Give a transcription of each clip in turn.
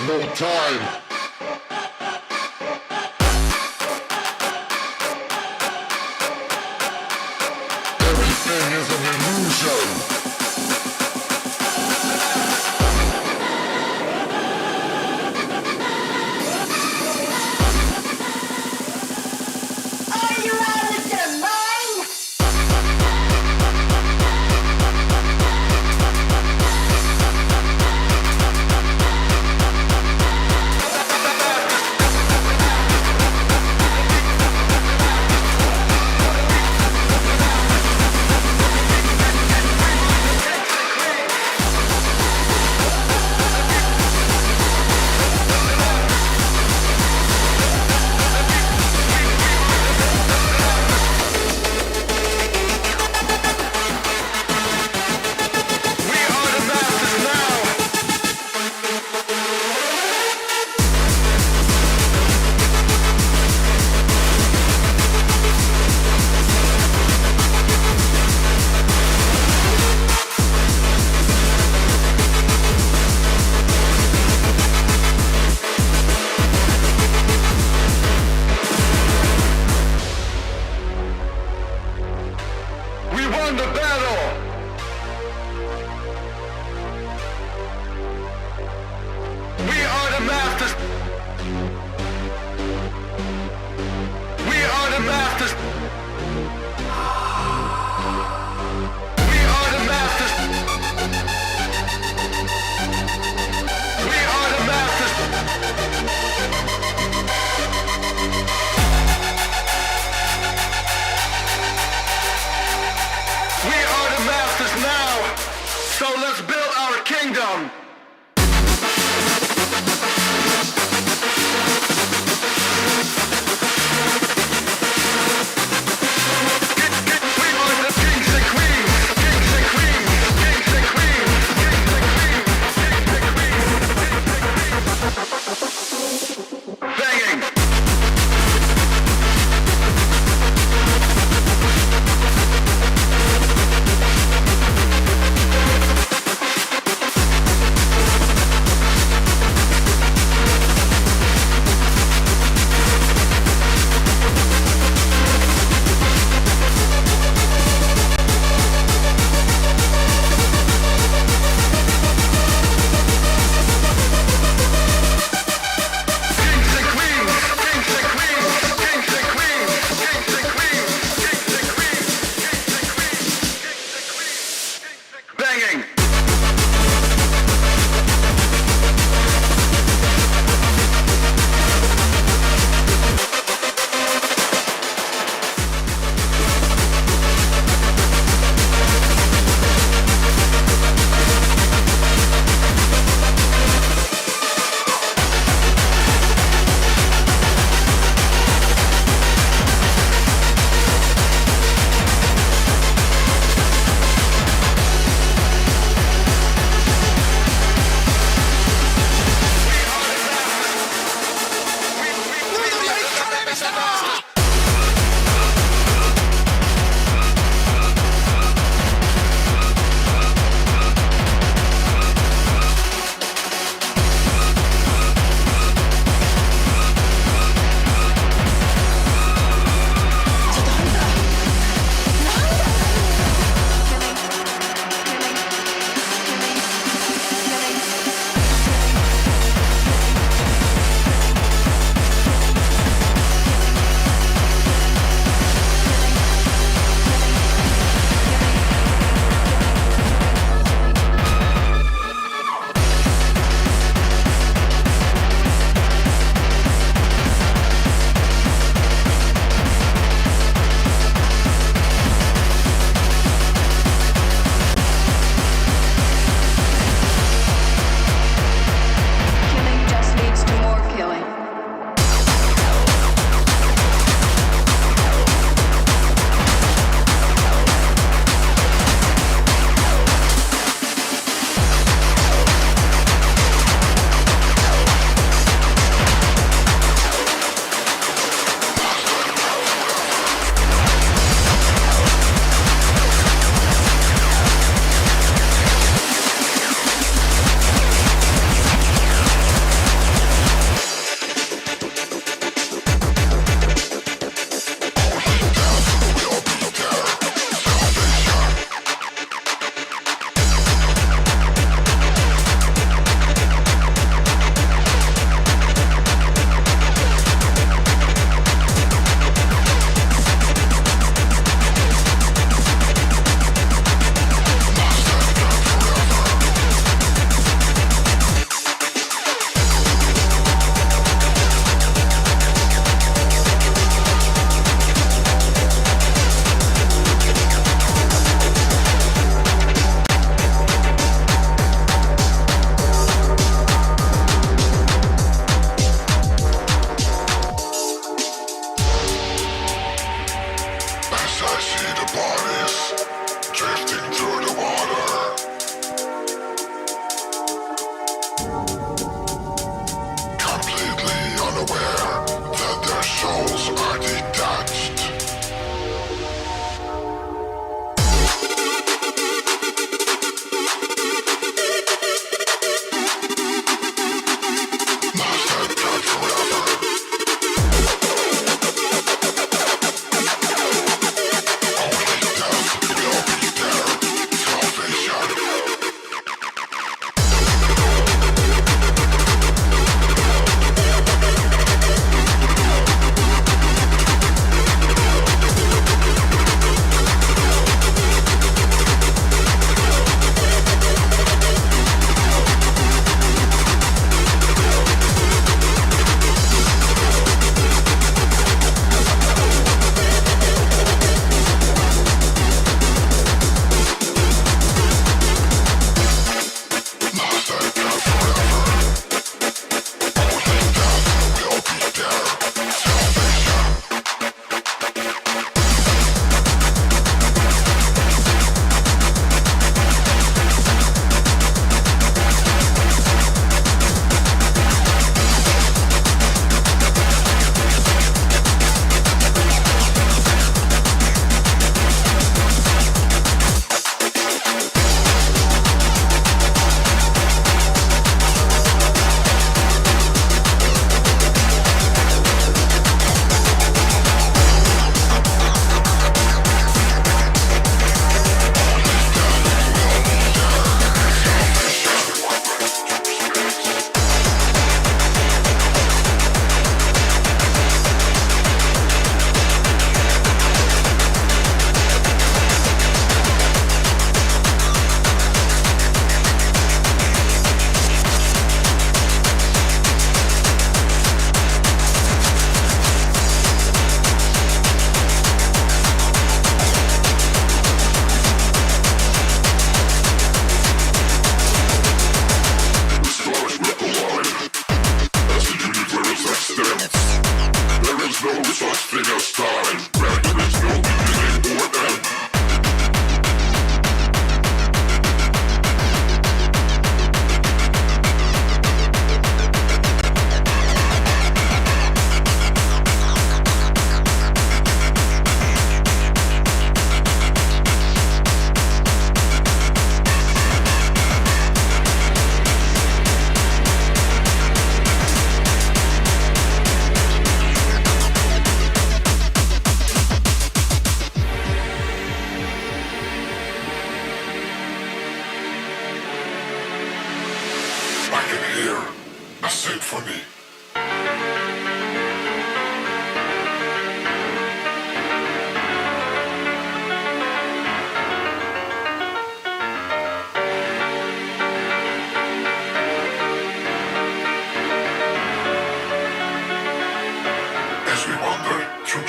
no time. Everything is an illusion.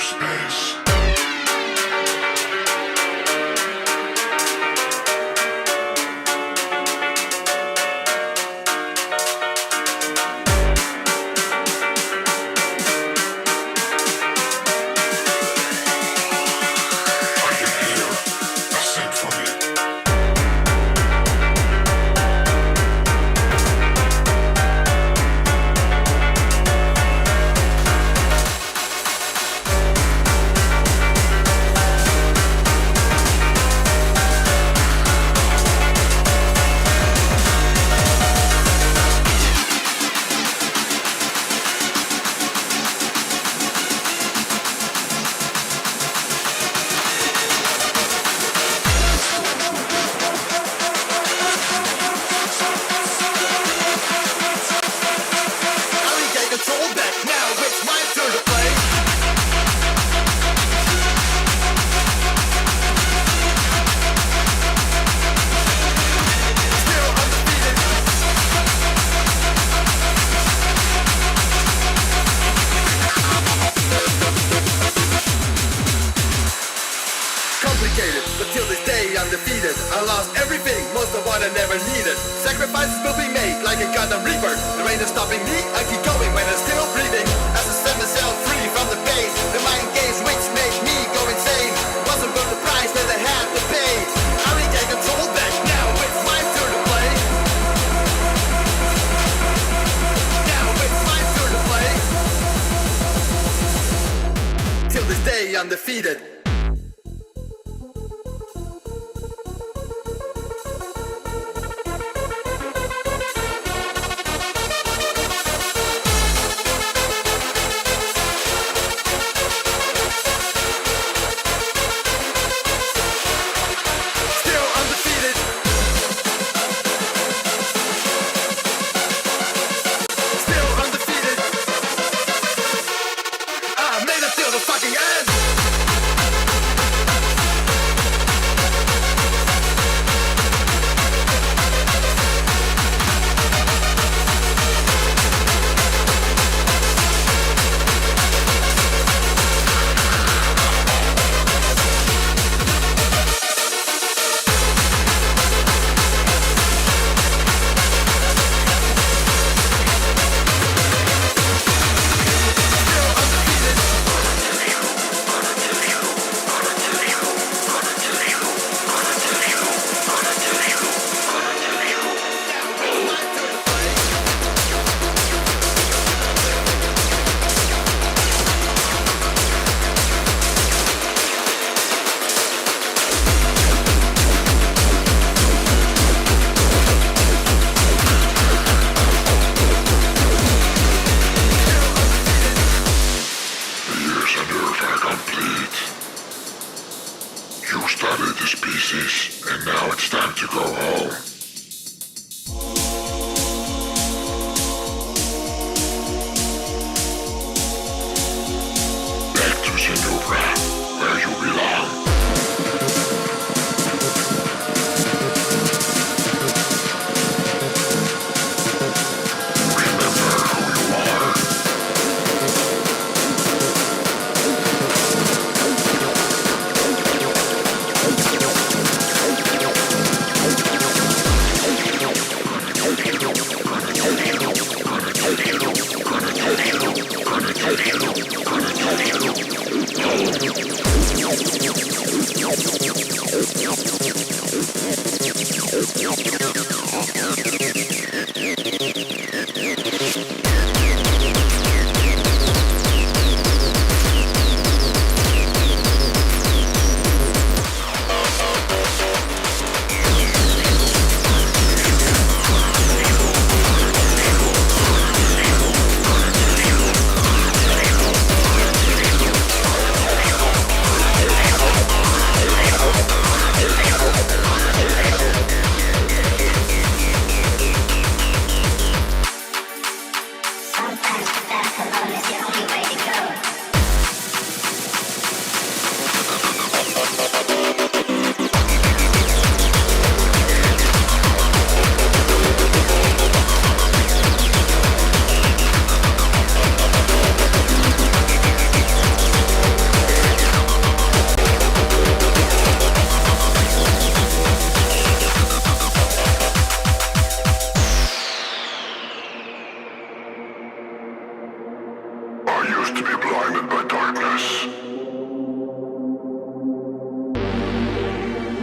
space. But till this day I'm defeated. I lost everything, most of what I never needed. Sacrifices will be made like a goddamn reaper. There ain't no stopping me, I keep going when I'm still breathing. As I set myself free from the pain, the mind games which made me go insane. Wasn't worth the price that I had to pay. I regain control back, now it's my turn to play. Now it's my turn to play. Till this day I'm defeated. You studied the species, and now it's time to go home. Back to Zenobra, where you belong. used to be blinded by darkness.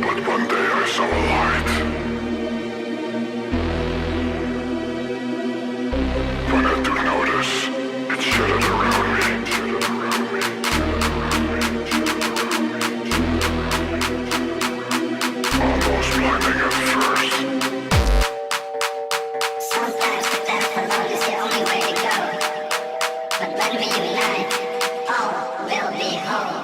But one day I saw a light. When I do notice, it shuddered around me. Almost blinding at first. Sometimes the path alone is the only way to go. But when we unite, all will be whole.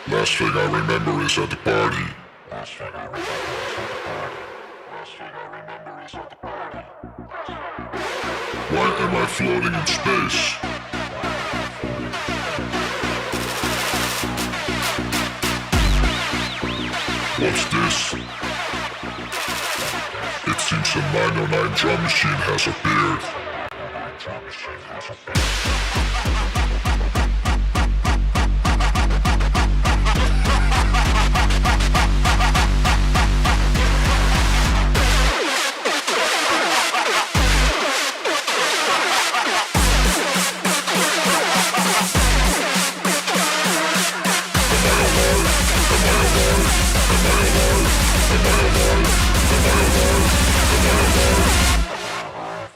Last thing I remember is at the party. Why am I floating in space? What's this? It seems the 909 drum machine has appeared.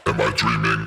Am I dreaming?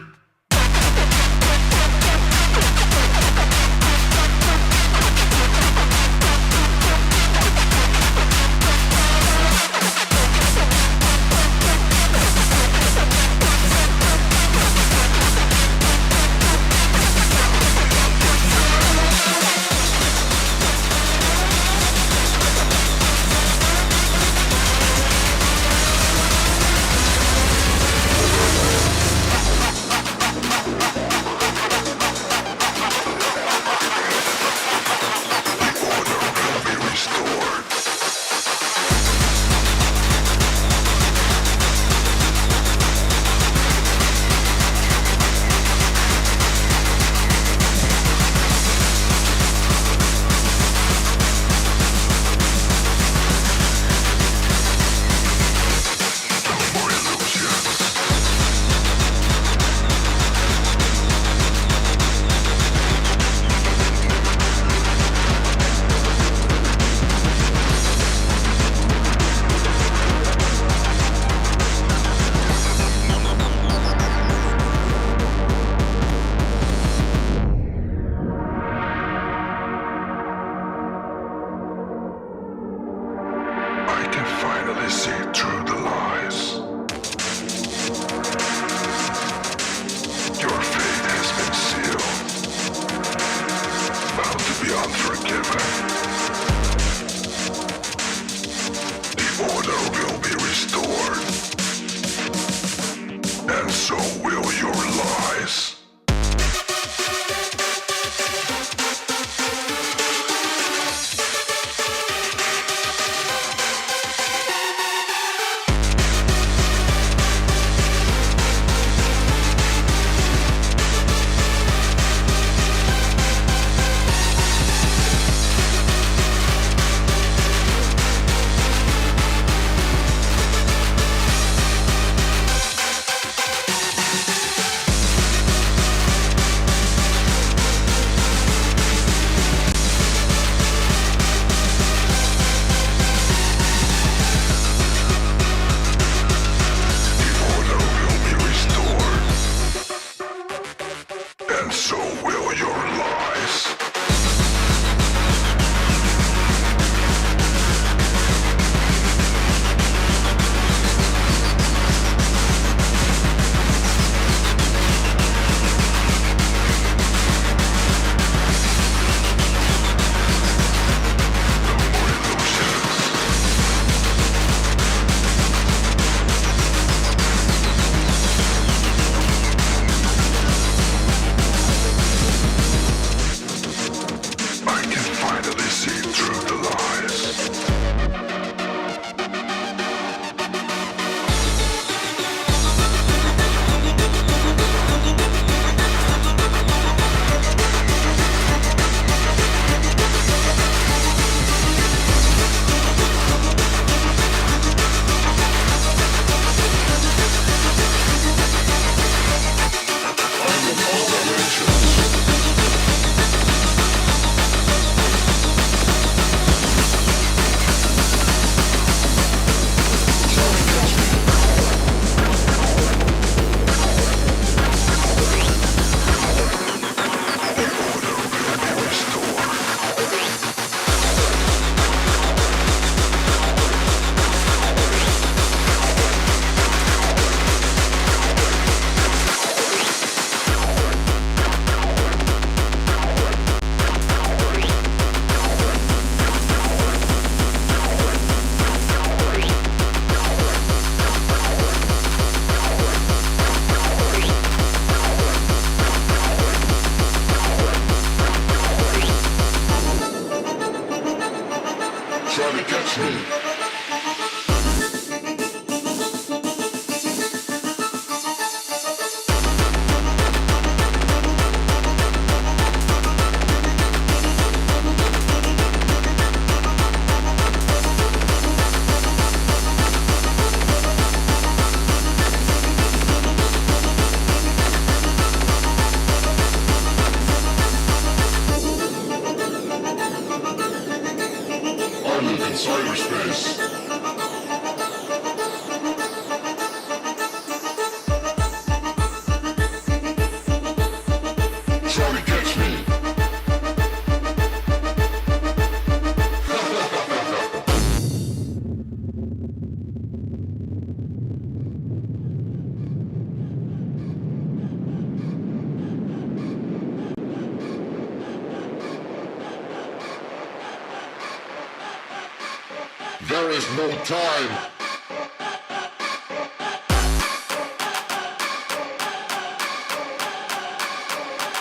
there's no time.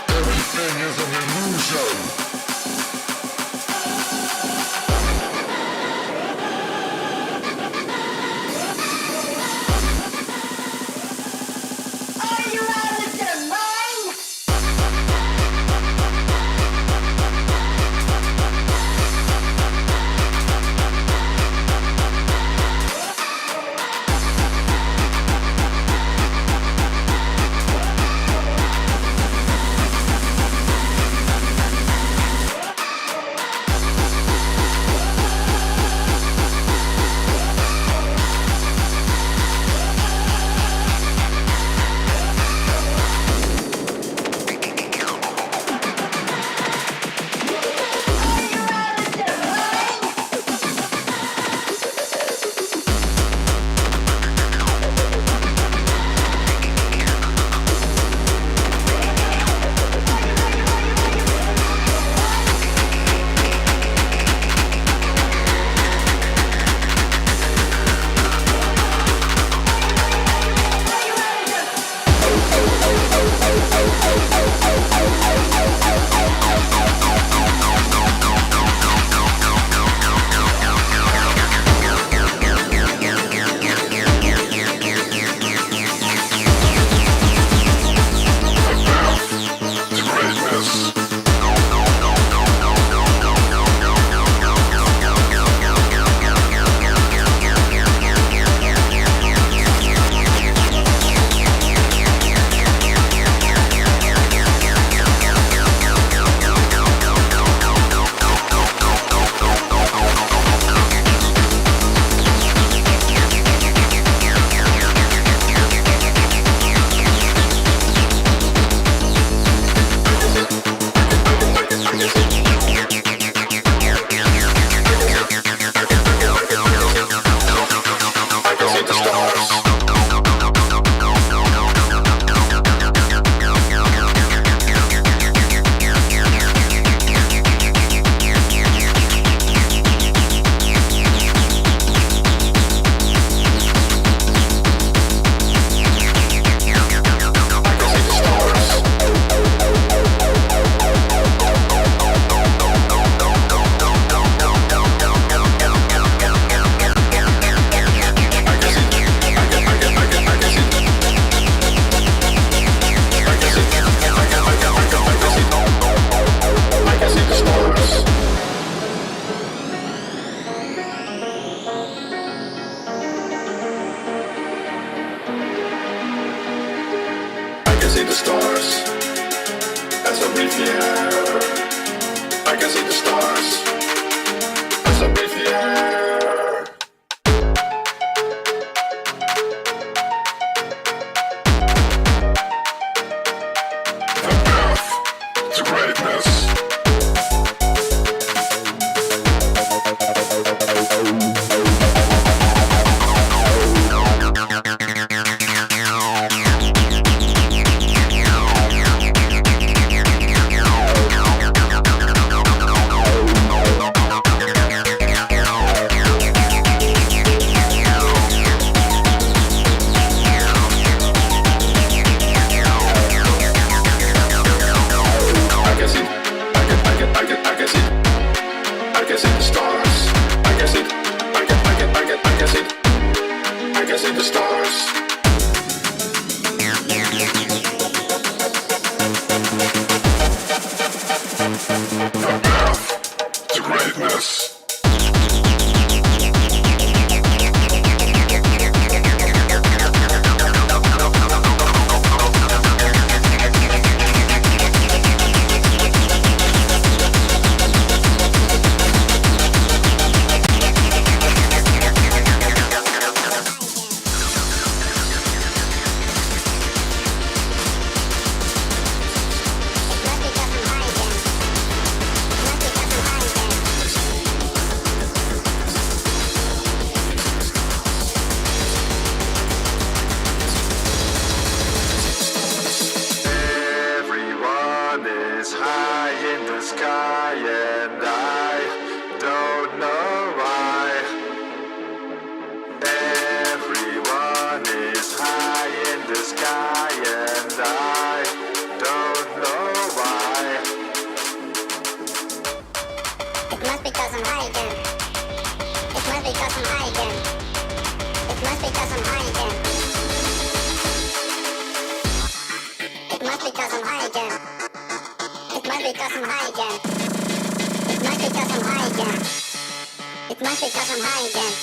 Everything is an illusion. must be 'cause I'm high again. It must be 'cause I'm high again. It must be 'cause I'm high again. It must be 'cause I'm high again.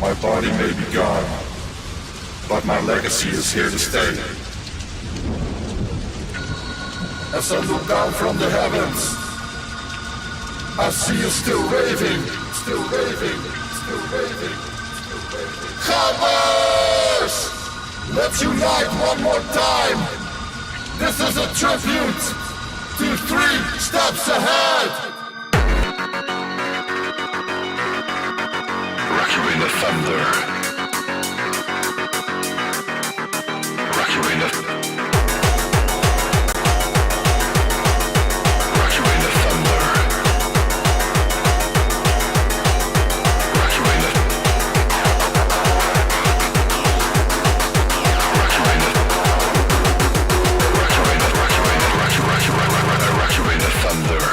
My body may be gone, but my legacy is here to stay. As I look down from the heavens, I see you still raving, still raving, still raving, still raving. Covers! Let's unite one more time. This is a tribute to 3 steps ahead. Rock you in the thunder. Rock you in the. Rock you in the thunder. Rock you in the. Rock you in the. Rock you in the. Rock you in the. Rock you. Rock you in the thunder.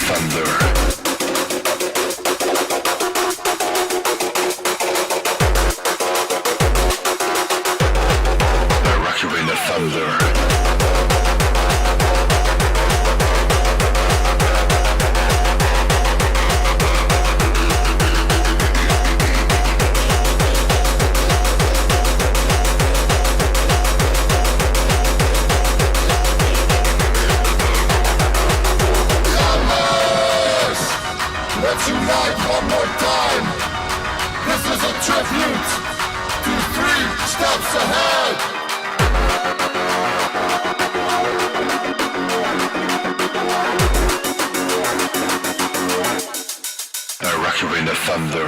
Thunder. I rock you in the thunder. Let's unite one more time. This is a tribute to 3 steps ahead. I rock you in the thunder.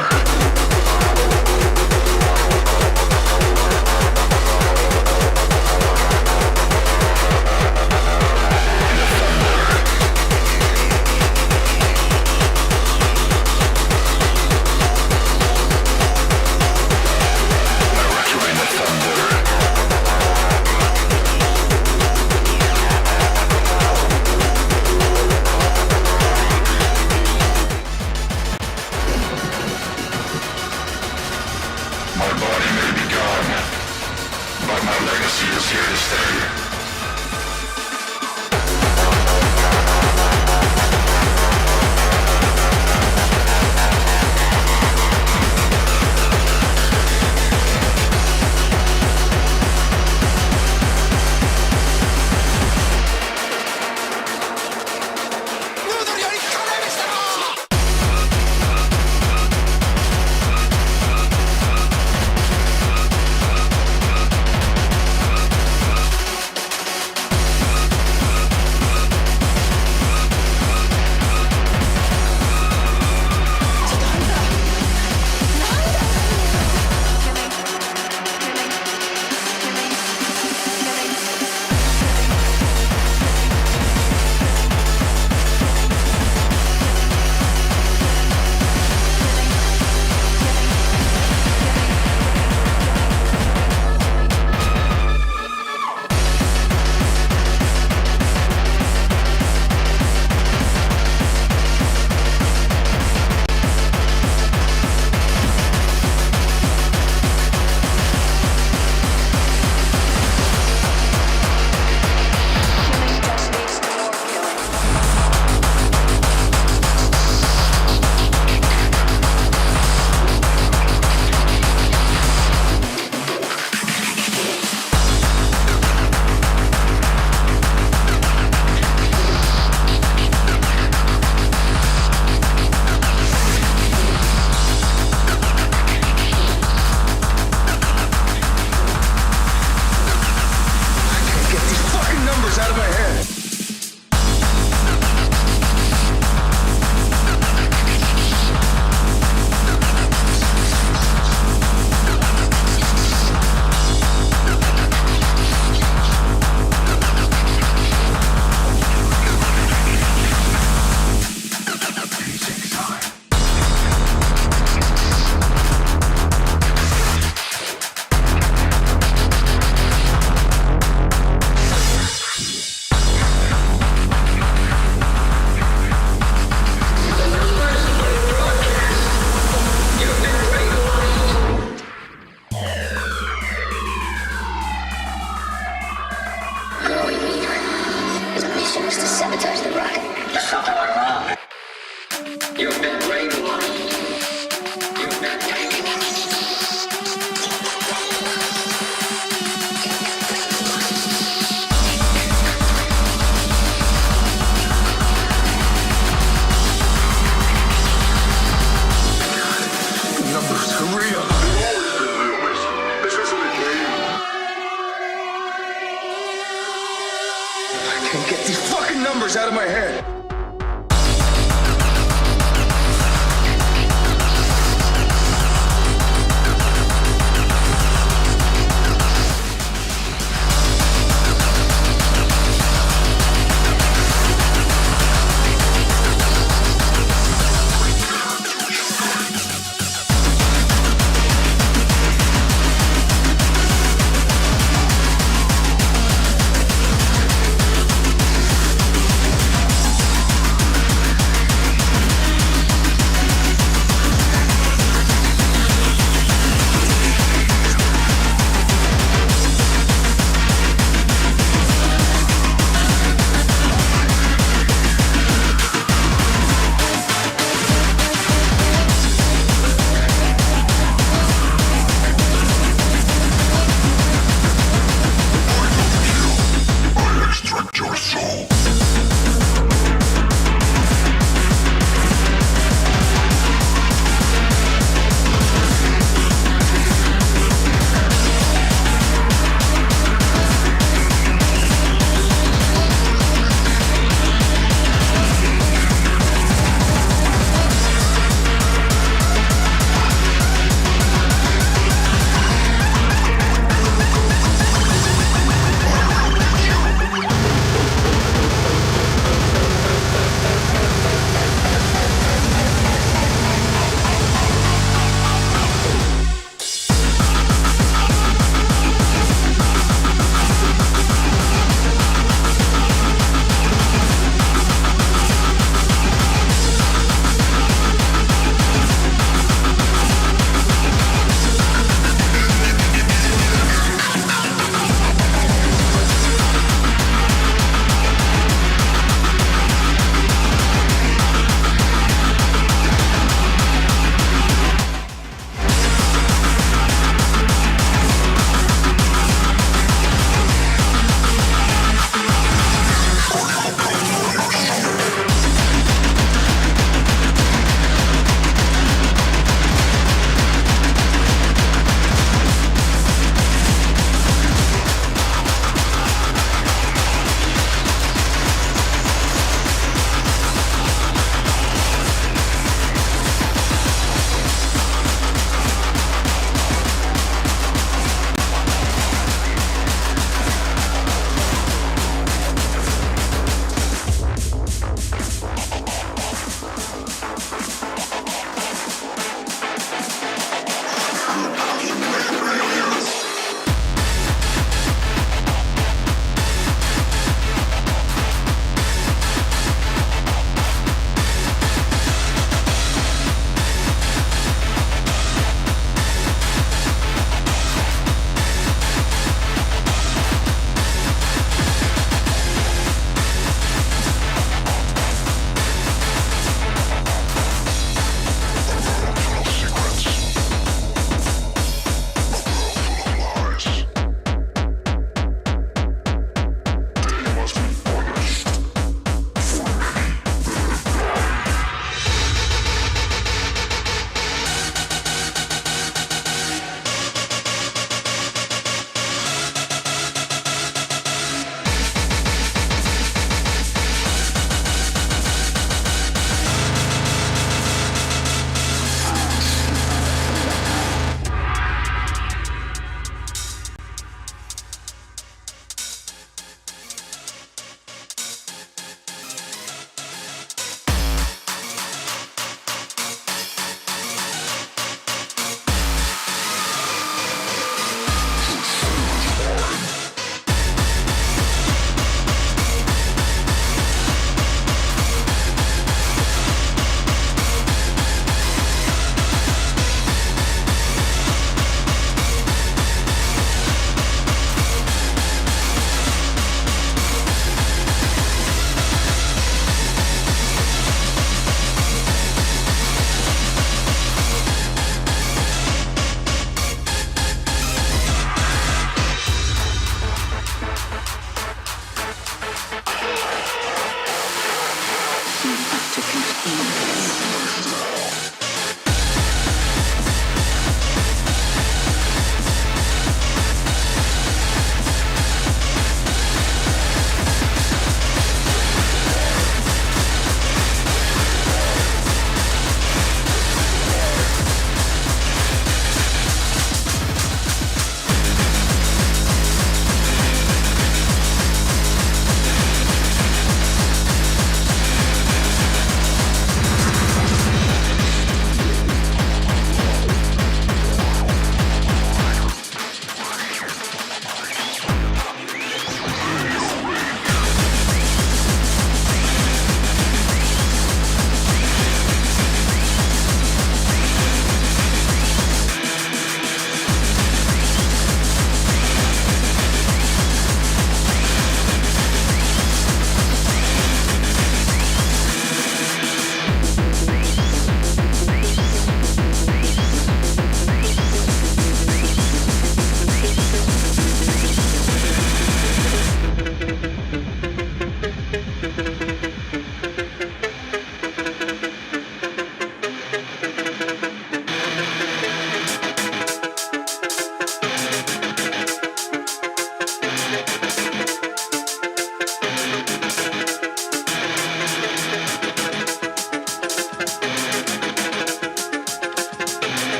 my legacy is here to stay. Out of my head.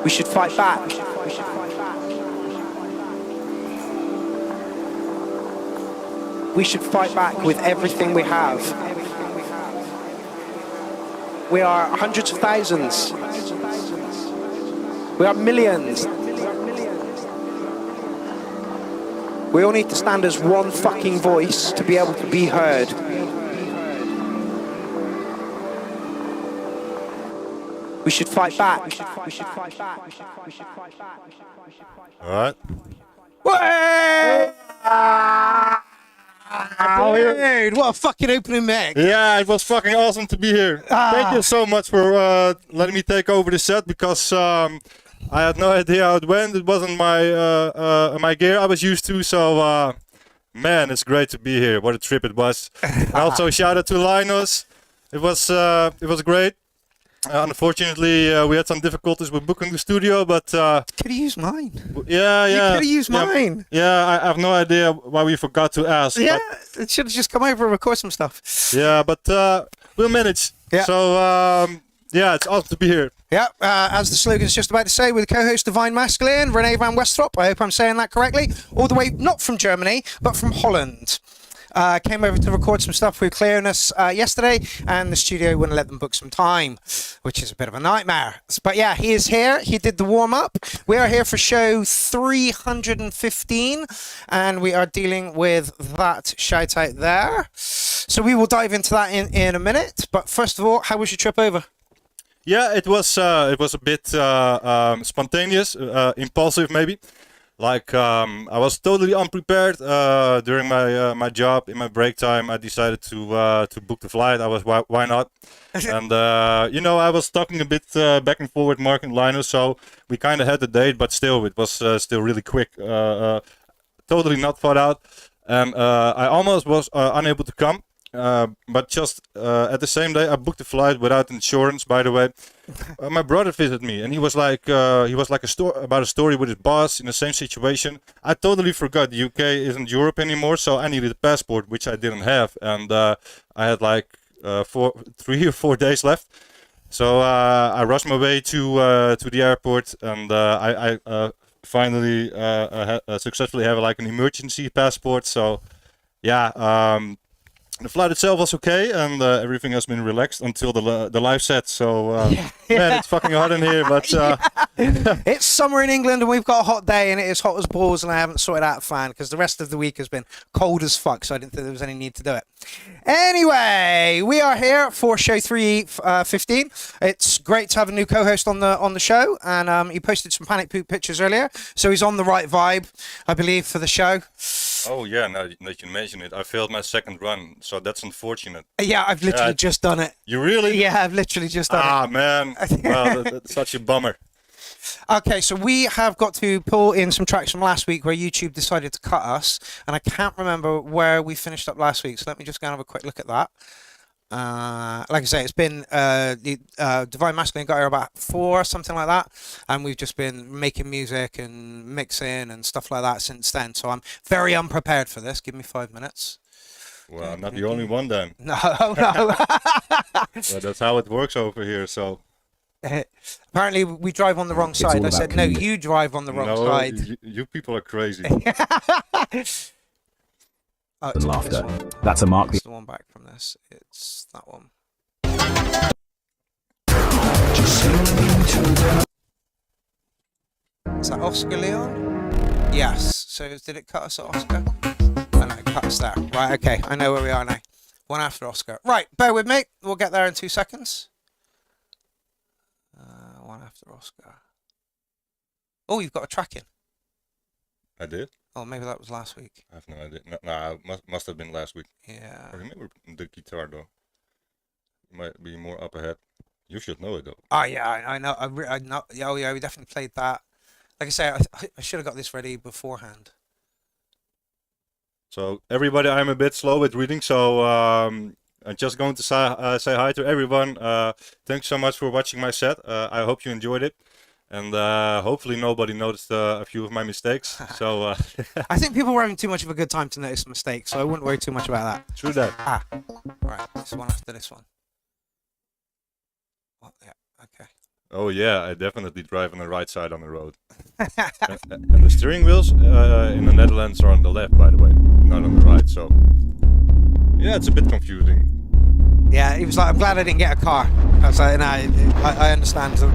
We should fight back. We should fight back with everything we have. We are hundreds of thousands. We are millions. We all need to stand as one fucking voice to be able to be heard. We should fight back. All right. Dude, what a fucking opening mic. Yeah, it was fucking awesome to be here. Thank you so much for letting me take over the set because I had no idea how it went. It wasn't my gear I was used to, so man, it's great to be here. What a trip it was. Also, shout out to Linus. It was great. Unfortunately, we had some difficulties with booking the studio, but Could have used mine. yeah. You could have used mine. Yeah, I have no idea why we forgot to ask. Yeah, it should have just come over and record some stuff. Yeah, but we'll manage. Yeah. So, yeah, it's awesome to be here. Yeah, as the slogan's just about to say, with co-host Divine Masculine, Renee van Westrop, I hope I'm saying that correctly, all the way not from Germany, but from Holland. Came over to record some stuff with Clearness yesterday, and the studio wouldn't let them book some time, which is a bit of a nightmare. But yeah, he is here. He did the warm-up. We are here for show 315, and we are dealing with that shout-out there. So we will dive into that in a minute. But first of all, how was your trip over? Yeah, it was a bit spontaneous, impulsive maybe. Like I was totally unprepared during my job. In my break time, I decided to book the flight. I was why not? And I was talking a bit back and forth with Mark and Linus, so we kind of had the date, but still, it was still really quick. Totally not thought out, and I almost was unable to come. But just at the same day, I booked the flight without insurance. By the way, my brother visited me, and he was like about a story with his boss in the same situation. I totally forgot the UK isn't Europe anymore, so I needed a passport, which I didn't have, and I had like 3 or 4 days left. So I rushed my way to the airport, and I finally successfully have like an emergency passport. So yeah. The flight itself was okay, and everything has been relaxed until the live set. So, man, it's fucking hot in here, but... It's summer in England, and we've got a hot day, and it is hot as balls, and I haven't sorted out a fan, because the rest of the week has been cold as fuck, so I didn't think there was any need to do it. Anyway, we are here for show 315. It's great to have a new co-host on the show, and he posted some panic poop pictures earlier, so he's on the right vibe, I believe, for the show. Oh, yeah, now that you mention it, I failed my second run, so that's unfortunate. Yeah, I've literally just done it. You really? Yeah, I've literally just done it. Ah, man. Well, that's such a bummer. Okay, so we have got to pull in some tracks from last week where YouTube decided to cut us, and I can't remember where we finished up last week, so let me just go and have a quick look at that. Like I say, it's been Divine Masculine got here about 4, something like that, and we've just been making music and mixing and stuff like that since then, so I'm very unprepared for this. Give me 5 minutes. Well, I'm not the only one then. No. But that's how it works over here, so... Apparently we drive on the wrong side. I said, no, you drive on the wrong side. You people are crazy. Oh, it's Laughter. That's a mark. It's the one back from this. It's that one. Is that Oscar Leon? Yes. So did it cut us at Oscar? Oh, no, it cut us there. Right, okay. I know where we are now. One after Oscar. Right, bear with me. We'll get there in 2 seconds. One after Oscar. Oh, you've got a track in. I did? Oh, maybe that was last week. I have no idea. No, must have been last week. Yeah. I remember the guitar though. It might be more up ahead. You should know it though. Oh yeah, I know. I know. Oh yeah, we definitely played that. Like I say, I should have got this ready beforehand. So everybody, I'm a bit slow with reading, so I'm just going to say hi to everyone. Thanks so much for watching my set. I hope you enjoyed it. And hopefully nobody noticed a few of my mistakes. So I think people were having too much of a good time to notice mistakes, so I wouldn't worry too much about that. True that. Right, this one after this one. Oh, yeah, okay. Oh yeah, I definitely drive on the right side on the road. And the steering wheels in the Netherlands are on the left, by the way, not on the right. So yeah, it's a bit confusing. Yeah, he was like, I'm glad I didn't get a car. I was like, no, I understand. You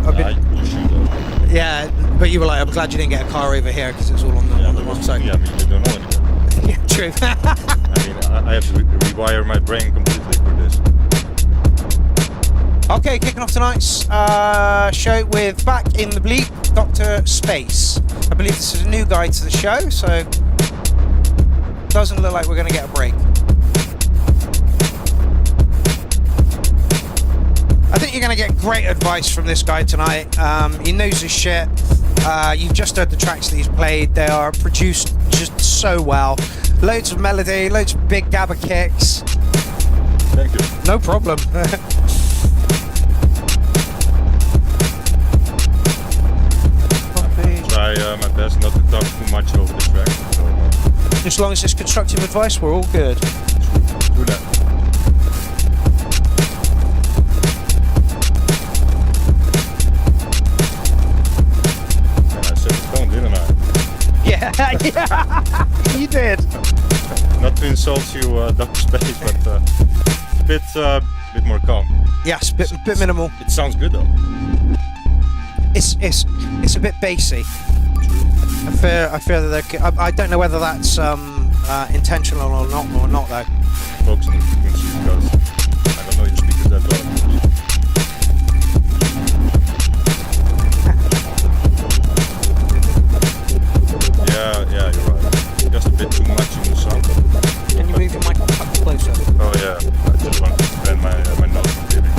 should though. Yeah, but you were like, I'm glad you didn't get a car over here because it's all on the wrong side. Yeah, I mean, you don't know anything. Yeah, true. I mean, I have to rewire my brain completely for this. Okay, kicking off tonight's show with Back in the Bleep, Dr. Space. I believe this is a new guy to the show, so doesn't look like we're going to get a break. I think you're going to get great advice from this guy tonight. He knows his shit. You've just heard the tracks that he's played. They are produced just so well. Loads of melody, loads of big gabba kicks. Thank you. No problem. Try my best not to talk too much over the track. So, As long as it's constructive advice, we're all good. do that. And I set the tone, didn't I? Yeah, yeah, you did. Not to insult you, Dr. Space, but bit more calm. Yes, bit minimal. It sounds good though. It's a bit bassy. I fear that I don't know whether that's intentional or not though. Focus on the frequency because I don't know your speakers that well. Yeah, you're right. Just a bit too much in the sound. Can you move your mic up closer? Oh yeah, I just want to bend my nose from giving.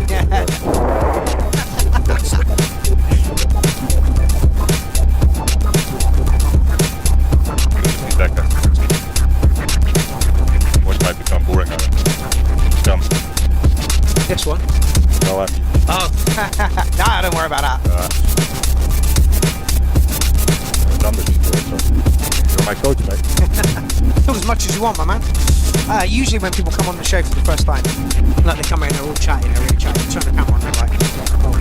Yeah. Becca. What might become boring. Come. This one. No, I'm. Oh, nah, don't worry about that. I've done this before, so you're my coach, mate. Talk as much as you want, my man. Usually when people come on the show for the first time, like they come in, they're all chatting, they're really chatting, turn the camera on, they're like, oh,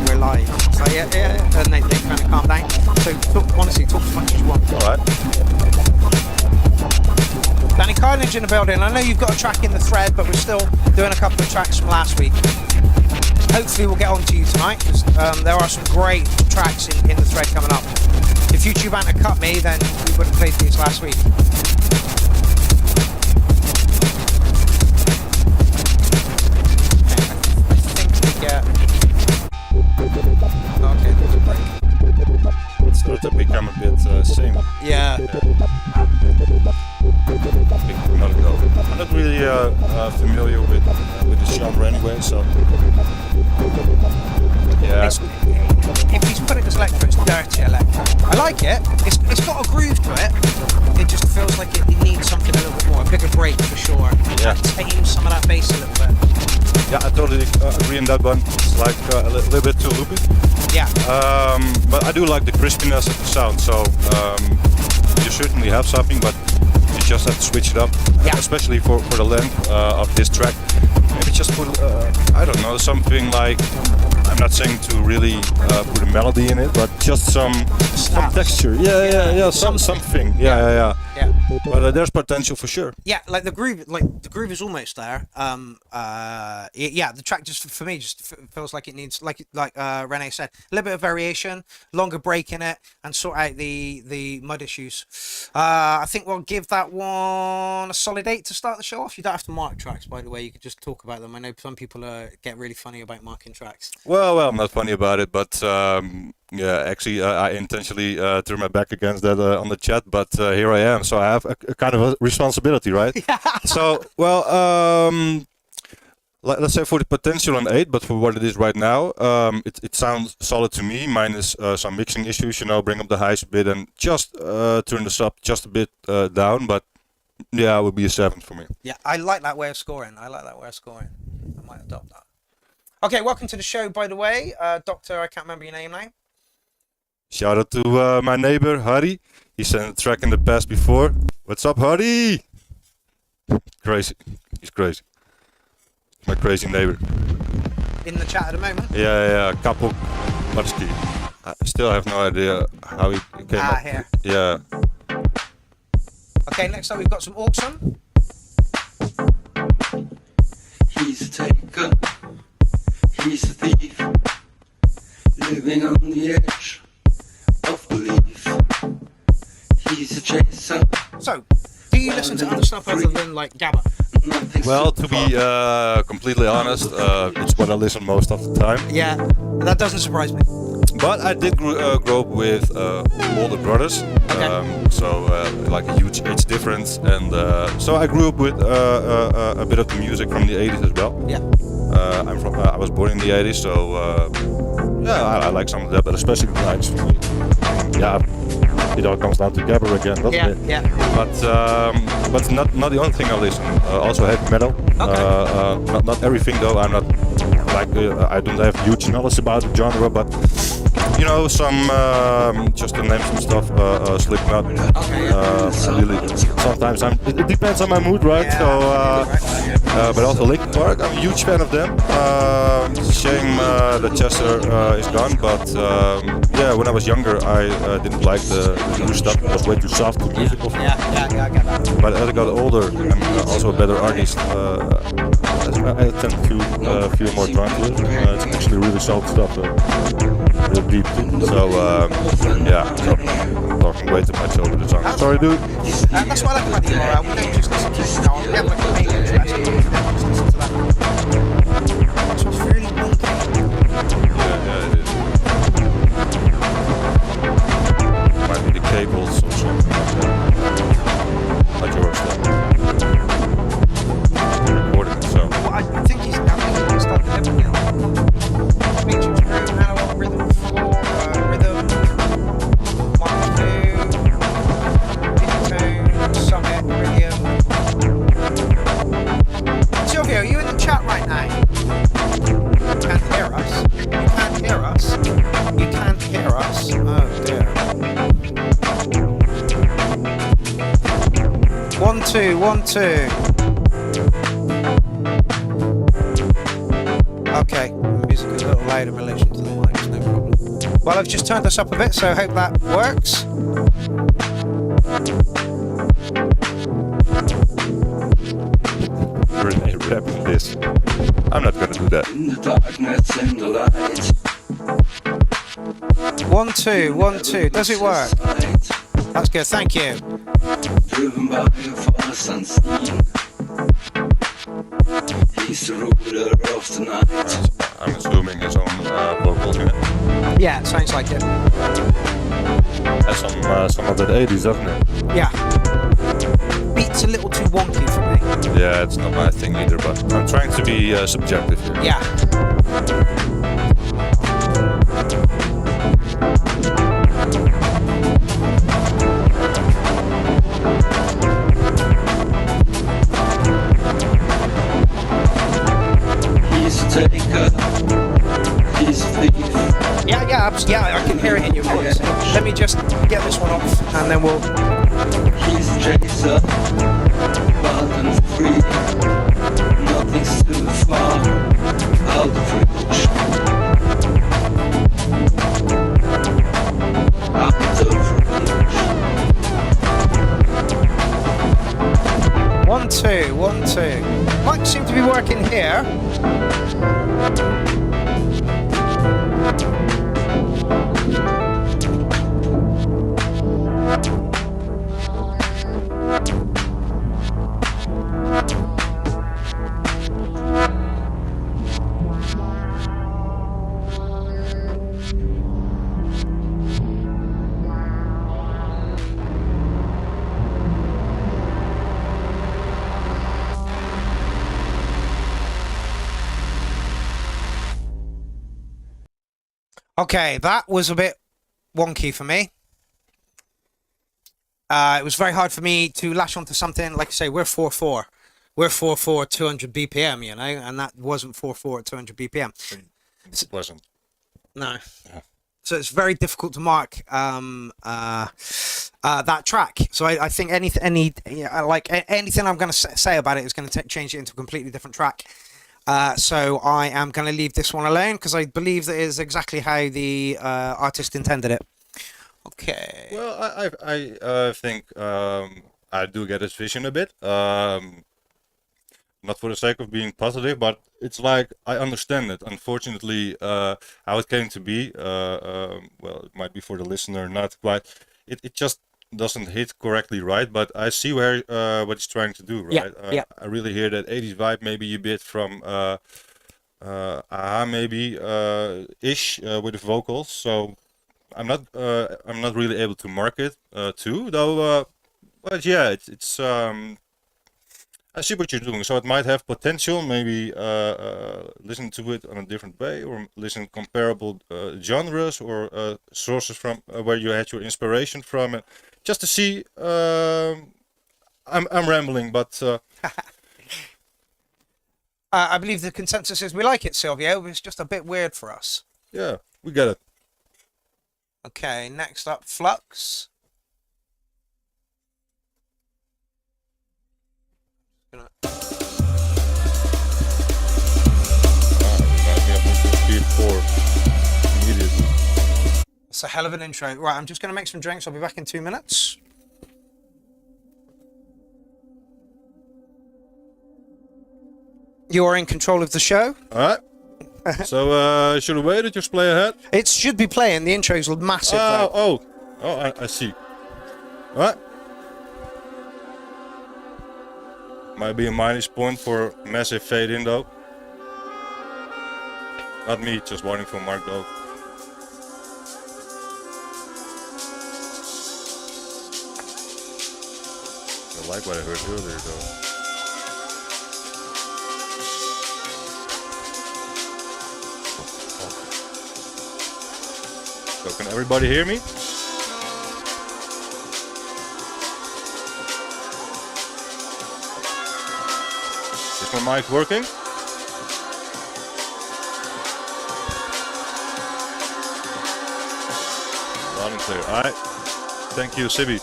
we're live. So yeah, and they kind of calm down. So honestly, talk as much as you want. All right. Danny Carnage in the building. I know you've got a track in the thread, but we're still doing a couple of tracks from last week. Hopefully we'll get on to you tonight, because there are some great tracks in the thread coming up. If YouTube hadn't cut me, then we would have played these last week. I think we get... Okay, there's a break. It's starting to become a bit same. Yeah. Another go. I'm not really familiar with the genre anyway, so yeah. If he's put it as electro, it's dirty electro. I like it. It's got a groove to it. It just feels like it needs something a little bit more, a bigger break for sure. Yeah. Tame some of that bass a little bit. Yeah, I totally agree on that one. It's like a little bit too loopy. Yeah. But I do like the crispiness of the sound, so you certainly have something, but you just have to switch it up, Yeah. especially for the length of this track. Maybe just put, I don't know, something like, I'm not saying to really put a melody in it, but just some texture. Yeah, something. Yeah. But there's potential for sure. Yeah, like the groove is almost there. Yeah, the track just for me just feels like it needs, like Renee said, a little bit of variation, longer break in it, and sort out the mud issues. I think we'll give that one a solid 8 to start the show off. You don't have to mark tracks, by the way. You could just talk about them. I know some people get really funny about marking tracks. Well, I'm not funny about it, but yeah, actually, I intentionally turned my back against that on the chat, but here I am. So I have a kind of a responsibility, right? So, well, let's say for the potential an 8, but for what it is right now, it sounds solid to me, minus some mixing issues, bring up the highs a bit and just turn the sub just a bit down, but yeah, it would be a 7 for me. Yeah, I like that way of scoring. I might adopt that. Okay, welcome to the show, by the way. Doctor, I can't remember your name now. Shout out to my neighbor, Harry. He sent a track in the past before. What's up, Harry? Crazy. He's crazy. My crazy neighbor. in the chat at the moment. Yeah, Capo Matsky. I still have no idea how he came up. Here. Yeah. Okay, next up we've got some Auxon. He's a taker, he's a thief, living on the edge of belief. He's a chaser. So, do you listen to other stuff other than like Gabba? Well, to be completely honest, it's what I listen most of the time. Yeah, that doesn't surprise me. But I did grow up with older brothers, so like a huge age difference, and so I grew up with a bit of the music from the 80s as well. Yeah. I was born in the 80s, so yeah, I like some of that, but especially the 90s for me. Yeah, it all comes down to Gabber again, doesn't it? Yeah. But not the only thing I listen. Also heavy metal. Okay. Not everything though. I'm not like I don't have huge knowledge about the genre, but you know, some just to name some stuff. Slipknot. Okay. I really sometimes it depends on my mood, right? Yeah, So, but also Linkin Park. I'm a huge fan of them. Shame that Chester is gone, but yeah, when I was younger, I didn't like the new stuff. It was way too soft, too musical. Yeah, I get that. But as I got older and also a better artist, I tend to feel more drawn to it. It's actually really solid stuff, real deep. So yeah, so I'm talking way too much over the song. Sorry, dude. That's what I like about the URL. We don't just listen to it now. We have like a main interest. We don't just listen to that. This was really wonky. Yeah, it is. Might be the cables or something like yours. Recording it, so. Well, I think he's started living now. Matrix room, analog, rhythm 4, rhythm 1, 2, Summit, Iridium. Silvio, are you in the chat right now? You can't hear us. You can't hear us. You can't hear us. Oh dear. 1, 2, 1, 2. Okay, the music is a little loud in relation to the mics, no problem. Well, I've just turned this up a bit, so I hope that works. Renee rapping this. I'm not gonna do that. In the darkness and the light. 1, 2, 1, 2. Does it work? That's good, thank you. Driven by a force unseen. He's the ruler of the night. I'm assuming his own vocals in it. Yeah, it sounds like it. Has some of that 80s, doesn't it? Yeah. Beat's a little too wonky for me. Yeah, it's not my thing either, but I'm trying to be subjective here. Yeah. He's a taker, he's a thief. Yeah, I can hear it in your voice. Let me just get this one off, and then we'll... He's a chaser, wild and free. Nothing's too far out of reach. Out of reach. 1, 2, 1, 2. Might seem to be working here. Okay, that was a bit wonky for me. It was very hard for me to lash onto something. Like I say, we're 4/4. We're 4/4 200 BPM, you know, and that wasn't 4/4 at 200 BPM. It wasn't. No. Yeah. So it's very difficult to mark that track. So I think anything I'm going to say about it is going to change it into a completely different track. So I am going to leave this one alone because I believe that is exactly how the artist intended it. Okay. Well, I think I do get his vision a bit. Not for the sake of being positive, but it's like I understand it. Unfortunately, how it came to be, well, it might be for the listener not quite. It just doesn't hit correctly right, but I see where what he's trying to do, right? Yeah. I really hear that 80s vibe, maybe a bit from maybe ish with the vocals. So I'm not really able to mark it too, though. But yeah, it's I see what you're doing. So it might have potential. Maybe listen to it on a different way, or listen comparable genres or sources from where you had your inspiration from, just to see. I'm rambling, but I believe the consensus is we like it, Silvio. It's just a bit weird for us. yeah, we get it. Okay, next up, Flux. Speed 4 immediately. It's a hell of an intro. Right, I'm just going to make some drinks. I'll be back in 2 minutes. You're in control of the show. All right. So should we wait or just play ahead? It should be playing. The intro's massive. Oh, I see. All right. Might be a minus point for massive fade in though. Not me, just warning for Mark though. I like what I heard earlier though. So can everybody hear me? Is my mic working? Loud and clear. Alright. Thank you, Sibi.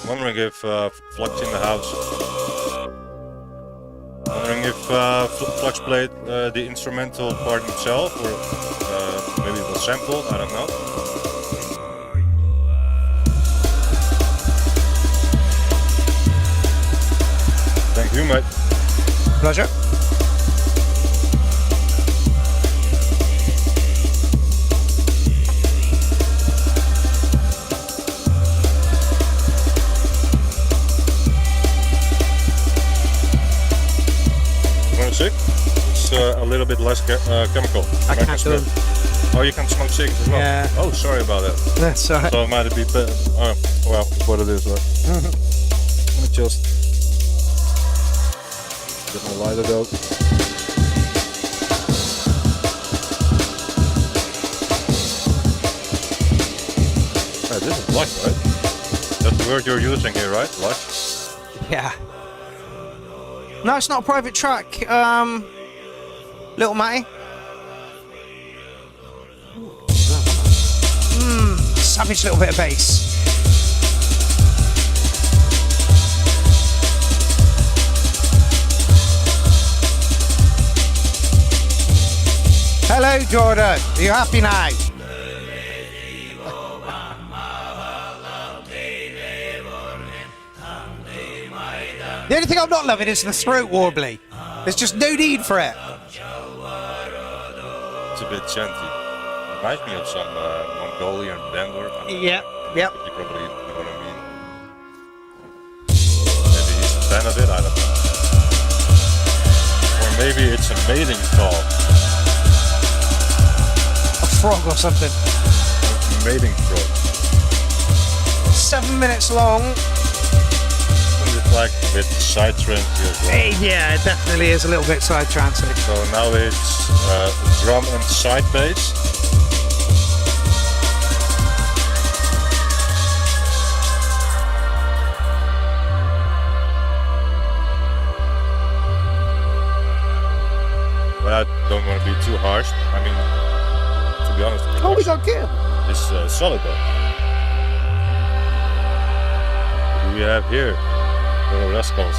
Wondering if Flux in the house. Wondering if Flux played the instrumental part himself, or maybe it was sampled, I don't know. Thank you, mate. Pleasure. Sick. It's a little bit less chemical. I can't do it. Oh, you can smoke cigarettes as well? Yeah. Oh, sorry about that. That's all right. So it might be... oh, well, it's what it is, right? Let me just... get my lighter though. Hey, this is lush, right? That's the word you're using here, right? Lush? Yeah. No, it's not a private track. Little Matty. Savage little bit of bass. Hello, Jordan. Are you happy now? The only thing I'm not loving is the throat warbly. There's just no need for it. It's a bit chanty. Reminds me of some Mongolian band or Yep. you probably know what I mean. Maybe he's a fan of it, I don't know. Or maybe it's a mating call. A frog or something. A mating frog. 7 minutes long. It's like a bit side-trancy as well. Yeah, it definitely is a little bit side-trancy. So now it's drum and side bass. But I don't want to be too harsh. I mean, to be honest, Oh, we got Gil. it's solid though. What do we have here? Little rascals.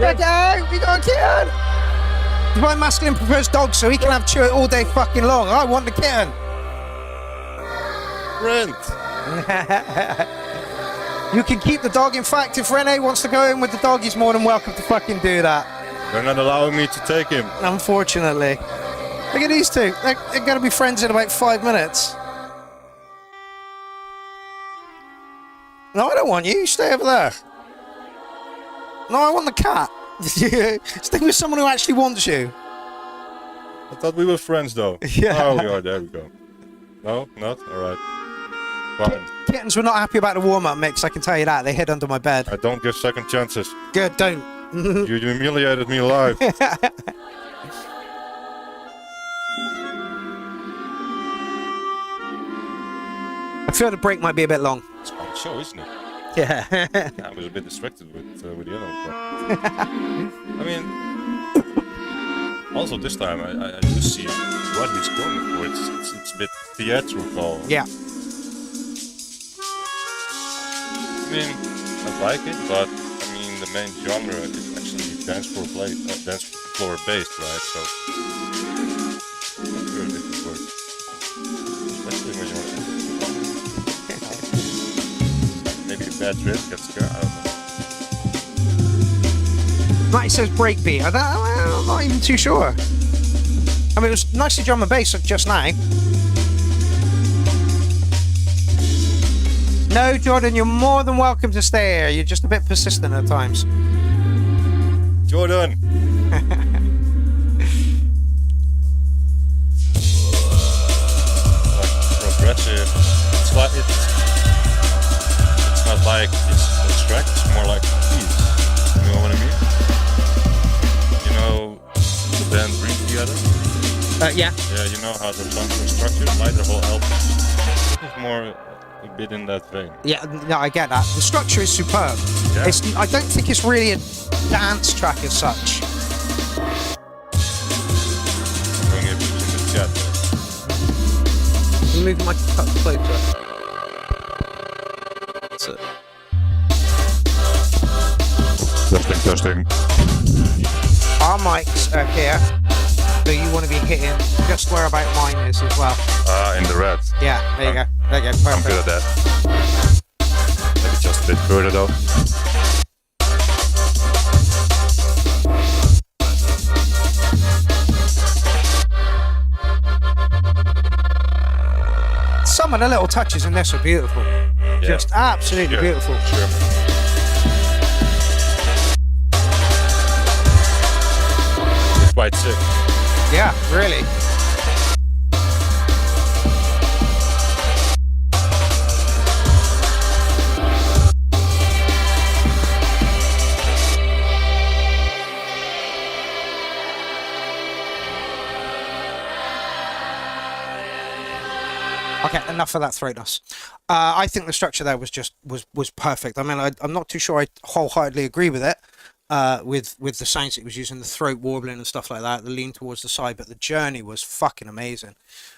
Get out! We got a kitten! Divine Masculine prefers dogs, so he can have chew it all day fucking long. I want the kitten. Brent. You can keep the dog. In fact, if Rene wants to go in with the dog, he's more than welcome to fucking do that. You're not allowing me to take him. Unfortunately. Look at these two. They're going to be friends in about 5 minutes. No, I don't want you. Stay over there. No, I want the cat. Stay with someone who actually wants you. I thought we were friends, though. Yeah. Oh, we are. There we go. No, not? All right. Fine. Kittens were not happy about the warm-up mix, I can tell you that. They hid under my bed. I don't give second chances. Good, don't. You humiliated me live. I feel the break might be a bit long. It's my show, isn't it? Yeah. I was a bit distracted with the other one. I mean, also this time I do see what he's going for. It's a bit theatrical. Yeah. I mean, I like it, but I mean the main genre is actually dance floor based, right? So that's very difficult, especially when you're maybe a bad trip gets scared. I don't know. Right, it says breakbeat. I'm not even too sure. I mean, it was nicely drum and bass just now. No, Jordan, you're more than welcome to stay here. You're just a bit persistent at times. Jordan. Like progressive. It's like it's not like it's track. It's more like keys. You know what I mean? You know the band Breathe Together? Yeah. Yeah, you know how the songs are structured, like the whole album. It's more a bit in that vein. Yeah, no, I get that. The structure is superb. Yeah. I don't think it's really a dance track as such. I'm doing it in the chat. Move my cup closer. That's it. Testing. Our mics are here, so you want to be hitting just where about mine is as well. In the red. Yeah, there you go. There you go. Perfect. I'm good at that. Maybe just a bit further though. Some of the little touches in this are beautiful. Yeah. Just absolutely Sure. beautiful. Sure. It's quite sick. Yeah, really. Okay, enough of that throatness. I think the structure there was perfect. I mean, I'm not too sure I wholeheartedly agree with it, with the sounds it was using, the throat warbling and stuff like that, the lean towards the side, but the journey was fucking amazing.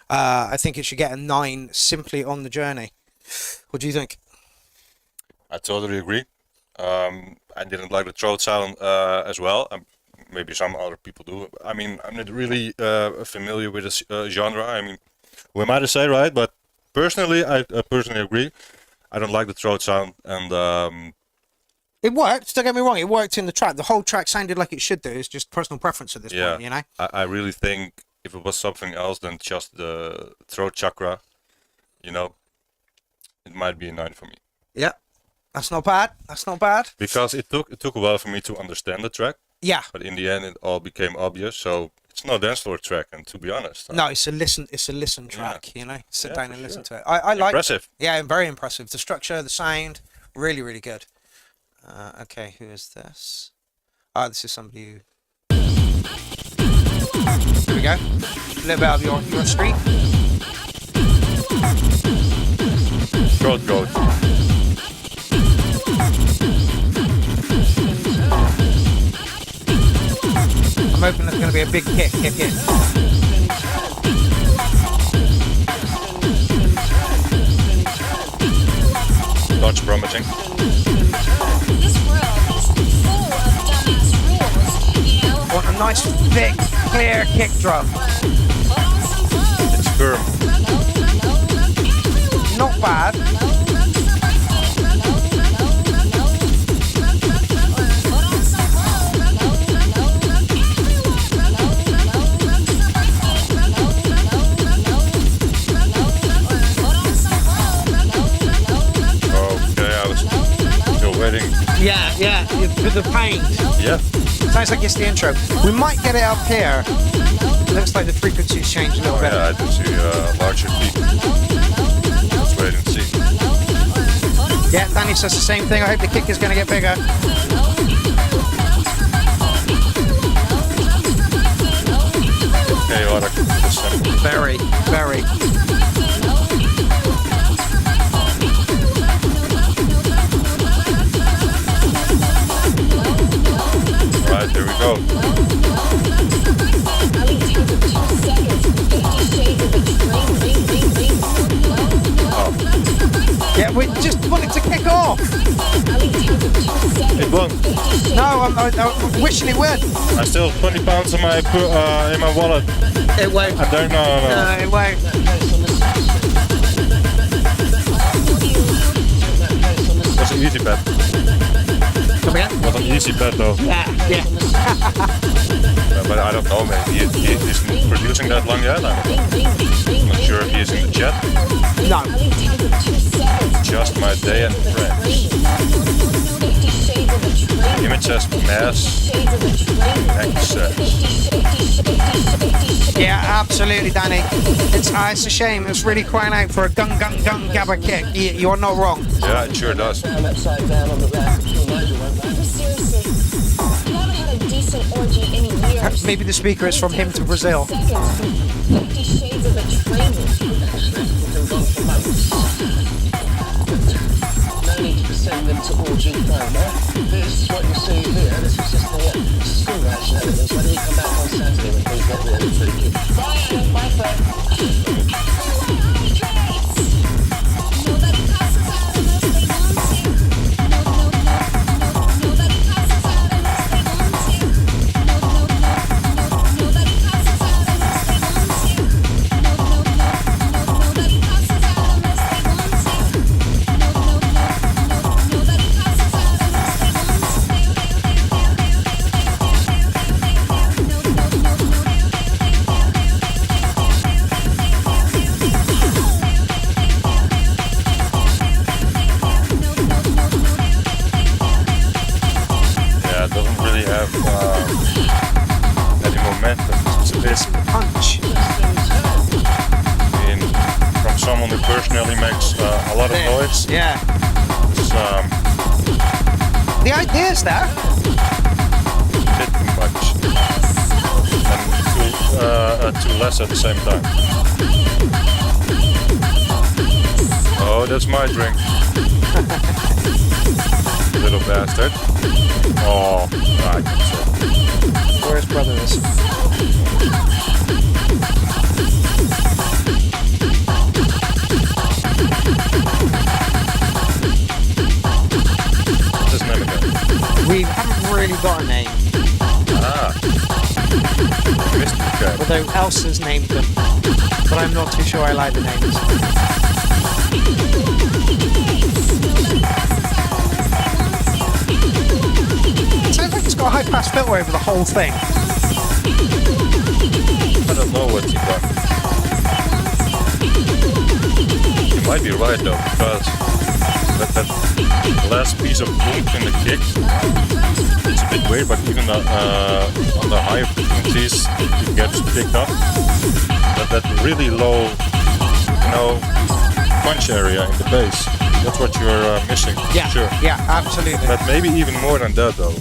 I think it should get a 9 simply on the journey. What do you think? I totally agree. I didn't like the throat sound as well. Maybe some other people do. I mean, I'm not really familiar with this genre. I mean, who am I to say, right? But personally, I personally agree. I don't like the throat sound, and It worked, don't get me wrong, it worked in the track. The whole track sounded like it should do. It's just personal preference at this yeah, point, you know? I really think if it was something else than just the throat chakra, you know, it might be a 9 for me. Yeah. That's not bad. That's not bad. Because it took a while for me to understand the track. Yeah. But in the end, it all became obvious. So it's no dance floor track, and to be honest, No, it's a listen track, you know? Sit Yeah, down for and listen sure. to it. I like Impressive. Yeah, very impressive. The structure, the sound, really, really good. Okay, who is this? Oh, this is somebody who... Here we go. A little bit of your street. Throat goat. I'm hoping there's going to be a big kick in. Dodge promising. This world is full of dumbass Nice, thick, clear kick drum. It's firm. Not bad. Okay, I was still waiting. Yeah, with the paint. Yeah. Sounds like it's the intro. We might get it up here. Looks like the frequency's changed a little bit. Yeah, I do see a larger peak. Let's wait and see. Yeah, Danny says the same thing. I hope the kick is going to get bigger. Chaotic. Very, very. Right, here we go. Yeah, we just wanted to kick off. It won't. No, I'm wishing it would. I still have 20 pounds in my wallet. It won't. I don't know. No, it won't. It was an easy bet. Come again? It was an easy bet though. Yeah. But I don't know, maybe he's producing that long yet. I'm not sure if he's in the chat. No. Just my day and friends. Image says mass access. Yeah, absolutely, Danny. It's a shame. It's really crying out for a gun gabba kick. You're not wrong. Yeah, it sure does. I'm upside down on the rack. Seriously, never had a decent orgy in years. Maybe the speaker is from him to Brazil. 50 shades of a training. No need to send them to orgy promo. This, what you see here, this is just the school ration evidence. Why don't you come back on Saturday when things get really freaky? Bye, Adam. Bye, Fred. Punch. I mean, from someone who personally makes a lot of noise, Yeah. it's The idea's there. a bit too much. And too less at the same time. Oh, that's my drink. Little bastard. Oh, right. Where his brother is. What's his name again? We haven't really got a name, Ah. Mystery Cat. although Elsa's named them. But I'm not too sure I like the names. It sounds like it's got a high pass filter over the whole thing. I don't know what he done. You might be right though, because that last piece of wood in the kick, it's a bit weird, but even on the higher frequencies it gets picked up. But that really low, punch area in the bass, that's what you're missing. Yeah, Sure. yeah, absolutely. But maybe even more than that though.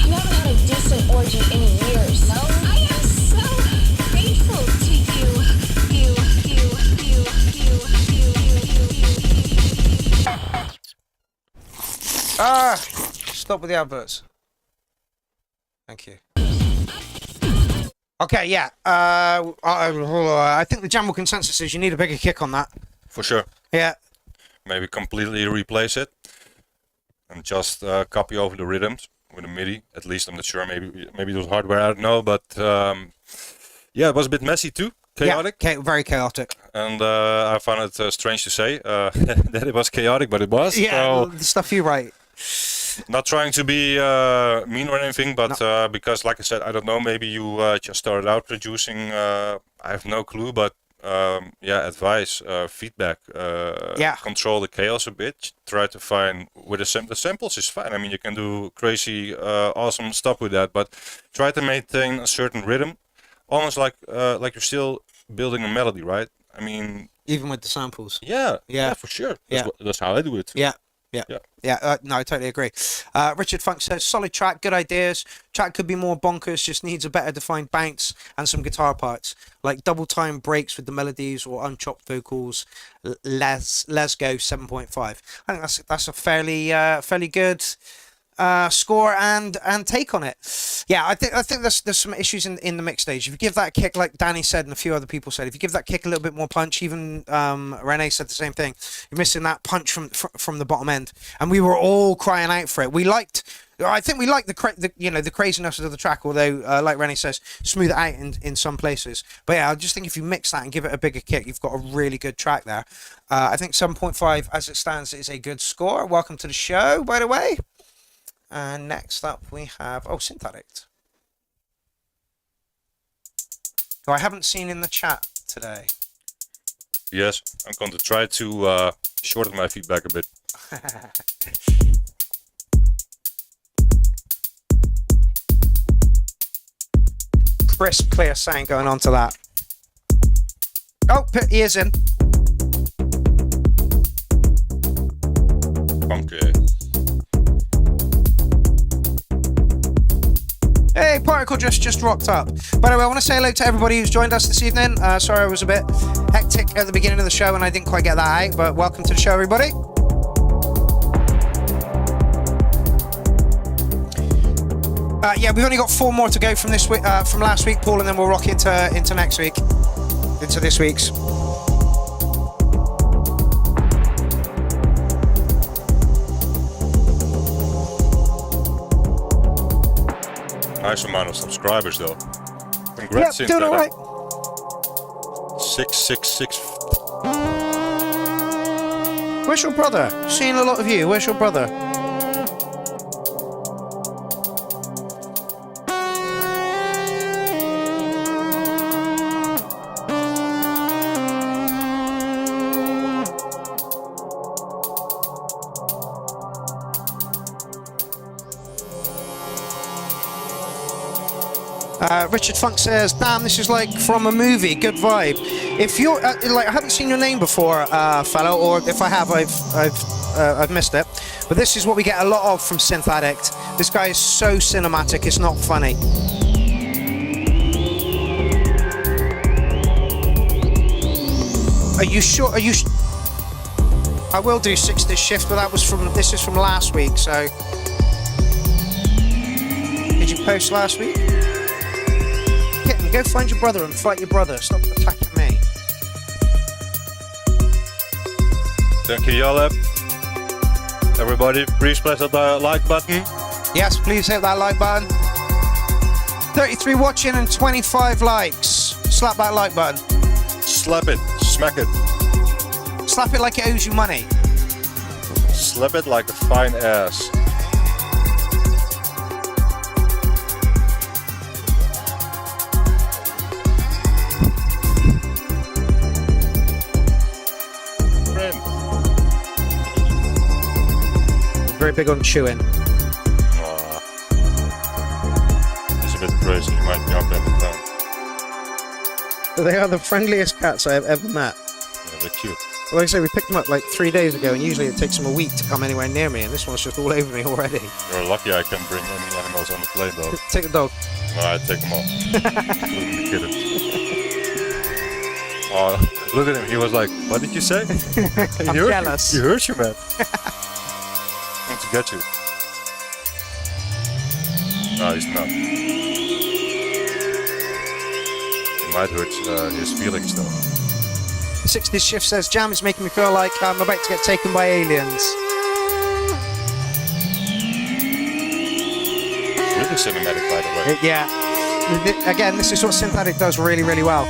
Never had a decent orgy in years. I am so grateful to Stop with the adverts. Thank you. Okay, yeah. I think the general consensus is you need a bigger kick on that. For sure. Yeah. Maybe completely replace it and just copy over the rhythms with a MIDI. At least I'm not sure. Maybe it was hardware. I don't know. But yeah, it was a bit messy too. Chaotic. Yeah, very chaotic. And I found it strange to say that it was chaotic, but it was. Yeah, So, the stuff you write. not trying to be mean or anything, but because, like I said, I don't know. Maybe you just started out producing. I have no clue, but yeah, advice, feedback. Control the chaos a bit. Try to find with the samples is fine. I mean, you can do crazy, awesome stuff with that, but try to maintain a certain rhythm, almost like you're still building a melody, right? I mean, even with the samples. Yeah, for sure. That's how I do it. No, I totally agree. Richard Funk says, solid track, good ideas. Track could be more bonkers, just needs a better defined bounce and some guitar parts, like double time breaks with the melodies or unchopped vocals. Let's go 7.5. I think that's a fairly good score and take on it. Yeah, I think there's some issues in the mix stage. If you give that kick, like Danny said and a few other people said, if you give that kick a little bit more punch, even Renee said the same thing. You're missing that punch from the bottom end, and we were all crying out for it. I think we liked the craziness of the track, although like Renee says, smooth it out in some places. But yeah, I just think if you mix that and give it a bigger kick, you've got a really good track there. I think 7.5 as it stands is a good score. Welcome to the show, by the way. And next up we have Synth Addict, who I haven't seen in the chat today. Yes, I'm going to try to shorten my feedback a bit. Crisp, clear sound going on to that. Oh, put ears in. Okay. Hey, Particle just rocked up. By the way, I want to say hello to everybody who's joined us this evening. Sorry I was a bit hectic at the beginning of the show and I didn't quite get that out, but welcome to the show, everybody. Yeah, we've only got 4 more to go from this week, from last week, Paul, and then we'll rock into next week, into this week's. Nice amount of subscribers though. Congrats, doing all right. 666. Where's your brother? Seeing a lot of you. Where's your brother? Richard Funk says, damn, this is like from a movie, good vibe. If you're, I haven't seen your name before, fellow, or if I have, I've missed it. But this is what we get a lot of from Synth Addict. This guy is so cinematic, it's not funny. Are you sure? I will do 6 this shift, but this is from last week, so. Did you post last week? Go find your brother and fight your brother. Stop attacking me. Thank you, Jelle. Everybody, please press that like button. Yes, please hit that like button. 33 watching and 25 likes. Slap that like button. Slap it. Smack it. Slap it like it owes you money. Slap it like a fine ass. Very big on chewing. It's a bit crazy, you might jump every time. They are the friendliest cats I have ever met. Yeah, they're cute. Like I say, we picked them up like 3 days ago, and usually it takes them a week to come anywhere near me, and this one's just all over me already. You're lucky I can bring any animals on the plane though. Take the dog. No, I take them all. Including the kittens. Oh, look at him, he was like, what did you say? I'm jealous. He hurt you, man. To get you. No, he's not. It might hurt his feelings though. 60 Shift says, Jam is making me feel like I'm about to get taken by aliens. really cinematic, by the way. Yeah. Again, this is what synthetic does really, really well.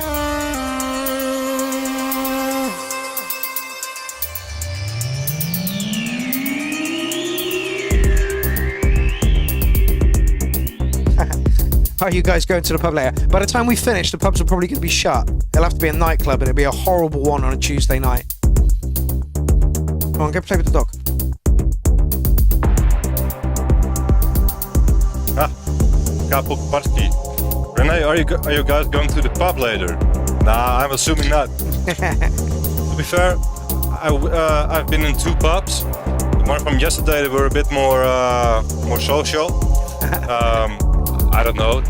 Are you guys going to the pub later? By the time we finish, the pubs are probably going to be shut. It'll have to be a nightclub, and it'll be a horrible one on a Tuesday night. Come on, go play with the dog. Kapo Parski. Renee, are you guys going to the pub later? Nah, I'm assuming not. To be fair, I've been in 2 pubs. The one from yesterday, they were a bit more social. I don't know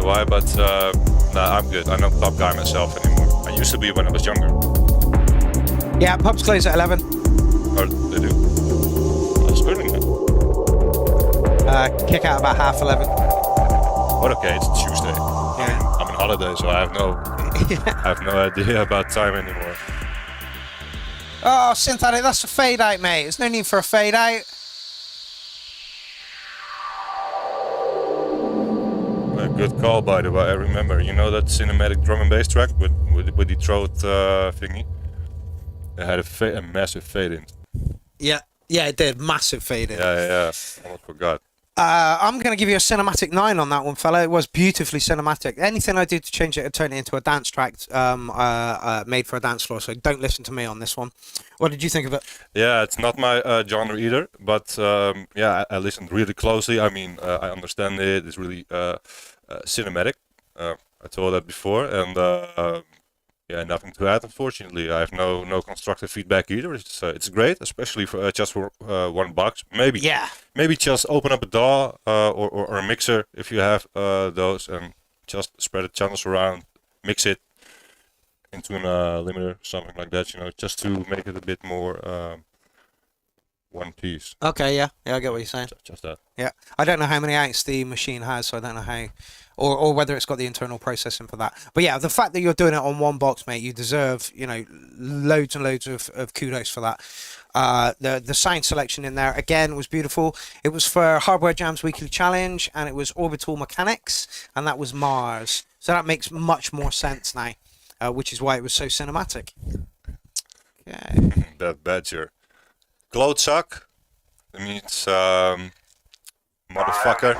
why, but nah, I'm good. I'm not a pub guy myself anymore. I used to be when I was younger. Yeah, pubs close at 11. Or they do. That's early now. Kick out about 11:30. But okay, it's Tuesday. Yeah. I'm on holiday, so I have no idea about time anymore. Oh, synthetic, that's a fade out, mate. There's no need for a fade out. A good call, by the way. I remember. You know that cinematic drum and bass track with the throat thingy? It had a massive fade in. Yeah, it did. Massive fade in. Yeah. I almost forgot. I'm going to give you a cinematic 9 on that one, fella. It was beautifully cinematic. Anything I did to change it and turn it into a dance track made for a dance floor, so don't listen to me on this one. What did you think of it? Yeah, it's not my genre either, but yeah, I listened really closely. I mean, I understand it. It's really cinematic. I told that before, and yeah, nothing to add. Unfortunately, I have no constructive feedback either. It's great, especially for just for $1. Maybe just open up a DAW or a mixer if you have those, and just spread the channels around, mix it into a limiter, something like that. You know, just to make it a bit more one piece. Okay, yeah, I get what you're saying. Just that. Yeah, I don't know how many outs the machine has, so I don't know how, or whether it's got the internal processing for that. But yeah, the fact that you're doing it on one box, mate, you deserve, you know, loads and loads of kudos for that. The sound selection in there again was beautiful. It was for Hardware Jam's weekly challenge, and it was Orbital Mechanics, and that was Mars. So that makes much more sense now, which is why it was so cinematic. Okay. That badger. Klootzak. That means motherfucker.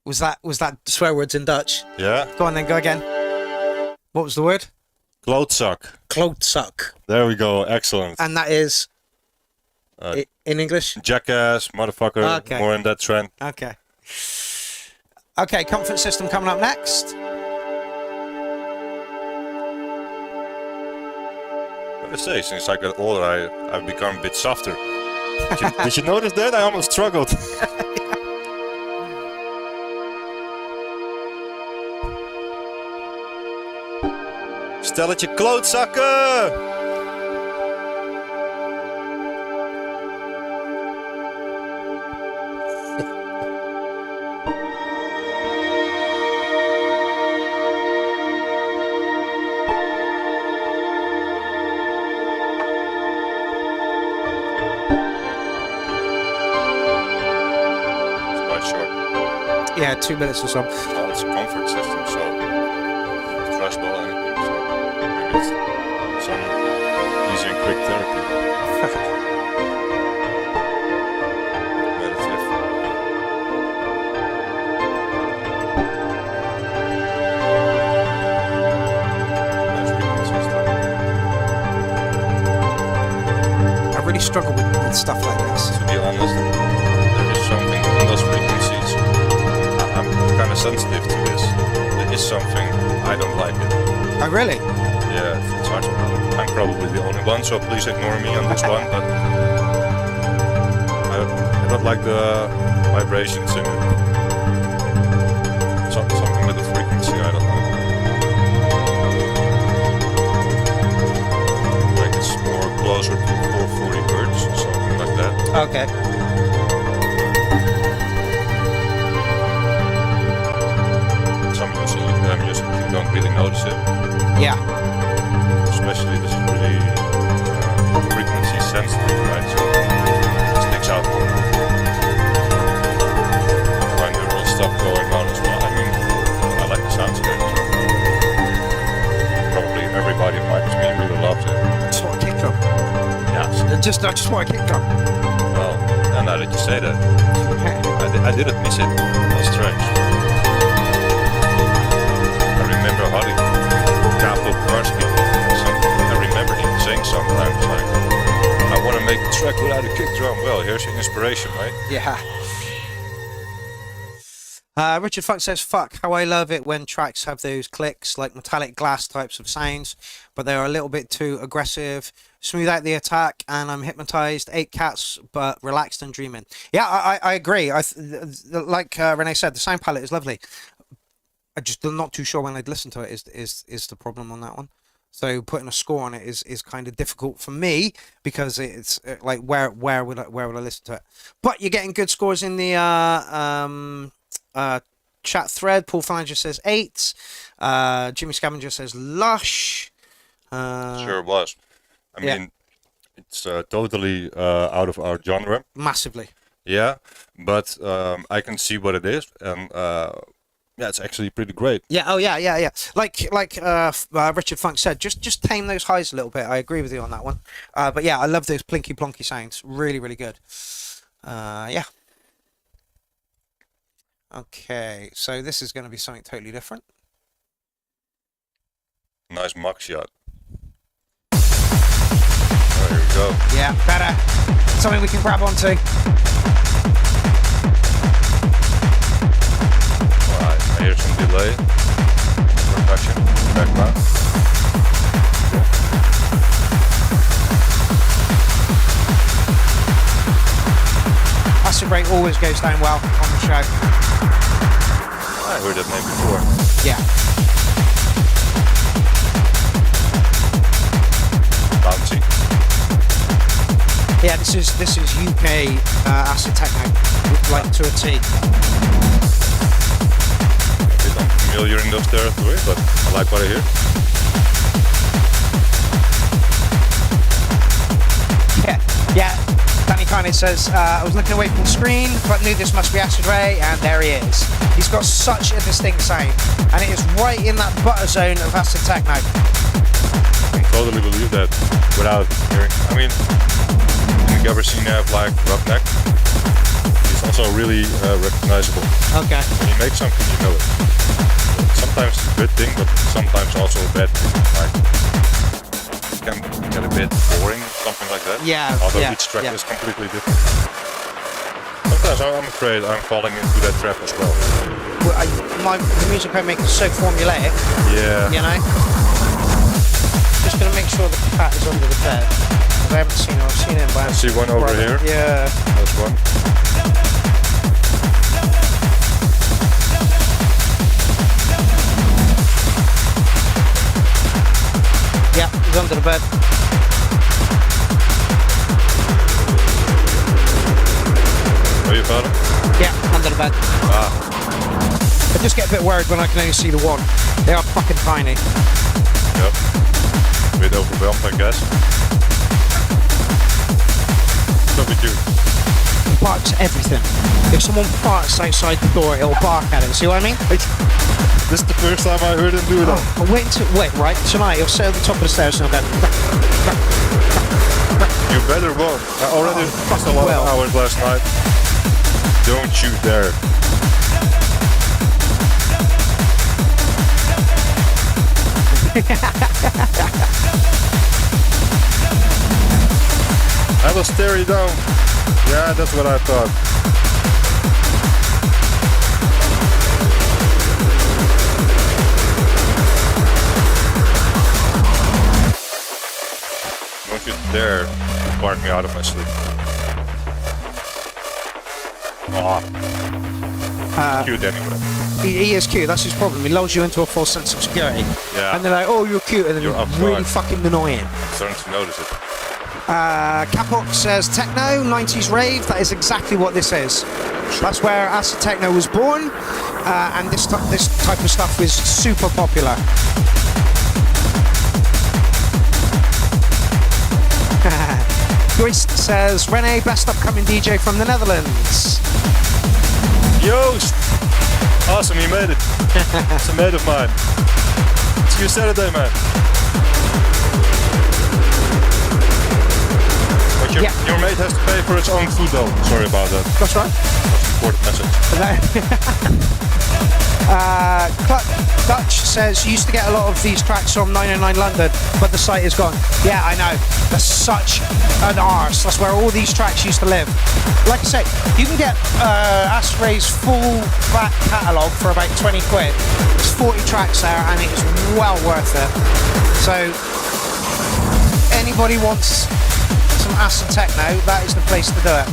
Was that swear words in Dutch? Yeah. Go on then, go again. What was the word? Klootzak. Klootzak. There we go. Excellent. And that is in English? Jackass, motherfucker. Okay. More in that trend. Okay. Okay, comfort system coming up next. I say, since I got older, I've become a bit softer. Did you notice that? I almost struggled. Stelletje klootzakken! Yeah, 2 minutes or so. Well, it's a comfort system, so trustable and anything. So maybe it's some easy and quick therapy. Meditative. Nice frequency system. I really struggle with stuff like this. To be honest, there is something in those frequencies. I'm kind of sensitive to this. There is something I don't like it. Oh, really? Yeah, it's hard to know. I'm probably the only one, so please ignore me on this one. But I don't like the vibrations in it. Something with the frequency, I don't know. Like it's more closer to 440 hertz, something like that. Okay. Music, you don't really notice it. Yeah. Especially this is really frequency sensitive, right? So it sticks out more. I just want a kick drum. Well, now that you say that, I didn't miss it. That's strange. I remember Harry Capo Karski. I remember him saying sometimes like, I want to make a track without a kick drum. Well, here's your inspiration, right? Yeah. Richard Funk says, fuck, how I love it when tracks have those clicks, like metallic glass types of sounds, but they're a little bit too aggressive. Smooth out the attack, and I'm hypnotized. 8 cats, but relaxed and dreaming. Yeah, I agree. Like Renee said, the sound palette is lovely. I just am not too sure when I'd listen to it is the problem on that one. So putting a score on it is kind of difficult for me because it's like where would I listen to it? But you're getting good scores in the chat thread. Paul Flanger says 8. Jimmy Scavenger says lush. Sure was. I mean, it's totally out of our genre. Massively. Yeah, but I can see what it is, and yeah, it's actually pretty great. Yeah. Oh yeah. Like Richard Funk said, just tame those highs a little bit. I agree with you on that one. But yeah, I love those plinky plonky sounds. Really, really good. Yeah. Okay, so this is going to be something totally different. Nice mug shot. Oh, here we go. Yeah, better. Something we can grab onto. Alright, I hear some delay. Percussion, background. Acid Break always goes down well on the show. I heard that name before. Yeah. Bouncy. Yeah, this is UK acid techno, like to a T. A bit unfamiliar in those territories, but I like what I hear. Yeah. Danny Carney says, I was looking away from the screen, but knew this must be Acid Ray, and there he is. He's got such a distinct sound, and it is right in that butter zone of acid techno. I can totally believe that without hearing. I mean, in the Gabber scene have like Roughneck. He's also really recognizable. Okay. When you make something, you know it. Sometimes it's a good thing, but sometimes also a bad thing. Like, it can get a bit boring, something like that. Yeah. Although yeah, each track yeah. is completely different. Sometimes I'm afraid I'm falling into that trap as well. The music I make is so formulaic. Yeah. You know? Just gonna make sure the cat is under the bed. Because I haven't seen her. I've seen it, but I see one over here. Yeah. That's one. Yeah, he's under the bed. Where you found him? Yeah, under the bed. I just get a bit worried when I can only see the one. They are fucking tiny. Yep. A bit overwhelmed, I guess. So we do. It barks at everything. If someone farts outside the door, it'll bark at it. See what I mean? This is the first time I heard him do that. Oh, wait, right? Tonight, he'll sit at the top of the stairs and he'll go... You better won't. I already lost a lot of hours last night. Don't you dare. I will stare you down. Yeah, that's what I thought. Don't you dare bark me out of my sleep. Cute anyway. He is cute, that's his problem. He lulls you into a false sense of security. Yeah. And they're like, oh, you're cute, and then You're you're up really front. fucking annoying. I'm starting to notice it. Capok says techno, 90s rave, that is exactly what this is. That's where acid techno was born, and this type of stuff was super popular. Joyce says, Rene, best upcoming DJ from the Netherlands. Joost! Awesome, you made it. It's a mate of mine. See you Saturday, man. But your mate has to pay for his own food though. Sorry about that. That's right. That's an important message. Dutch says, used to get a lot of these tracks from 909 London, but the site is gone. Yeah, I know. That's such an arse. That's where all these tracks used to live. Like I say, you can get Asprey's full back catalogue for about 20 quid. There's 40 tracks there, and it is well worth it. So, anybody wants some acid techno, that is the place to do it.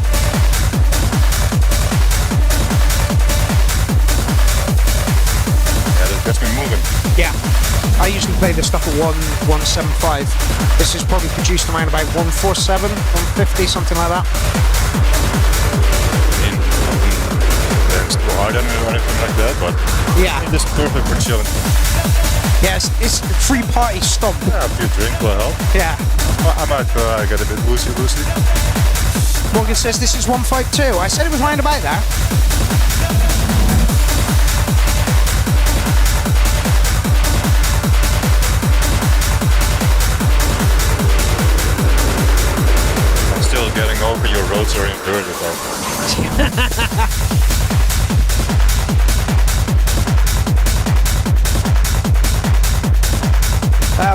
Gets me moving. Yeah, I usually play this stuff at 175. This is probably produced around about 147, 150, something like that. I don't know anything like that, but yeah, this is perfect for chilling. Yes, it's free party stomp. Yeah, a few drinks will help. Yeah. I might get a bit woozy. Morgan says this is 152. I said it was round about there. Getting over your roads are inverted though.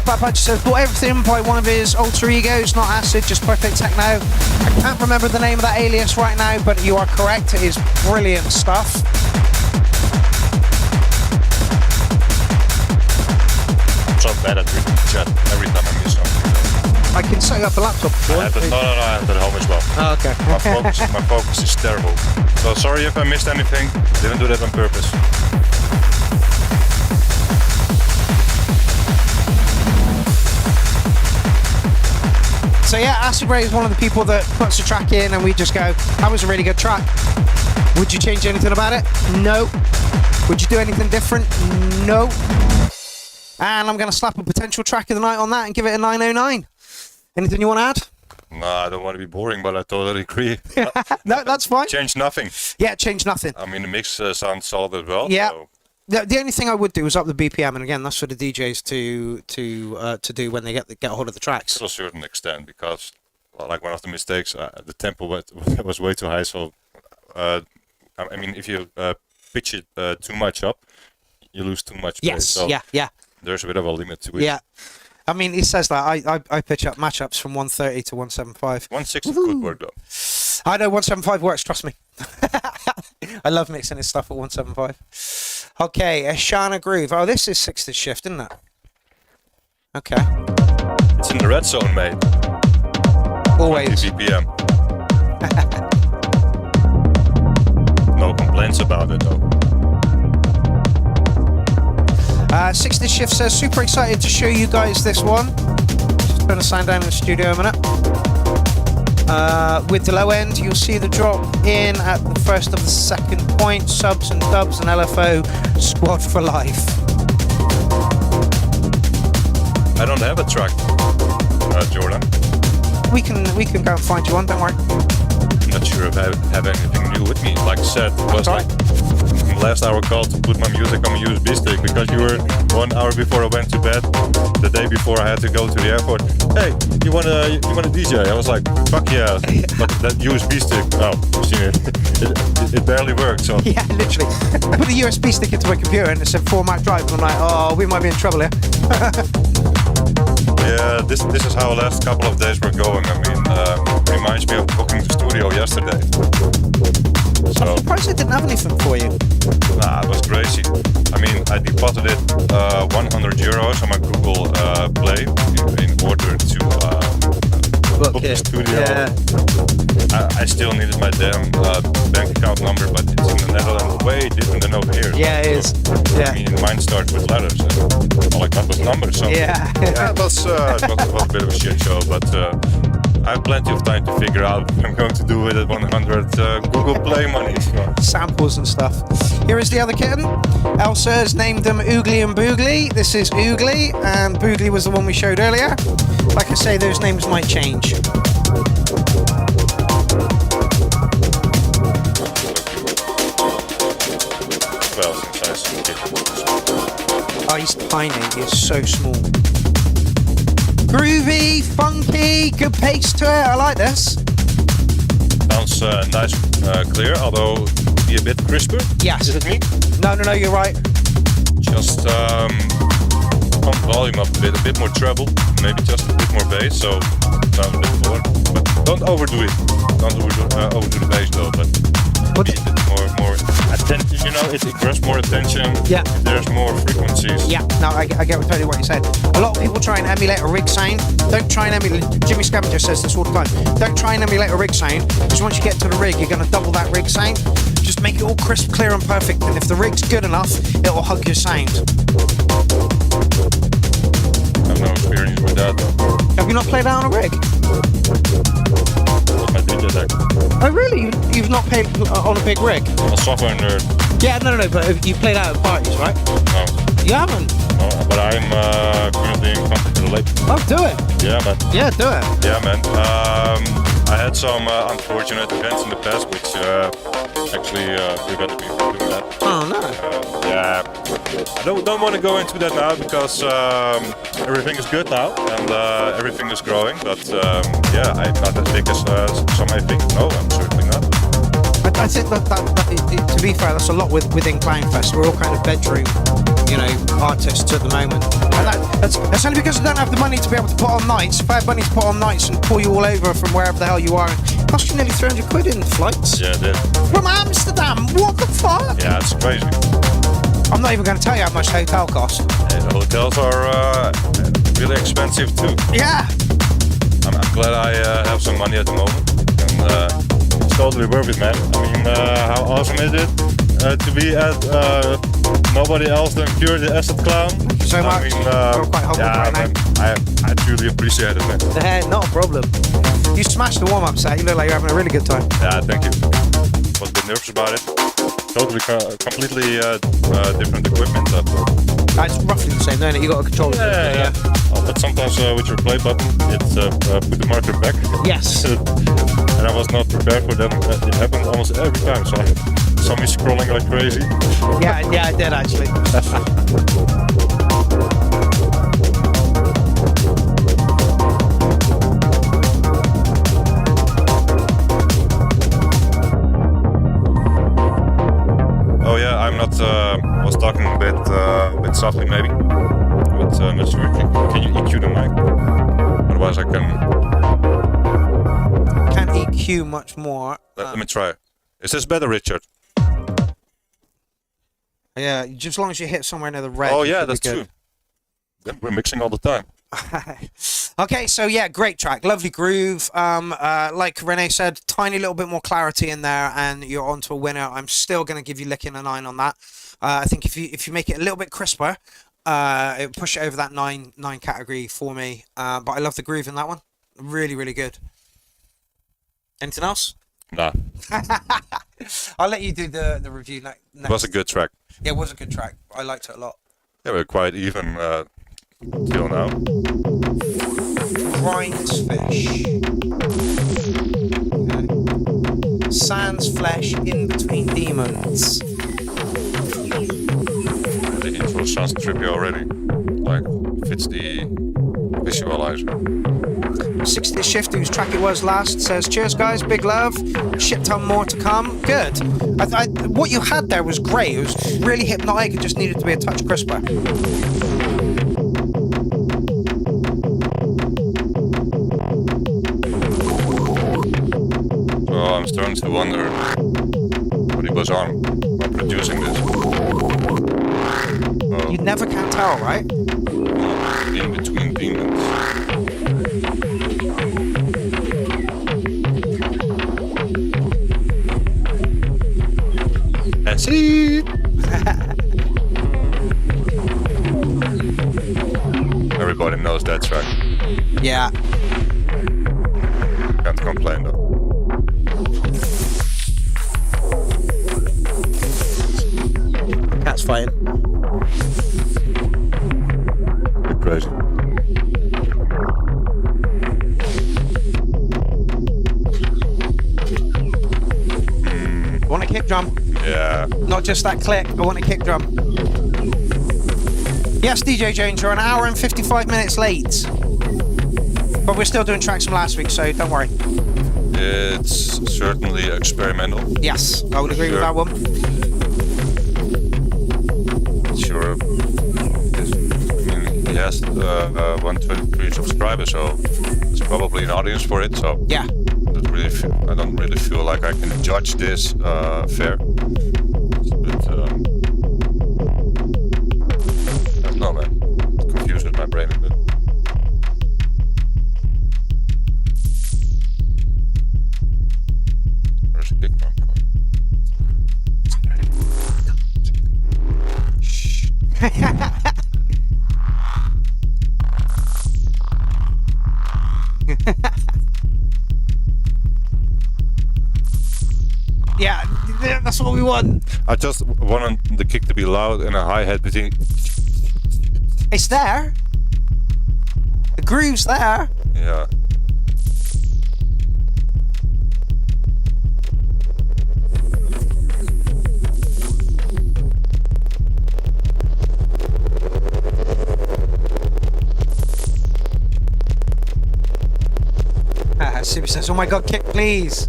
Pat says, bought everything by one of his alter egos, not acid, just perfect techno. I can't remember the name of that alias right now, but you are correct, it is brilliant stuff. I'm so bad at reading chat every time I miss something. I can set up a laptop. I have that at home as well. Oh, okay. My focus is terrible. So sorry if I missed anything. Didn't do that on purpose. So yeah, Acid Ray is one of the people that puts a track in and we just go, that was a really good track. Would you change anything about it? No. Would you do anything different? No. And I'm going to slap a potential track of the night on that and give it a 909. Anything you want to add? No, I don't want to be boring, but I totally agree. No, that's fine. Change nothing. Yeah, change nothing. I mean, the mix sounds solid as well. Yeah. So. The only thing I would do is up the BPM, and again, that's for the DJs to do when they get a hold of the tracks. To a certain extent, because like one of the mistakes, the tempo was way too high. So, I mean, if you pitch it too much up, you lose too much bass. Yes. So Yeah. There's a bit of a limit to it. Yeah. I mean, he says that I pitch up matchups from 130 to 175. 160 could work though. I know 175 works, trust me. I love mixing his stuff at 175. Okay, Ashana Groove. Oh, this is 60 shift, isn't it? Okay. It's in the red zone, mate. Always. 20 BPM. No complaints about it though. 60 Shift says, super excited to show you guys this one. Just turn the sound down in the studio a minute. With the low end, you'll see the drop in at the first of the second point. Subs and dubs and LFO squad for life. I don't have a track, Jordan. We can go and find you one, don't worry. I'm not sure if I have anything new with me. Like I said, it was like last hour call to put my music on my USB stick because you were 1 hour before I went to bed. The day before I had to go to the airport. Hey, you want a DJ? I was like, fuck yeah. But that USB stick, oh, you've seen it. It barely worked. So Yeah, literally. I put a USB stick into my computer and it said format drive, and I'm like, oh, we might be in trouble here. yeah, this is how the last couple of days were going. I mean, reminds me of booking the studio yesterday. So, I'm surprised I didn't have anything for you. Nah, it was crazy. I mean, I deposited 100 euros on my Google Play in order to book the studio. Yeah. I still needed my damn bank account number, but it's in the Netherlands way different than over here. Yeah, it is. Yeah. I mean, mine starts with letters, and all I got was numbers. So Yeah. it was a bit of a shit show, but I have plenty of time to figure out what I'm going to do with that 100 Google Play money. So. Samples and stuff. Here is the other kitten. Elsa has named them Oogly and Boogly. This is Oogly, and Boogly was the one we showed earlier. Like I say, those names might change. Well, since I see kittens. Oh, he's tiny. He's so small. Groovy, funky, good pace to it. I like this. Sounds nice, clear, although be a bit crisper. Yes. Is it me? No, you're right. Just pump volume up a bit more treble, maybe just a bit more bass, so sounds a bit fuller. But don't overdo it. Don't overdo the bass though. But What? be a bit more attention. You know, it grabs more attention. Yeah. There's more frequencies. Yeah, no, I get totally what you said. A lot of people try and emulate a rig sound. Don't try and emulate. Jimmy Scavenger says this all the time. Don't try and emulate a rig sound, because once you get to the rig, you're going to double that rig sound. Just make it all crisp, clear, and perfect. And if the rig's good enough, it will hug your sound. I have no experience with that. Have you not played out on a rig? That's my DJ deck. Oh, really? You've not played on a big rig? I'm a software nerd. Yeah, no, but you played out at parties, right? No. You haven't? No, but I'm currently in contact with a label. Oh, do it. Yeah, man. Yeah, do it. Yeah, man. I had some unfortunate events in the past which actually prevented me from doing that. Oh, no. Yeah, I don't want to go into that now because everything is good now and everything is growing. But yeah, I'm not as big as some may think. No, I'm certainly not. I think that to be fair, that's a lot within Clownfest. We're all kind of bedroom, artists at the moment. And that's only because I don't have the money to be able to put on nights. If I had money to put on nights and pull you all over from wherever the hell you are, it cost you nearly 300 quid in flights. Yeah, it did. From Amsterdam, what the fuck? Yeah, it's crazy. I'm not even going to tell you how much the hotel cost. And the hotels are really expensive too. Yeah. I'm glad I have some money at the moment. And it's totally worth it, man. I mean, how awesome is it to be at nobody else than Pierrot the Acid Clown? So much. I mean, We're quite humbled right man, now. I truly appreciate it, man. Not a problem. You smashed the warm-up set. You look like you're having a really good time. Yeah, thank you. Was a bit nervous about it. Totally, completely different equipment. It's roughly the same, isn't it? You got a controller. Yeah. Oh, but sometimes with your play button, it put the marker back. Yes. And I was not prepared for that. It happened almost every time, so I saw me scrolling like crazy. Yeah, I did actually. Oh yeah, I'm not. Was talking a bit softly maybe. But not sure. Can you EQ the mic? Otherwise, I can. Can't EQ much more. Let me try. Is this better, Richard? Yeah, just as long as you hit somewhere near the red. Oh you yeah, should be that's good. true. Then we're mixing all the time. Okay, so yeah, great track, lovely groove. Like Renee said, tiny little bit more clarity in there, and you're onto a winner. I'm still going to give you licking a 9 on that. I think if you make it a little bit crisper, it'll push it over that 9 category for me. But I love the groove in that one. Really, really good. Anything else? Nah, I'll let you do the review next. it was a good track. Yeah, it was a good track. I liked it a lot. Yeah, we're quite even till now. Grinds fish. Okay. Sans flesh in between demons. The intro sounds trippy already. Like fits the visualizer. 60 Shift, whose track it was last, says, cheers guys, big love, shit ton more to come. Good. What you had there was great. It was really hypnotic. It just needed to be a touch crisper. So I'm starting to wonder what he was on while producing this. You never can tell, right? In between demons. And see. Everybody knows that track. Yeah. Can't complain though. Cat's fighting. Bit crazy. I want a kick drum. Yeah. Not just that click. I want a kick drum. Yes, DJ Jones, you're an hour and 55 minutes late. But we're still doing tracks from last week, so don't worry. It's certainly experimental. Yes, I would agree with that one. Sure. He has 123 subscribers, so there's probably an audience for it. So Yeah. I don't really feel like I can judge this fair. But I don't know, man. It confuses my brain a bit. There's a kick drum. Shh. Yeah, that's what we want. I just want the kick to be loud and a hi-hat between. It's there. The groove's there. Yeah. Sibby says, "Oh my God, kick, please."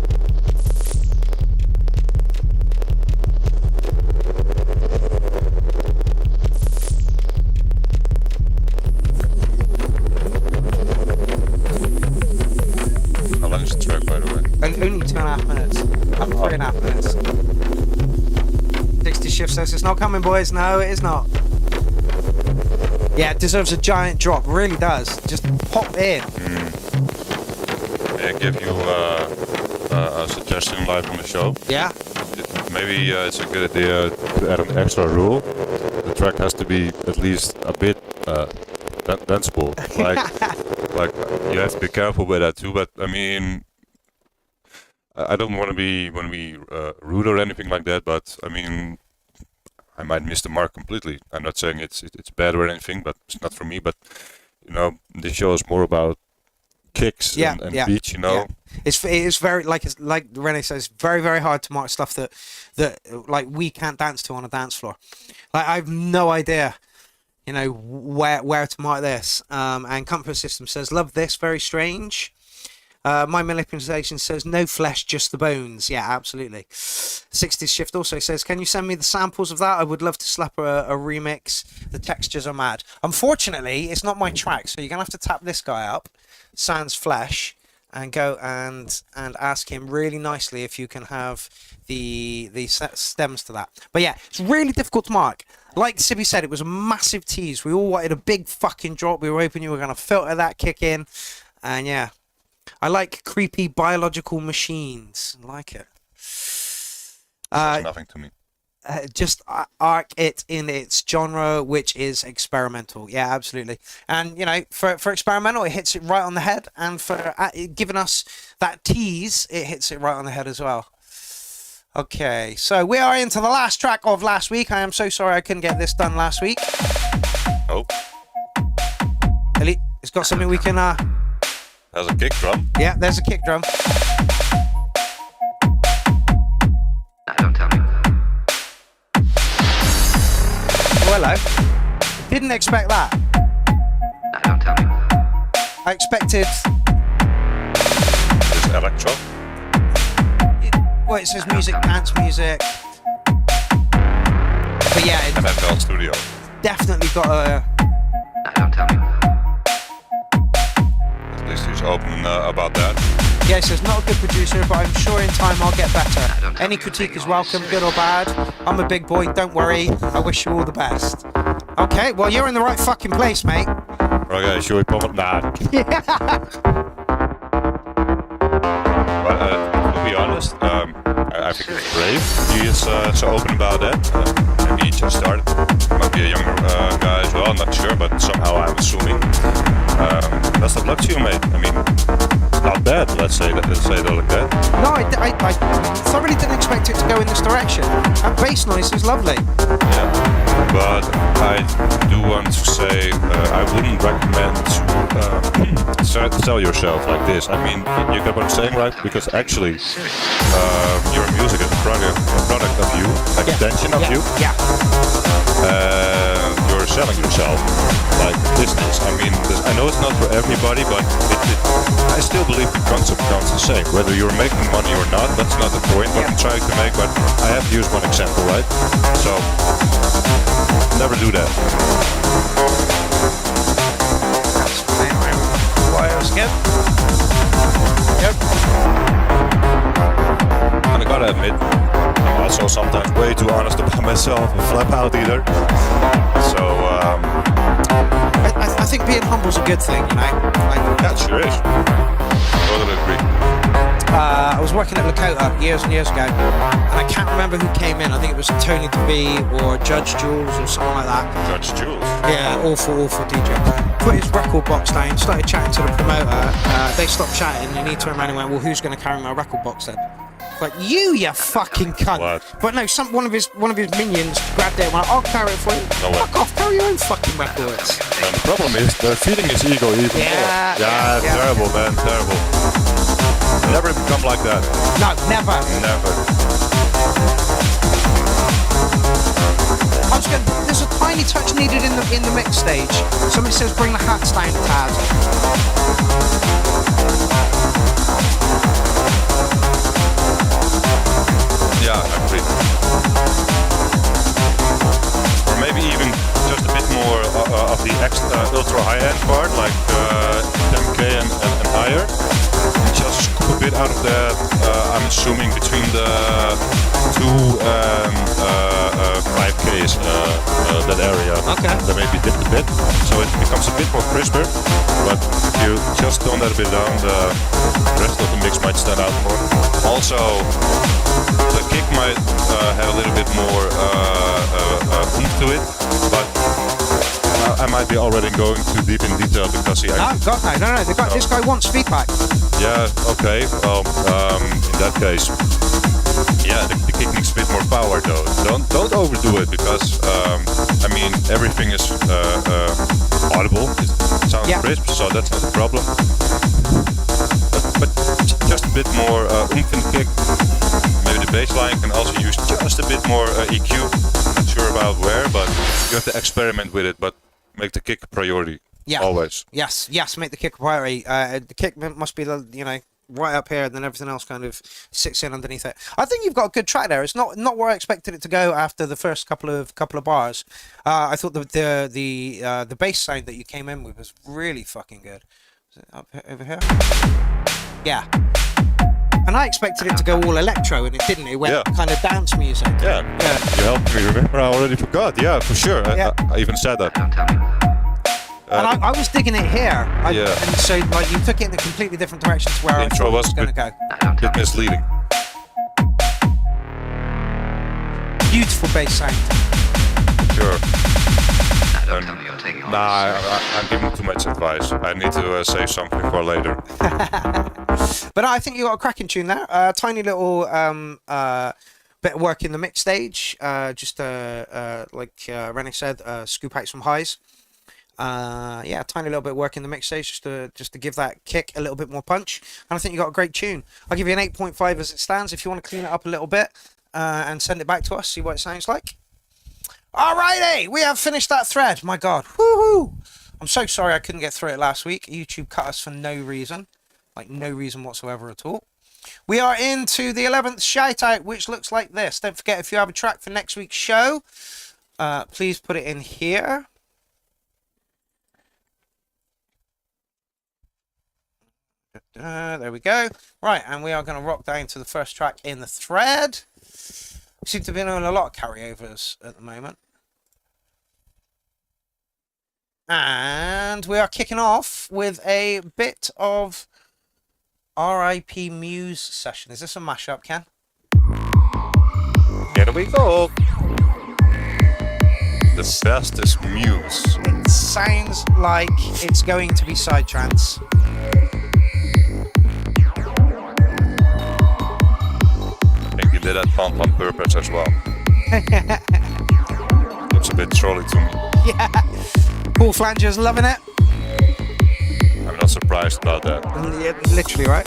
How long is the track, by the way? Only 2.5 minutes. 3.5 minutes. 60 Shift says, "It's not coming, boys." No, it is not. Yeah, it deserves a giant drop. Really does. Just pop in. May I give you a suggestion live on the show? Yeah. Maybe it's a good idea to add an extra rule. The track has to be at least a bit danceable. Like you have to be careful with that too. But I mean, I don't want to be rude or anything like that. But I mean, I might miss the mark completely. I'm not saying it's bad or anything, but it's not for me. But you know, this show is more about kicks and beats, you know. Yeah. It's very like Rene says, very very hard to mark stuff that like we can't dance to on a dance floor. Like I have no idea, you know, where to mark this. And Comfort System says, "Love this, very strange." My manipulation says, "No flesh, just the bones." Yeah, absolutely. 60s Shift also says, "Can you send me the samples of that? I would love to slap a remix. The textures are mad." Unfortunately, it's not my track, so you're gonna have to tap this guy up, Sans Flesh, and go and ask him really nicely if you can have the stems to that. But yeah, it's really difficult to mark. Like Sibby said, it was a massive tease. We all wanted a big fucking drop. We were hoping you were gonna filter that kick in, and yeah. I like creepy biological machines. I like it. That's nothing to me. Just arc it in its genre, which is experimental. Yeah, absolutely. And, you know, for experimental, it hits it right on the head. And for giving us that tease, it hits it right on the head as well. Okay, so we are into the last track of last week. I am so sorry I couldn't get this done last week. Oh. Elite, it's got something we can... There's a kick drum. Yeah, there's a kick drum. Don't tell me. Oh, hello. Didn't expect that. Don't tell me. I expected... It's electro. Well, it says music, dance music. But yeah, it's NFL Studio. definitely got a... Don't tell me. At least he's open about that. Yeah, it says not a good producer, but I'm sure in time I'll get better. Any critique is welcome, good or bad. I'm a big boy, don't worry. I wish you all the best. Okay, well, you're in the right fucking place, mate. Okay, should we pop it? Nah. But to be honest, I think it's brave. He is so open about that. Maybe he just started. Might be a younger guy as well, I'm not sure, but somehow I'm assuming. Best of luck to you, mate. I mean, not bad, let's say that like that. No, I thoroughly didn't expect it to go in this direction. That bass noise is lovely. Yeah, but I do want to say I wouldn't recommend to sell yourself like this. I mean, you get what I'm saying, right? Because actually, your music is a product of you, extension of you. Yeah. Your selling yourself. Like business. I mean, I know it's not for everybody, but I still believe the concept counts the same. Whether you're making money or not, that's not the point what I'm trying to make, but I have to use one example, right? So, never do that. Wires again. Yep. And I gotta admit, I'm also sometimes way too honest about myself and flap out either. So, I think being humble's a good thing, you know? Like, that sure is. Totally agree. I was working at Lakota years and years ago, and I can't remember who came in. I think it was Tony DeBee or Judge Jules or something like that. Judge Jules? Yeah, awful DJ. Put his record box down, started chatting to the promoter. They stopped chatting, and he turned around and went, well, who's going to carry my record box then? Like, you fucking cunt. What? But no, one of his minions grabbed it and went, I'll carry it for you. No way. Fuck off, carry your own fucking records. And the problem is, they're feeding his ego even more. Yeah, terrible, man, terrible. Never become like that. No, never. Never. There's a tiny touch needed in the mix stage. Somebody says bring the hats down, Tad. Yeah, I agree. Or maybe even just a bit more of the ultra high-end part, like 10K and higher. And just scoop a bit out of that, I'm assuming between the 2 and 5Ks, that area. Okay. Then maybe dip a bit, so it becomes a bit more crisper. But if you just tone that a bit down, the rest of the mix might stand out more. Also, the kick might have a little bit more oomph to it, but I might be already going too deep in detail because he actually... No. This guy wants feedback. Yeah, okay. Well, in that case, yeah, the kick needs a bit more power though. Don't overdo it because I mean everything is audible. It sounds crisp, so that's not a problem. But just a bit more oomph in the kick. Maybe the bass line can also use just a bit more EQ. Not sure about where, but you have to experiment with it. But make the kick a priority. Yeah. Always. Yes. Make the kick a priority. The kick must be right up here, and then everything else kind of sits in underneath it. I think you've got a good track there. It's not where I expected it to go after the first couple of bars. I thought the bass sound that you came in with was really fucking good. Is it up over here? Yeah. And I expected it to go all electro, and it didn't. It went kind of dance music. Yeah. You helped me remember. I already forgot. Yeah, for sure. I even said that. And I was digging it here. Yeah. And so, like, you took it in a completely different direction to where I thought it was going to go. A bit misleading. Beautiful bass sound. Sure. I'm giving too much advice. I need to save something for later. But I think you got a cracking tune there. Tiny little bit of work in the mix stage. Just like Rennie said, scoop out some highs. Tiny little bit of work in the mix stage just to give that kick a little bit more punch. And I think you got a great tune. I'll give you an 8.5 as it stands. If you want to clean it up a little bit and send it back to us, see what it sounds like. Alrighty, we have finished that thread. My God, woohoo! I'm so sorry I couldn't get through it last week. YouTube cut us for no reason, like no reason whatsoever at all. We are into the 11th shout out, which looks like this. Don't forget, if you have a track for next week's show, please put it in here. There we go. Right, and we are going to rock down to the first track in the thread. We seem to be doing a lot of carryovers at the moment. And we are kicking off with a bit of R.I.P. Muse session. Is this a mashup, Ken? Here we go. The best is Muse. It sounds like it's going to be Psytrance. I think he did that pump on purpose as well. Looks a bit trolly to me. Yeah. Paul Flanger's loving it. I'm not surprised about that. Yeah, literally, right?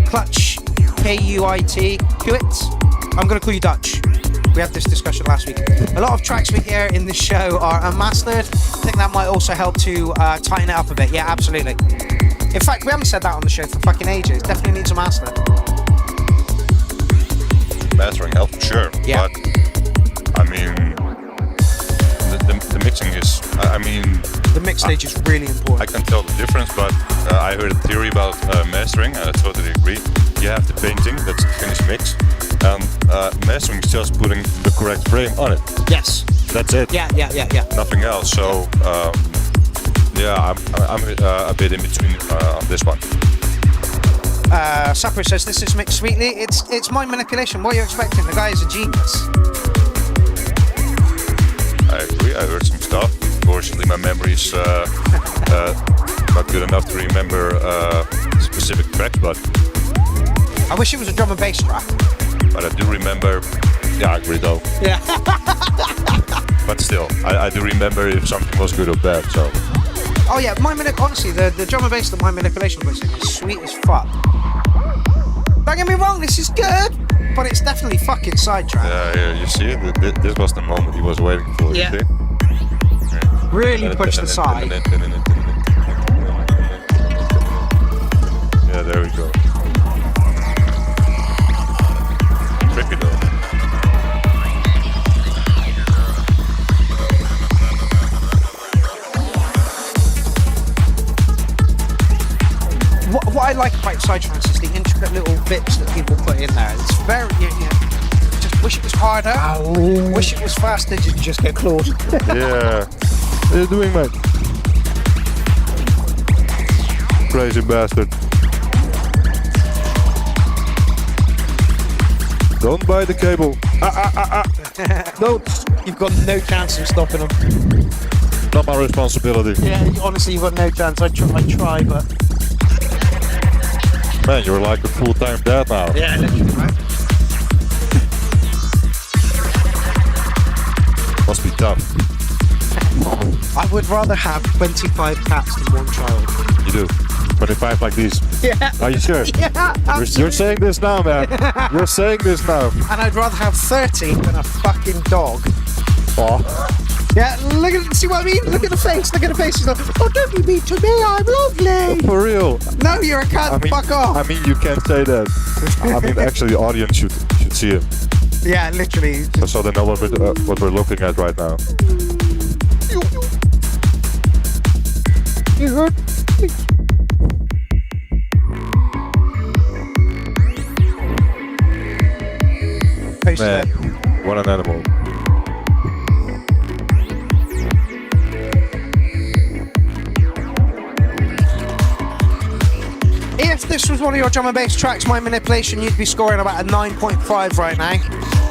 Clutch. Kuit. I'm going to call you Dutch. We We had this discussion last week. A lot of tracks we hear in the show are unmastered. I think that might also help to tighten it up a bit. Yeah, absolutely. In fact, we haven't said that on the show for fucking ages. Definitely needs a master. Mastering helps for sure. Yeah. But I mean, the mixing is. I mean, the mix stage is really important. I can tell the difference, but I heard a theory about mastering, and I totally agree. You have the painting, that's the finished mix, and mastering is just putting the correct frame on it. Yes. That's it. Yeah. Nothing else. So yeah, I'm a bit in between on this one. Sapper says this is mixed sweetly. It's mind manipulation. What are you expecting? The guy is a genius. I agree. I heard some stuff. Unfortunately, my memory's not good enough to remember specific tracks, but I wish it was a drum and bass track. But I do remember. Yeah, I agree though. Yeah. But still, I do remember if something was good or bad. So. Oh yeah, honestly, the drum and bass that Mind Manipulation puts in is sweet as fuck. Don't get me wrong, this is good, but it's definitely fucking sidetracked. Yeah, you see, this was the moment he was waiting for. Yeah. You see? Really pushed aside. Yeah, there we go. Tricky though. What I like about Psytrance is the intricate little bits that people put in there. It's very, just wish it was harder, wish it was faster, just get clawed. Yeah. What are you doing, mate? Crazy bastard. Don't buy the cable. No, you've got no chance of stopping them. Not my responsibility. Yeah, honestly, you've got no chance. I try, but... Man, you're like a full-time dad now. Yeah, literally, right? Must be tough. I would rather have 25 cats than one child. You do. 25 like these. Yeah. Are you sure? Yeah, You're saying this now, man. You're saying this now. And I'd rather have 30 than a fucking dog. Oh. Yeah, look at, see what I mean? Look at the face, look at the face. He's like, oh, don't be mean to me, I'm lovely. For real. No, you're a cat, fuck off. I mean, you can't say that. I mean, actually, the audience should see it. Yeah, literally. So they know what we're looking at right now. You heard? Man, what an animal. If this was one of your drum and bass tracks, My Manipulation, you'd be scoring about a 9.5 right now.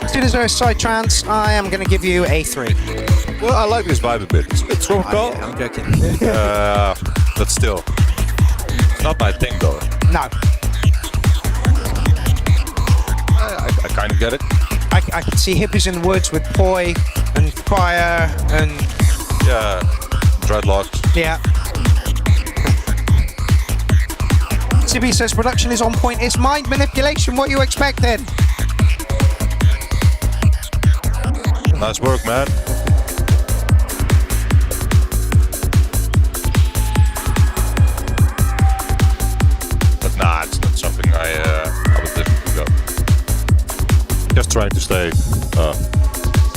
As soon as there's Psytrance, I am going to give you a 3. Well, I like this vibe a bit. It's tropical. I'm joking. But still, not my thing though. No. I kind of get it. I can see hippies in the woods with poi and fire and... Yeah, dreadlocks. Yeah. CB says production is on point. It's Mind Manipulation. What you expected? Nice work, man. But nah, it's not something I would listen to though. Just trying to stay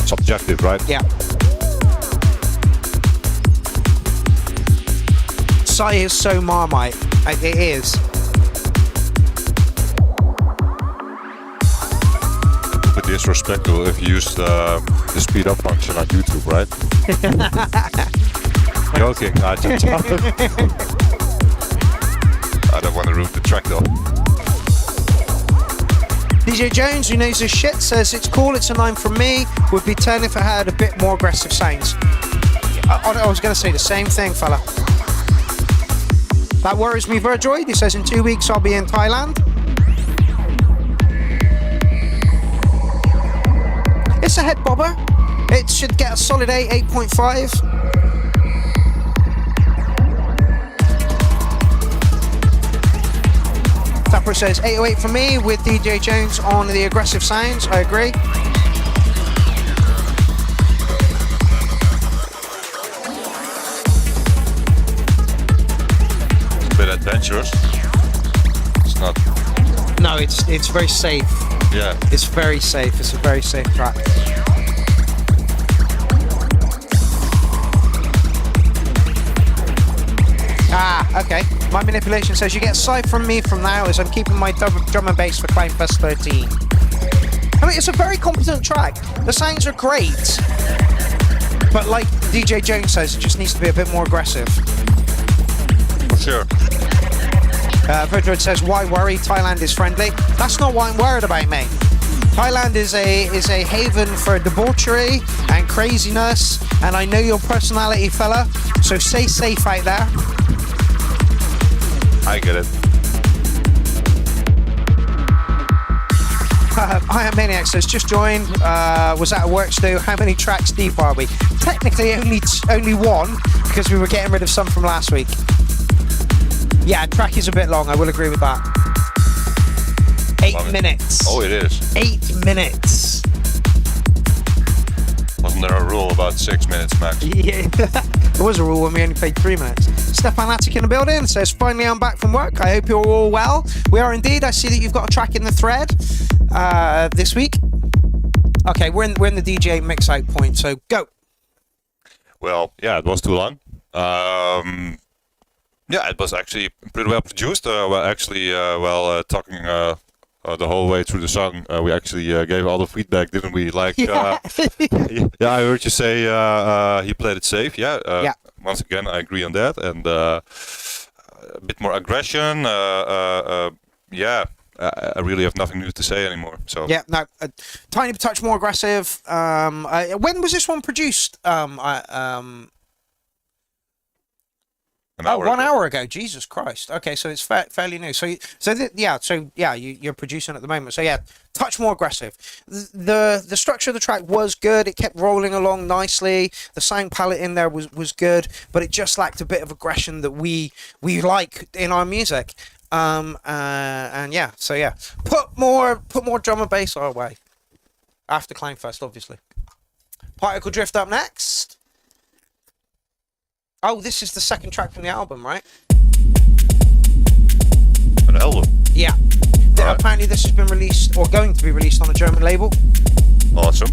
subjective, right? Yeah. Psy is so Marmite. It is. But disrespectful if you use the speed up function on YouTube, right? Joking, I just I don't want to ruin the track though. DJ Jones, who knows his shit, says it's cool, it's a 9 from me. Would be 10 if it had a bit more aggressive sounds. I was going to say the same thing, fella. That worries me, Verdroid. He says in 2 weeks I'll be in Thailand. It's a head bobber. It should get a solid 8.5. Tapper says 808 for me with DJ Jones on the aggressive sounds. I agree. adventurous. It's not. No, it's very safe. Yeah. It's very safe. It's a very safe track. Ah, okay. My manipulation says you get side from me from now as I'm keeping my drum and bass for Kleinfest 13. I mean, it's a very competent track. The sounds are great. But like DJ Jones says, it just needs to be a bit more aggressive. For sure. Pedro says, why worry? Thailand is friendly. That's not what I'm worried about, mate. Thailand is a haven for debauchery and craziness, and I know your personality, fella, so stay safe out there. I get it. I Am Maniac says, just joined, was at a work stew. How many tracks deep are we? Technically only one, because we were getting rid of some from last week. Yeah, track is a bit long, I will agree with that. 8 minutes. Oh, it is. 8 minutes. Wasn't there a rule about 6 minutes max? Yeah, there was a rule when we only played 3 minutes. Stefan Attic in the building says, finally I'm back from work. I hope you're all well. We are indeed. I see that you've got a track in the thread this week. Okay, we're in the DJ mix out point, so go. Well, yeah, it was too long. Yeah, it was actually pretty well produced. Talking the whole way through the song, we actually gave all the feedback, didn't we? Like, yeah, I heard you say he played it safe. Yeah. Yeah. Once again, I agree on that, and a bit more aggression. Yeah, I really have nothing new to say anymore. So yeah, no, a tiny touch more aggressive. When was this one produced? An 1 hour ago. Jesus Christ. Okay, so it's fairly new. You're producing at the moment. So yeah, touch more aggressive. The structure of the track was good. It kept rolling along nicely. The sound palette in there was good, but it just lacked a bit of aggression that we like in our music. Put more drum and bass our way. After Kleinfest, obviously. Particle Drift up next. Oh, this is the second track from the album, right? an album. Yeah. Right. Apparently this has been released, or going to be released on a German label. Awesome.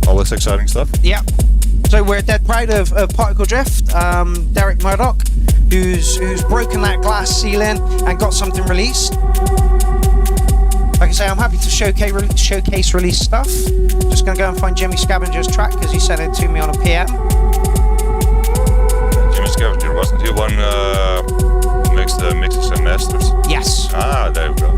All this exciting stuff. Yeah. So we're dead proud of Particle Drift, Derek Murdoch, who's broken that glass ceiling and got something released. Like I say, I'm happy to showcase release stuff. Just gonna go and find Jimmy Scavenger's track because he sent it to me on a PM. Jimmy Scavenger, wasn't he one mixed mixes and masters? Yes. Ah, there we go.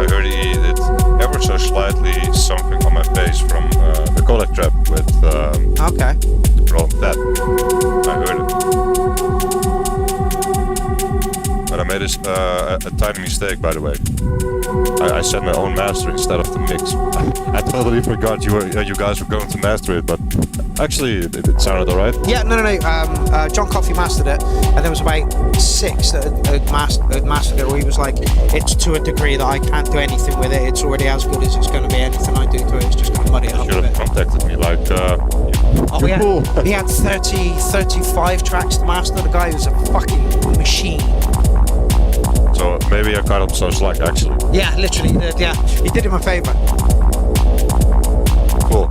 I heard he did ever so slightly something on my face from the Collect Trap with Okay. the problem that. I heard it. But I made a tiny mistake, by the way. I said my own master instead of the mix. I totally forgot you guys were going to master it, but actually it sounded alright. Yeah, no. John Coffey mastered it, and there was about 6 that had mastered it, where he was like, it's to a degree that I can't do anything with it. It's already as good as it's going to be. Anything I do to it is just going to muddy it up a Should bit. have contacted me, like, Oh, you're yeah. cool. He had 35 tracks to master. The guy was a fucking machine. So maybe I cut him some slack, actually. Yeah, literally. Yeah, he did him a favour. Cool.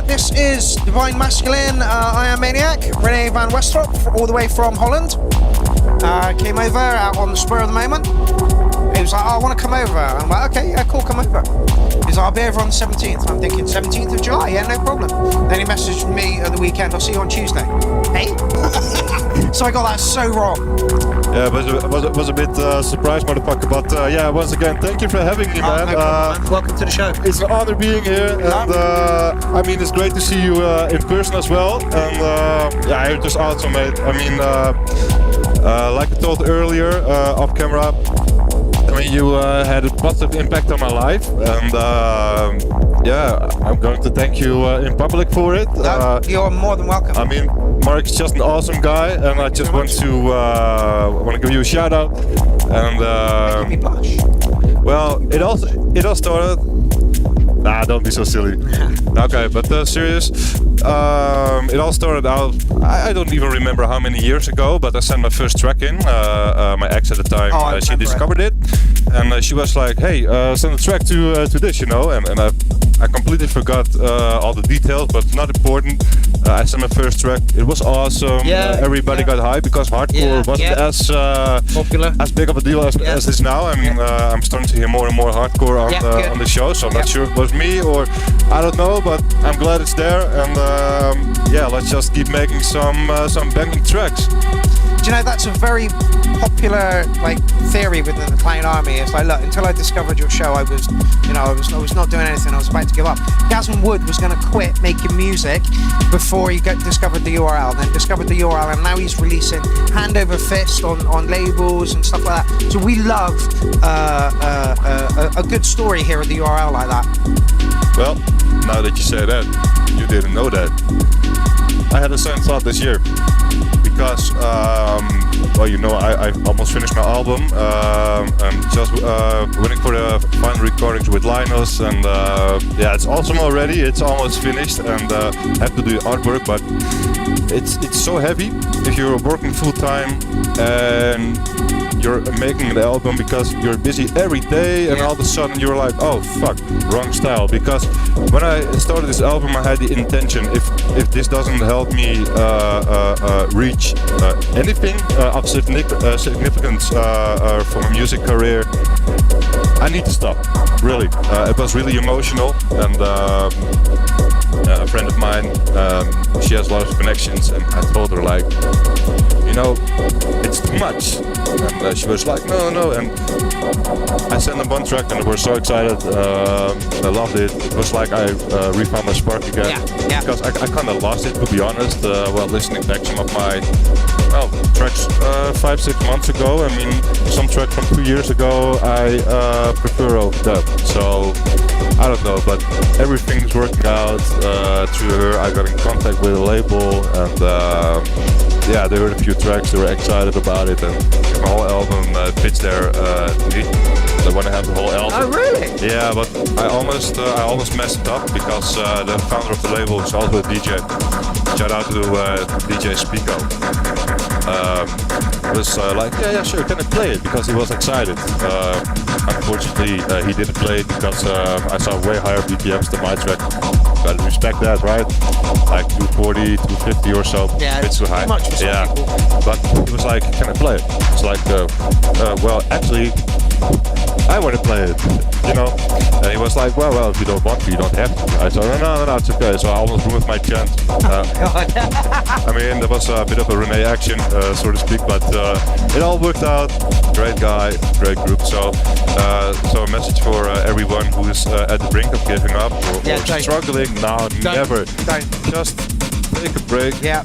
This is Divine Masculine, I Am Maniac, René van Westrop, all the way from Holland. Came over out on the spur of the moment. He was like, oh, I want to come over. I'm like, okay, yeah, cool, come over. He's like, I'll be over on the 17th. I'm thinking, 17th of July? Yeah, no problem. Then he messaged me at the weekend, I'll see you on Tuesday. Hey? So I got that so wrong. Yeah, but it was a bit surprised, motherfucker. But yeah, once again, thank you for having me, man. No problem, man. Welcome to the show. It's an honor being here, and I mean, it's great to see you in person as well. And yeah, you're just awesome, mate. I mean, like I told earlier, off camera, I mean, you had a positive impact on my life, and yeah, I'm going to thank you in public for it. No, you're more than welcome. I mean, Mark's just an awesome guy, and I just want to give you a shout out. And Make me blush. well, it all started Nah, don't be so silly. Okay, but serious. It all started out. I don't even remember how many years ago, but I sent my first track in. My ex at the time, she discovered it, and she was like, "Hey, send a track to this, you know." And I completely forgot all the details, but not important. I sent my first track. It was awesome. Everybody got hyped because hardcore wasn't as popular, as big of a deal as it is now. I mean, I'm starting to hear more and more hardcore on the show, so I'm not sure if it was me or I don't know, but I'm glad it's there. And let's just keep making some banging tracks. Do you know, that's a very popular theory within the Clown Army. It's like, look, until I discovered your show, I was not doing anything. I was about to give up. Gavin Wood was going to quit making music before he discovered the URL. Then discovered the URL, and now he's releasing hand over fist on labels and stuff like that. So we love a good story here at the URL like that. Well, now that you say that, you didn't know that. I had the same thought this year. Because, I almost finished my album. I'm just waiting for the final recordings with Linus, and it's awesome already. It's almost finished, and have to do artwork, but it's so heavy if you're working full time and you're making an album because you're busy every day, and all of a sudden you're like, oh fuck, wrong style. Because when I started this album, I had the intention, if this doesn't help me reach anything of significance for my music career, I need to stop. Really, it was really emotional, and a friend of mine, she has a lot of connections, and I told her like, it's too much, and she was like, no, and I sent them one track, and they were so excited. I loved it. It was like I refound my spark again, because I kind of lost it, to be honest, while listening back some of my tracks 5-6 months ago. I mean, some tracks from 2 years ago I prefer over them. So I don't know, but everything's working out. Through her, I got in contact with a label, and they heard a few tracks. They were excited about it, and my whole album fits their need. They want to have the whole album. Oh, really? Yeah, but I almost messed it up because the founder of the label is also a DJ. Shout out to DJ Spico. Was like, yeah, sure, can I play it? Because he was excited. Unfortunately, he didn't play it because I saw way higher BPMs than my track. Gotta respect that, right? Like 240, 250 or so. Yeah, a bit too high. Much for some people. But he was like, can I play it? It's like, well, actually, I want to play it, And he was like, well, if you don't want to, you don't have to. I said, no, it's okay. So I almost ruined my chance. I mean, there was a bit of a Renee action, so to speak, but it all worked out. Great guy, great group. So a message for everyone who is at the brink of giving up or struggling. No, never. Don't. Just take a break. Yeah.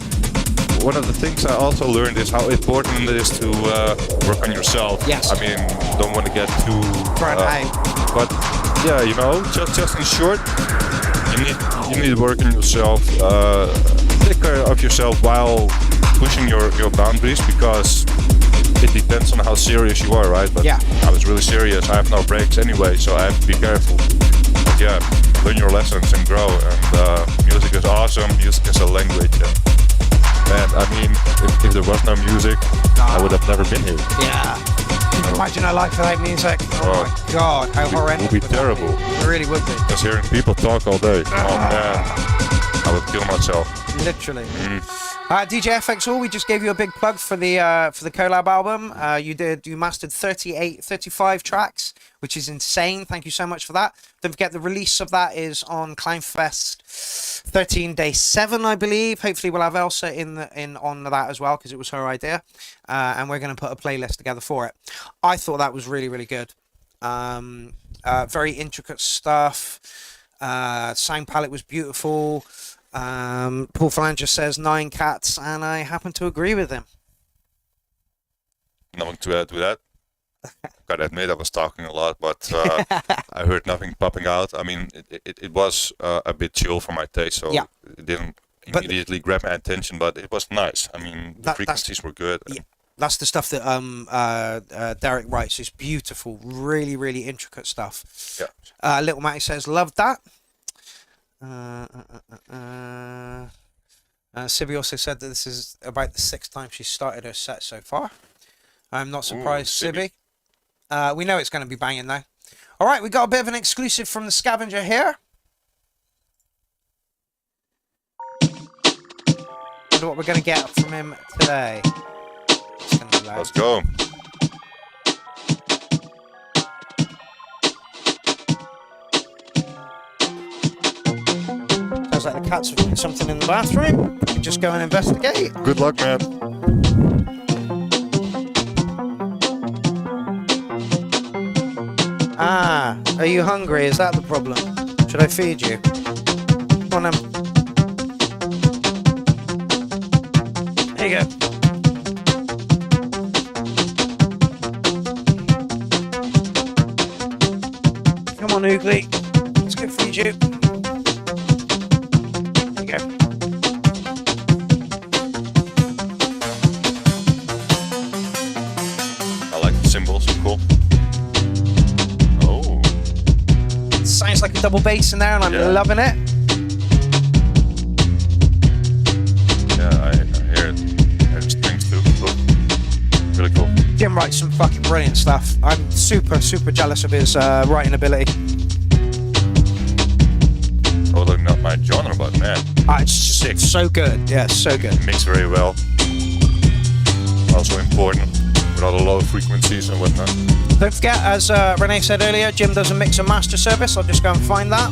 One of the things I also learned is how important it is to work on yourself. Yes. I mean, don't want to get too but yeah, just in short, you need to work on yourself. Take care of yourself while pushing your boundaries, because it depends on how serious you are, right? But I was really serious. I have no breaks anyway, so I have to be careful. But learn your lessons and grow. And music is awesome. Music is a language. And I mean, if there was no music, I would have never been here. Yeah. Imagine a life without music. Oh my God, how horrendous. It would be terrible. It really would be. Just hearing people talk all day. Oh man, I would kill myself. Literally. DJ FXall, we just gave you a big plug for the collab album. You mastered 35 tracks, which is insane. Thank you so much for that. Don't forget the release of that is on Clownfest 13 Day 7, I believe. Hopefully we'll have Elsa in on that as well, because it was her idea, and we're going to put a playlist together for it. I thought that was really, really good. Very intricate stuff. Sound palette was beautiful. Paul Falanger says 9 cats, and I happen to agree with him. Nothing to add to that. Gotta admit, I was talking a lot, but I heard nothing popping out. I mean, it was a bit chill for my taste, so it didn't immediately grab my attention, but it was nice. I mean, the frequencies were good. That's the stuff that Derek writes. It's beautiful, really, really intricate stuff. Yeah. Little Matty says, loved that. Sibby also said that this is about the 6th time she's started her set so far. I'm not surprised, Sibby. We know it's going to be banging though. All right, we got a bit of an exclusive from the Scavenger here. Wonder what we're going to get from him today. It's going to be loud. Let's go. Sounds like the cats are doing something in the bathroom. We can just go and investigate. Good luck, man. Ah, are you hungry? Is that the problem? Should I feed you? Come on then. There you go. Come on, Oogly. Let's go feed you. There you go. I like the symbols. Cool. Oh. Sounds like a double bass in there, and I'm loving it. Yeah, I hear it. I hear the strings too. Cool. Really cool. Jim writes some fucking brilliant stuff. I'm super, super jealous of his writing ability. Totally not my genre, but man. It's just Sick. so good. Yeah, so good. Mixed very well. Also important with all the low frequencies and whatnot. Don't forget, as Renee said earlier, Jim does a mix and master service. I'll just go and find that.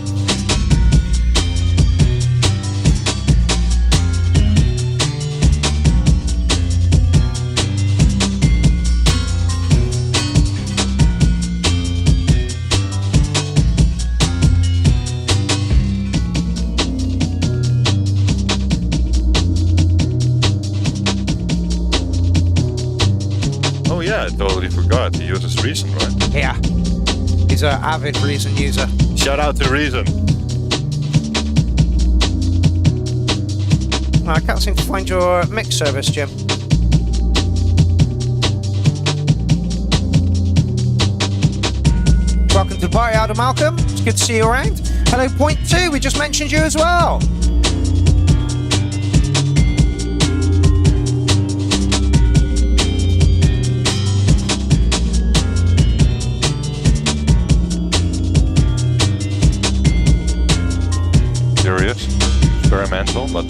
Oh yeah, I totally forgot. He uses Reason, right? Yeah. He's an avid Reason user. Shout out to Reason. I can't seem to find your mix service, Jim. Welcome to the party, Adam Malcolm. It's good to see you around. Hello, Point 2. We just mentioned you as well. Curious. Experimental, but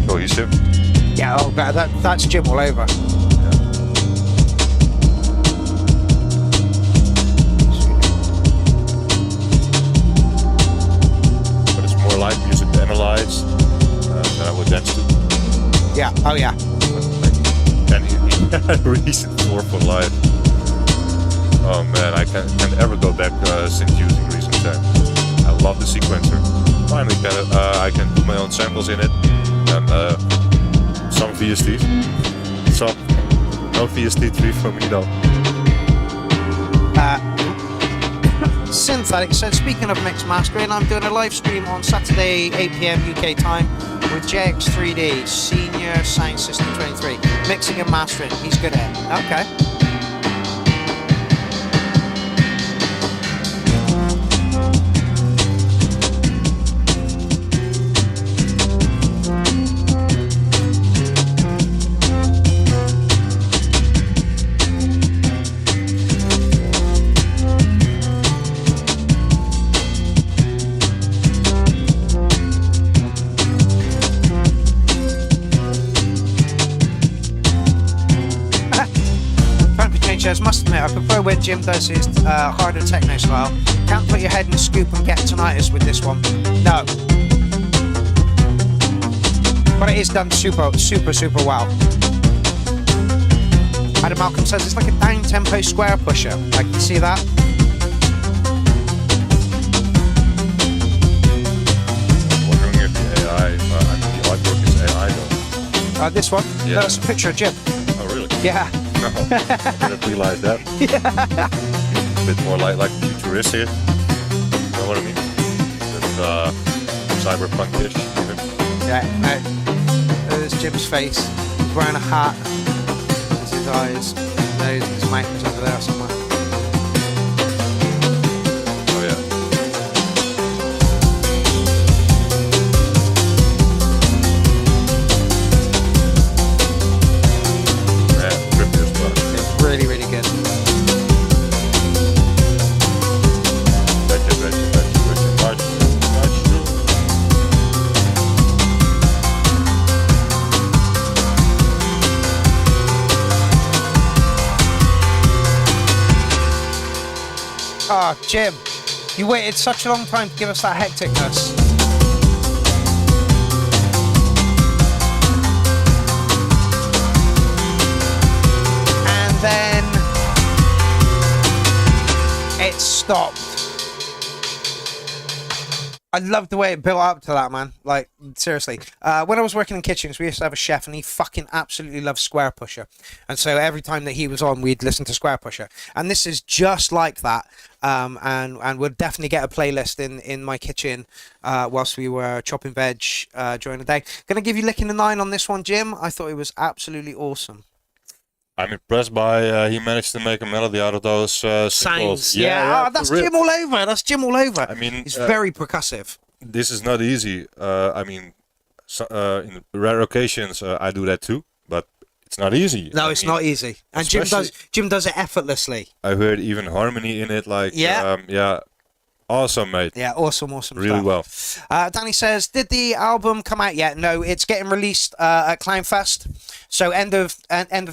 cohesive. Yeah, oh, that's Jim all over. But it's more like music to analyze than I would dance to. Yeah, oh yeah. And he had Reason for life. Oh man, I can't ever go back since using Reason 10. I love the sequencer. Finally, I can put my own samples in it, and some VSTs. Some no VST3 for me though. Synthetic said, speaking of mix mastering, I'm doing a live stream on Saturday 8 PM UK time with JX3D, Senior Sound System 23. Mixing and mastering, he's good at it. Okay. Must admit, I prefer when Jim does his harder techno style. Can't put your head in a scoop and get tinnitus with this one. No. But it is done super, super, super well. Adam Malcolm says it's like a down-tempo square pusher. I can see that. Wondering if the AI, the artwork is AI though. This one? Yeah. That's a picture of Jim. Oh really? Yeah. No, I didn't realize that. Yeah. A bit more like futuristic. You know what I mean? With cyberpunk-ish. Even. Yeah. there's Jim's face. He's wearing a hat. There's his eyes, his nose, and his mouth is over there somewhere. Oh yeah. Yeah, trippy as well. It's really, really good. Ah, Jim, you waited such a long time to give us that hecticness. And then it stopped. I love the way it built up to that, man. Like, seriously. When I was working in kitchens, we used to have a chef, and he fucking absolutely loved Square Pusher. And so every time that he was on, we'd listen to Square Pusher. And this is just like that. And we'll definitely get a playlist in my kitchen whilst we were chopping veg during the day. Gonna give you Licking the Nine on this one, Jim. I thought it was absolutely awesome. I'm impressed by he managed to make a melody out of those Sounds. singles. Yeah, that's Jim all over. That's Jim all over. I mean, he's very percussive. This is not easy. I mean, in rare occasions I do that too, but it's not easy. No, it's not easy. And Jim does it effortlessly. I heard even harmony in it. Like, yeah, awesome, mate. Yeah, awesome Really stuff. well. Danny says, did the album come out yet? No, it's getting released at Clownfest. So end of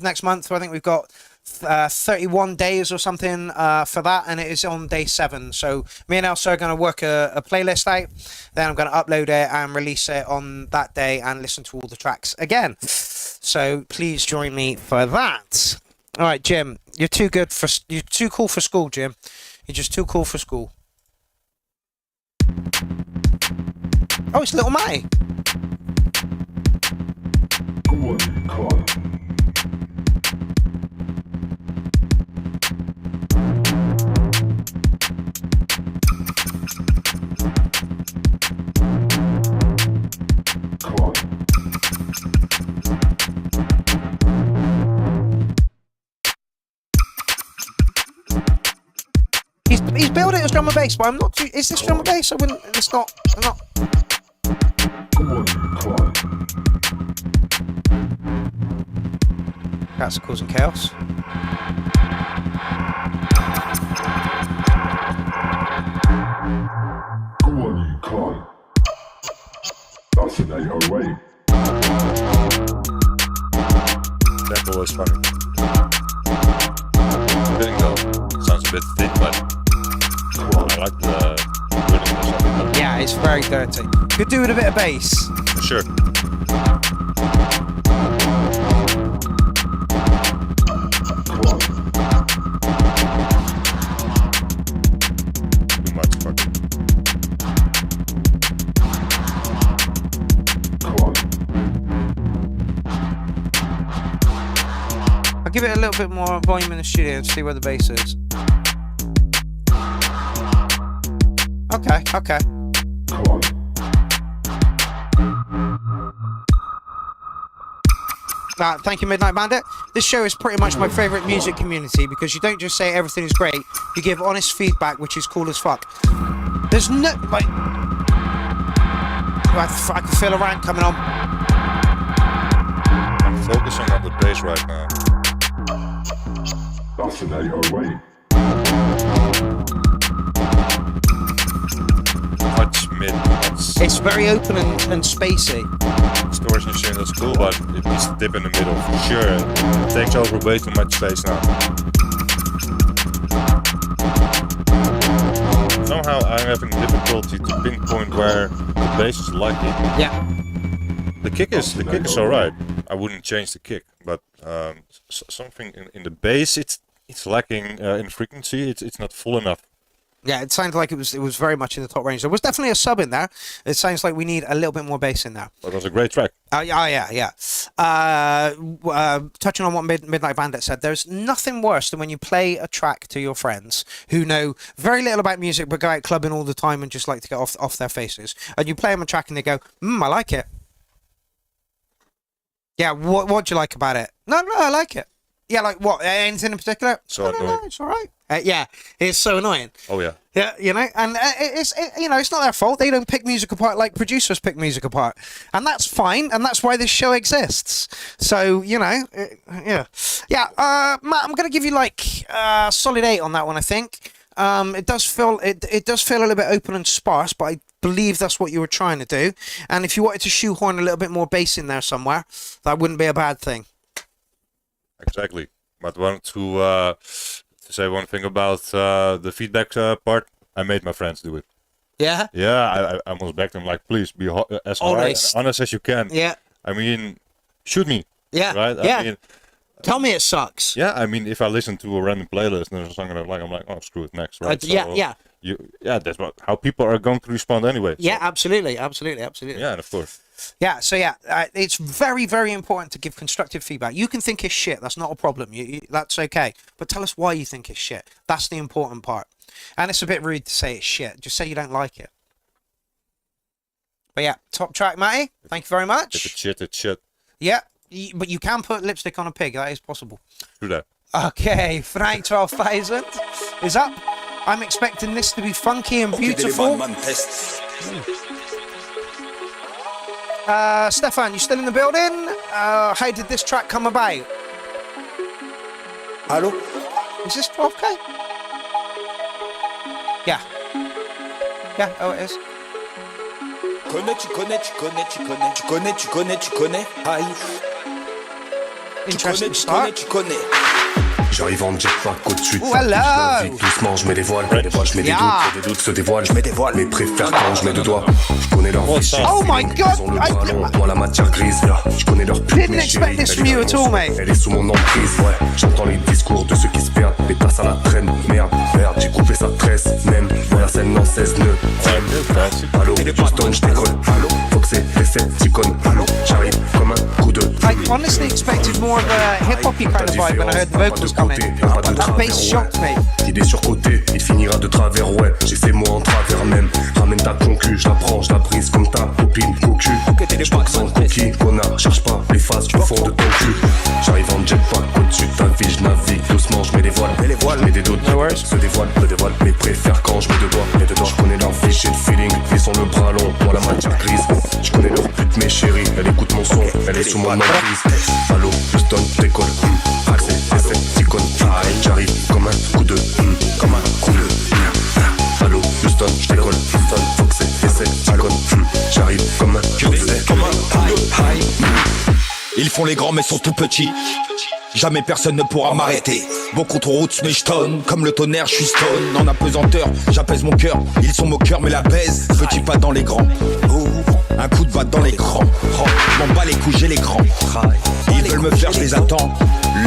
next month. I think we've got 31 days or something for that, and it is on day 7. So me and Elsa are going to work a playlist out. Then I'm going to upload it and release it on that day and listen to all the tracks again. So please join me for that. All right, Jim, you're too cool for school, Jim. You're just too cool for school. Oh, it's Little Matty. He's billed it as drum and bass, but I'm not too. Is this drum and bass? I wouldn't. It's not. I'm not. That's causing chaos. Go on, you can't. That's an 808. Tempo was funny. Didn't go. Sounds a bit thick, but I like the rhythm or something. Yeah, it's very dirty. Could do with a bit of bass. For sure. Too much fucking. I'll give it a little bit more volume in the studio and see where the bass is. Okay. Thank you, Midnight Bandit. This show is pretty much my favourite music community because you don't just say everything is great, you give honest feedback, which is cool as fuck. There's no, like... I can feel a rant coming on. I'm focusing on the bass right now. That's an 808. Much mid. It's very open and spacey. Storage machine, that's cool, but it needs to dip in the middle for sure. It takes over way too much space now. Somehow I'm having difficulty to pinpoint where the bass is lacking. Yeah. The kick is alright. I wouldn't change the kick, but something in the bass it's lacking in frequency. It's not full enough. Yeah, it sounded like it was very much in the top range. There was definitely a sub in there. It sounds like we need a little bit more bass in there. But it was a great track. Yeah. Touching on what Midnight Bandit said, there's nothing worse than when you play a track to your friends who know very little about music but go out clubbing all the time and just like to get off their faces. And you play them a track and they go, I like it. Yeah, what do you like about it? No, I like it. Yeah, like what? Anything in particular? So annoying. It's all right. Yeah, it's so annoying. Oh yeah. Yeah, you know, and it's not their fault. They don't pick music apart like producers pick music apart, and that's fine, and that's why this show exists. So yeah. Matt, I'm gonna give you like solid 8 on that one. I think it does feel a little bit open and sparse, but I believe that's what you were trying to do. And if you wanted to shoehorn a little bit more bass in there somewhere, that wouldn't be a bad thing. Exactly. But I wanted to say one thing about the feedback part. I made my friends do it. Yeah. Yeah, I almost begged them like, please be as Always. honest as you can. Yeah. I mean, shoot me. Yeah. Right. Yeah. I mean, Tell me it sucks. yeah. I mean, if I listen to a random playlist and there's a song that I like, I'm like, oh, screw it, next. Right. Yeah. That's how people are going to respond anyway. Yeah, So, absolutely. yeah, and of course. Yeah, so it's very, very important to give constructive feedback. You can think it's shit. That's not a problem. That's okay. But tell us why you think it's shit. That's the important part. And it's a bit rude to say it's shit. Just say you don't like it. But yeah, top track, Matty. Thank you very much. If it's shit, it's shit. Yeah, but you can put lipstick on a pig. That is possible. Do that. Okay, Frank 12,000 is up. I'm expecting this to be funky and beautiful. Stefan, you still in the building? How did this track come about? Hello? Is this 12K? Yeah. Yeah, oh it is. Interesting start. J'arrive en jetpack au-dessus de Oh, ça, hello. je navigue doucement, je mets des voiles, je mets des doutes, des doutes se dévoilent, je mets des voiles, mais préfère quand je mets deux doigts, je connais leur vie, Oh my god, ils ont le bras long, moi la matière grise, je connais leur pute, Didn't mais expect chérie, this elle from you at all, mate. Elle est sous mon emprise, ouais, j'entends les discours de ceux qui se perdent, les tasses à la traîne, merde, j'ai coupé sa tresse, même, dans la scène en 16 nœuds, allô, Houston, je décolle, allô, Foxé, Decepticon, allô, j'arrive comme un coup de... I honestly expected more of a hip-hoppy kind of vibe when I heard the vocals come in. That bass shocked me. Idée surcotée, il finira de travers, ouais. J'ai ces mots en travers même. Ramène ta concu, je la prends, je la brise comme ta copine cocu. J'boxe sans coquille, connard, cherche pas les faces du fond de ton cul. J'arrive en jetpack au-dessus de ta vie, je navigue doucement, je mets des voiles, je mets des doutes, se dévoile, mais préfère quand je mets deux doigts, je connais leur vie, j'ai le feeling, ils ont le bras long, moi la matière grise. Je connais leur pute, mes chéris, elle écoute mon son, elle est sous mon emprise. Allô, Houston, décolle, accès, Decepticon, j'arrive comme un coup de, Allô, Houston, je décolle, Houston, Foxé, Decepticon, j'arrive comme un coup de, Ils font les grands mais sont tout petits. Jamais personne ne pourra m'arrêter. Beaucoup trop routes mais je tonne. Comme le tonnerre je suis stone. En apesanteur j'apaise mon cœur. Ils sont moqueurs mais la baise. Petit pas dans les grands. Un coup de batte dans les grands. Je m'en bats les coups, j'ai les grands. Ils veulent me faire, je les attends.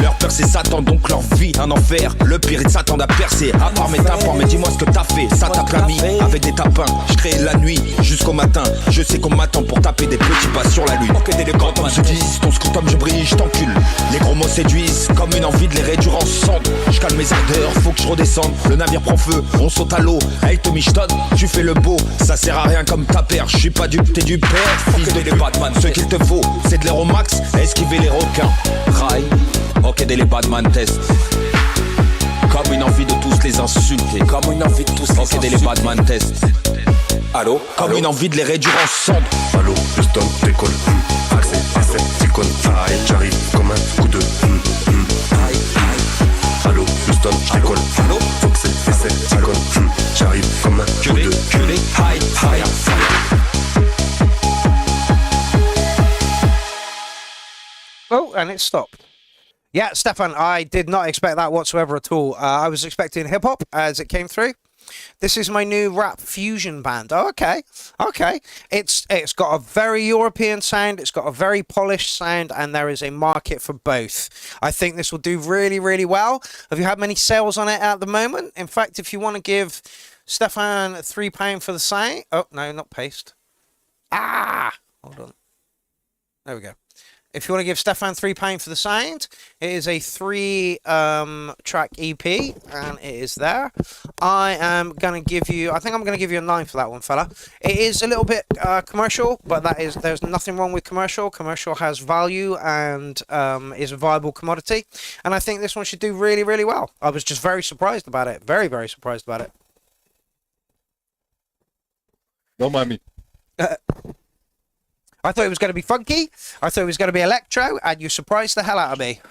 Leur peur c'est Satan, donc leur vie un enfer. Le pire ils s'attendent à percer. À part mes tapins, mais dis-moi ce que t'as fait. Ça tape la vie avec des tapins. Je crée la nuit jusqu'au matin. Je sais qu'on m'attend pour taper des petits pas sur la lune. Quand on se dit, ton scrutum je brille, je t'encule. Les gros mots séduisent comme une envie de les réduire en cendres. Je calme mes ardeurs, faut que je redescende. Le navire prend feu, on saute à l'eau. Hey Tommy Ston, tu fais le beau. Ça sert à rien comme ta paire. Je suis pas dupe, t'es du père. Fils de les Batman, ce qu'il te faut, c'est de l'air max. Esquiver les requins. Rail, ok des les Batman test. Comme une envie de tous les insulter. Comme une envie de tous les insulter. Ok des les Batman test. Allô? Comme une envie de les réduire en cendres. Allô, Houston, décolle, accès, Decepticon, j'arrive comme un coup de, Allô, Houston, je décolle, Foxé, Decepticon, j'arrive comme un coup de, Oh, and it stopped. Yeah, Stefan, I did not expect that whatsoever at all. I was expecting hip-hop as it came through. This is my new rap fusion band. Oh, okay. It's got a very European sound, it's got a very polished sound, and there is a market for both. I think this will do really, really well. Have you had many sales on it at the moment? In fact, if you want to give Stefan £3 for the site... Oh, no, not paste. Hold on. There we go. If you want to give Stefan £3 for the sound, it is a 3-track EP, and it is there. I am going to give you, I think I'm going to give you a 9 for that one, fella. It is a little bit commercial, but there's nothing wrong with commercial. Commercial has value and is a viable commodity, and I think this one should do really, really well. I was just very surprised about it. Very, very surprised about it. Don't mind me. I thought it was going to be funky. I thought it was going to be electro, and you surprised the hell out of me.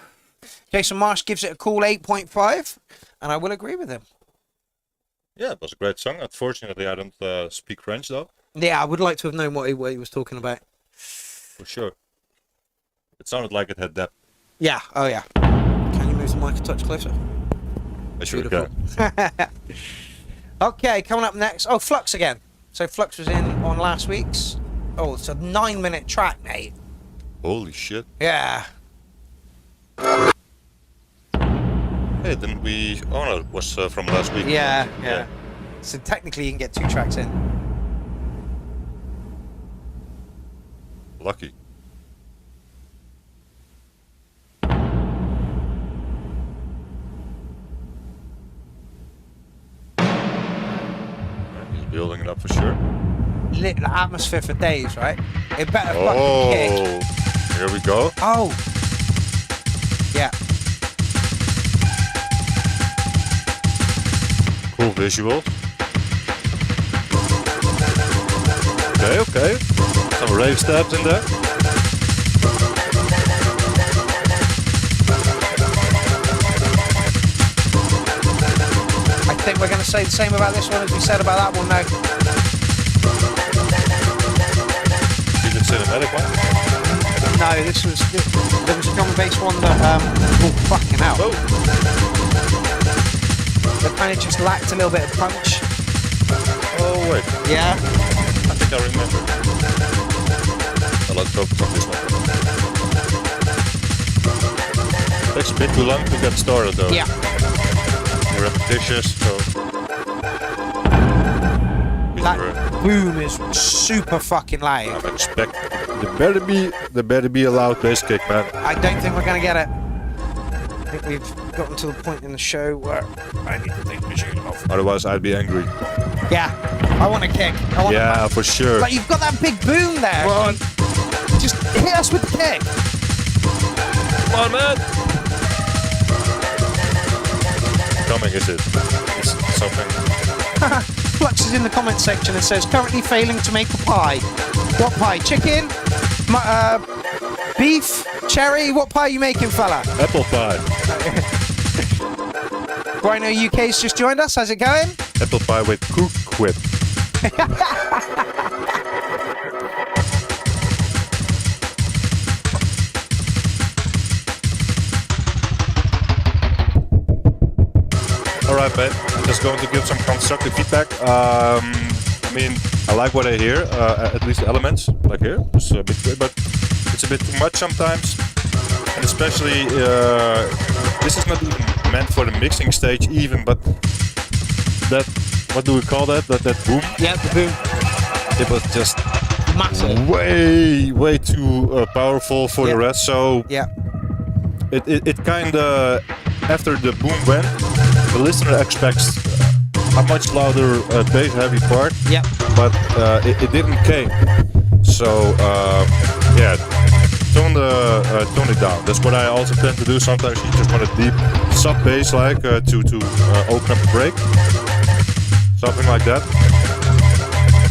Jason Marsh gives it a cool 8.5, and I will agree with him. Yeah, it was a great song. Unfortunately, I don't speak French, though. Yeah, I would like to have known what he was talking about. For sure. It sounded like it had depth. Yeah, oh yeah. Can you move the mic a touch closer? I sure can. Okay, coming up next. Oh, Flux again. So Flux was in on last week's. Oh, it's a 9-minute track, mate. Holy shit. Yeah. Hey, didn't we... Oh no, it was from last week. Yeah. So technically you can get 2 tracks in. Lucky. He's building it up for sure. Lit the atmosphere for days, right? It better fucking kick. Here we go. Oh. Yeah. Cool visual. Okay. Some rave steps in there. I think we're going to say the same about this one as we said about that one now. See the cinematic one? No, there was a drum and bass one that, oh, fucking hell. Oh. That kind of just lacked a little bit of punch. Oh, wait. Yeah? I think I remember. Let's focus on this one. Takes a bit too long to get started, though. Yeah. Repetitious, so... That boom is super fucking loud. I'm expecting... There better be a loud bass kick, man. I don't think we're going to get it. I think we've gotten to the point in the show where I need to take the machine off. Otherwise, I'd be angry. Yeah, I want a kick. Yeah, for sure. But you've got that big boom there. Come on. Just hit us with the kick. Come on, man. Coming, is it? It's something. Flux is in the comment section and says, currently failing to make a pie. What pie? Chicken? Beef? Cherry? What pie are you making, fella? Apple pie. Rhino UK's just joined us. How's it going? Apple pie with Cook Whip. Alright, man. I'm just going to give some constructive feedback. I mean, I like what I hear, at least the elements, like here. It's a bit good, but it's a bit too much sometimes. And especially, this is not even meant for the mixing stage even, but that, what do we call that? That boom? Yeah, the boom. It was just massive. Way too powerful for the rest, so yeah. It kinda, after the boom went, the listener expects a much louder bass heavy part, but it didn't came. So yeah, tone it down. That's what I also tend to do. Sometimes you just want a deep sub bass like to open up the break, something like that.